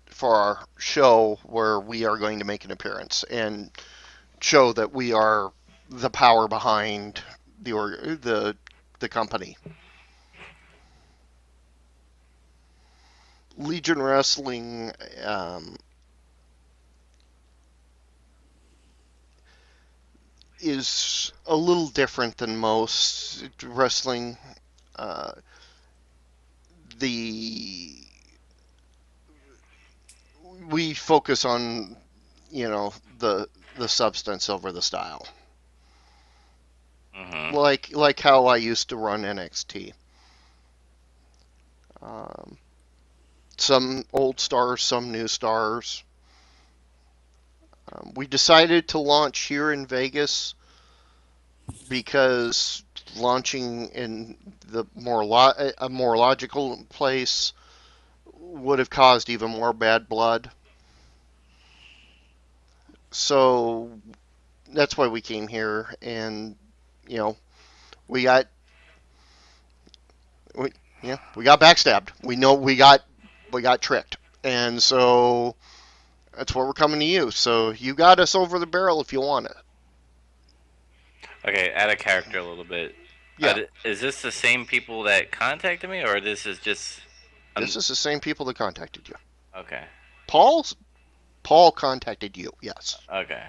for our show where we are going to make an appearance and show that we are the power behind the company. Legion Wrestling is a little different than most wrestling. Uh, the we focus on the substance over the style, Mm-hmm. like how I used to run NXT. Um, some old stars, some new stars. We decided to launch here in Vegas because launching in a more logical place would have caused even more bad blood. So that's why we came here, and you know we got we we got backstabbed. We know we got tricked, and so that's why we're coming to you. So you got us over the barrel if you want it. Okay, add a character a little bit. Yeah, Is this the same people that contacted me, or this is just this an is the same people that contacted you. okay? Paul's Paul contacted you. Yes. Okay.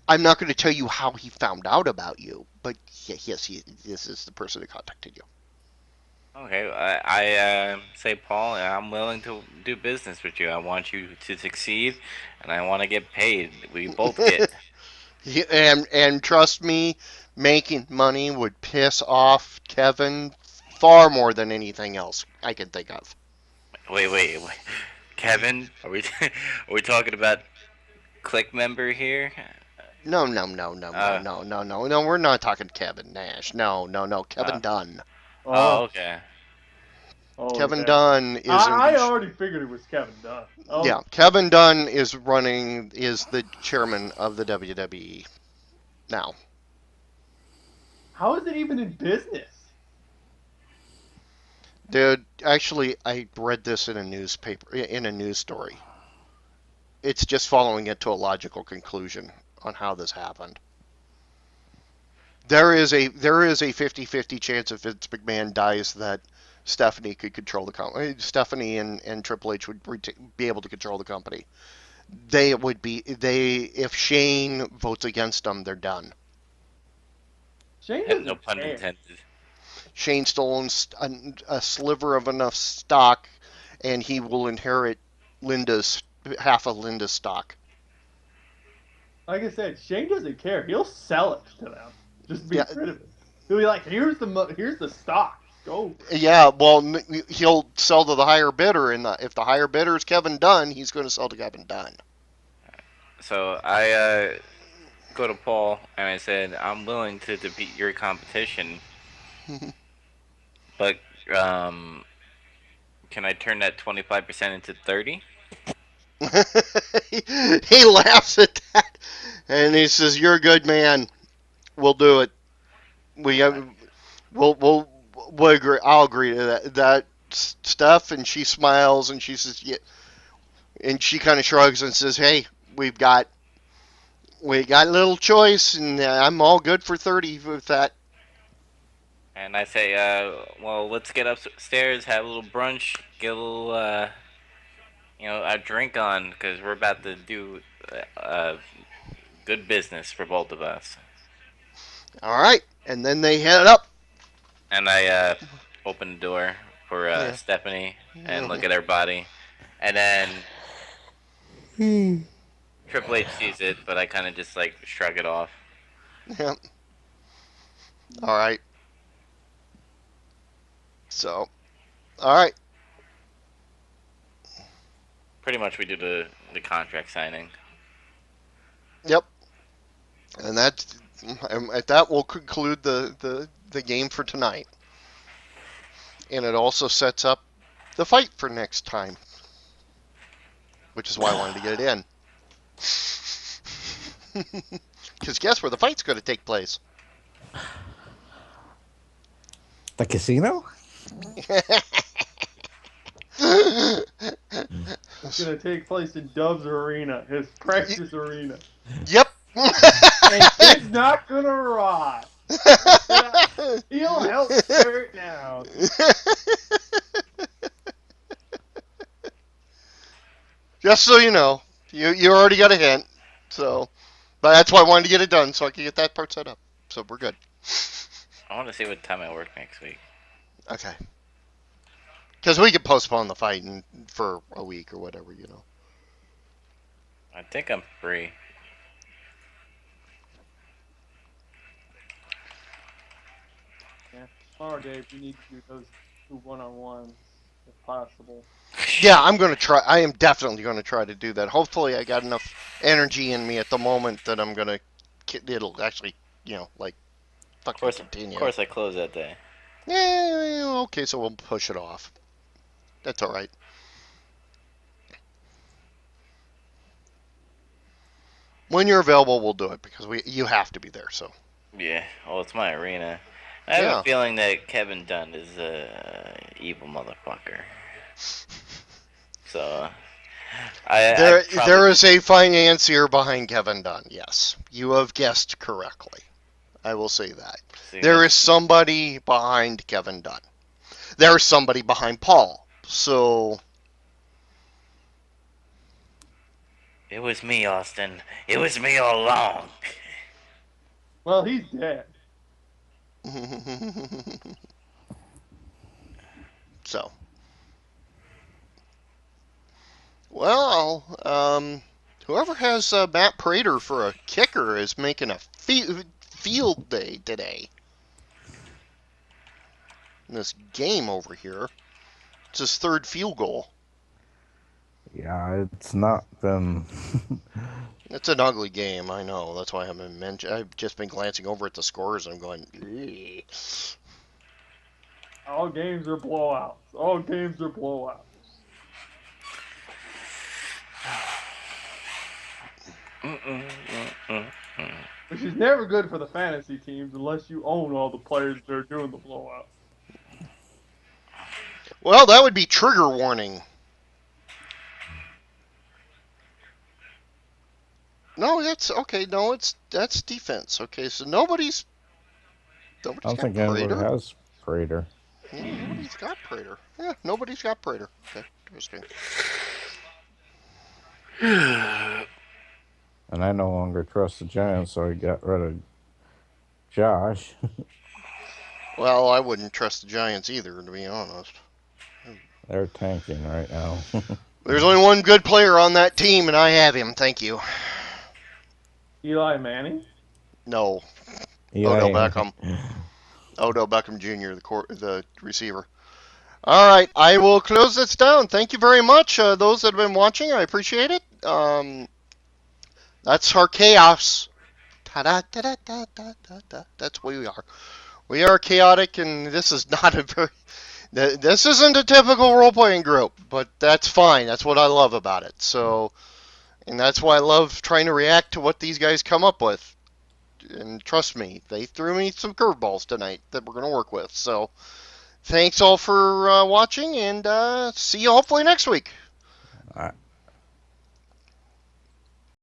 I'm not going to tell you how he found out about you, but yes, this is the person that contacted you. Okay, I say, Paul, I'm willing to do business with you. I want you to succeed, and I want to get paid. We both get. And trust me, making money would piss off Kevin far more than anything else I can think of. Wait. Kevin, are we talking about click member here? No. Uh, No, we're not talking Kevin Nash. No. uh, Kevin Dunn. oh, Oh, okay. Kevin okay. Dunn is in I control. already figured it was Kevin Dunn. Yeah, Oh, Kevin Dunn is the chairman of the WWE now. how is it even in business? Dude, actually, I read this in a newspaper, in a news story. It's just following it to a logical conclusion on how this happened. There is a 50-50 chance if Vince McMahon dies that Stephanie could control the company. Stephanie and Triple H would be able to control the company. They if Shane votes against them, they're done. Shane No doesn't pun care. intended. Shane still owns a sliver of enough stock, and he will inherit Linda's half of Linda's stock. Like I said, Shane doesn't care. He'll sell it to them. Just to be Yeah, rid of it. He'll be like, here's the stock. Go. yeah. Well, he'll sell to the higher bidder, and if the higher bidder is Kevin Dunn, he's going to sell to Kevin Dunn. So I go to Paul and I said, I'm willing to defeat your competition, but um, can I turn that 25% into 30? He laughs at that, and he says, "You're a good man. We'll do it. We Alright. we'll agree. I'll agree to that stuff." And she smiles and she says, "Yeah." And she kind of shrugs and says, "Hey, we've got little choice, and I'm all good for 30 with that. And I say, well, let's get upstairs, have a little brunch, get a little, a drink on, because we're about to do good business for both of us. All right, and then they head up. And I open the door for Yeah. Stephanie and Mhm. look at her body. And then Triple H sees it, but I kind of just like shrug it off. Yeah. All right. So, all right. Pretty much we do the contract signing. Yep. And that will conclude the game for tonight. And it also sets up the fight for next time, which is why I wanted to get it in. Because guess where the fight's going to take place? The casino? It's gonna take place in Dove's arena, his practice arena. Yep. And he's not gonna rot. He'll help tear it down. Just so you know, you already got a hint. So, but that's why I wanted to get it done so I could get that part set up. So we're good. I want to see what time I work next week. Okay. Because we could postpone the fight for a week or whatever, you know. I think I'm free. Yeah, tomorrow, Dave, we need to do those 2 one-on-ones if possible. Yeah, I'm gonna try. I am definitely gonna try to do that. Hopefully, I got enough energy in me at the moment that I'm gonna. It'll actually, like, fucking Of continue. course, I close that day. Yeah. Okay, so we'll push it off. That's all right. When you're available, we'll do it because you have to be there. So. Yeah, well, it's my arena. I have Yeah. a feeling that Kevin Dunn is a evil motherfucker. So, There is a financier behind Kevin Dunn. Yes, you have guessed correctly. I will say that. There is somebody behind Kevin Dunn. There's somebody behind Paul. So. It was me, Austin. It was me all along. Well, he's dead. So. Well, whoever has Matt Prater for a kicker is making a field day today. In this game over here. It's his third field goal. Yeah, it's not been. It's an ugly game, I know. That's why I haven't mentioned. I've just been glancing over at the scores and I'm going. Eeh. All games are blowouts. All games are blowouts. Which is never good for the fantasy teams unless you own all the players that are doing the blowouts. Well, that would be trigger warning. No, that's okay. No, that's defense. Okay, so nobody's I got don't think anybody Prater. has Prater. Yeah, nobody's got Prater. Yeah, nobody's got Prater. Okay, interesting. And I no longer trust the Giants, so I got rid of Josh. Well, I wouldn't trust the Giants either, to be honest. They're tanking right now. There's only one good player on that team, and I have him. Thank you. Eli Manning? No. Odell Beckham. Odell Beckham Jr., the receiver. All right, I will close this down. Thank you very much, those that have been watching. I appreciate it. That's our chaos. Ta-da-da-da-da-da-da. That's what we are. We are chaotic, and this is not a very. This isn't a typical role-playing group, but that's fine. That's what I love about it. So, and that's why I love trying to react to what these guys come up with. And trust me, they threw me some curveballs tonight that we're going to work with. So, thanks all for watching, and see you hopefully next week. All right.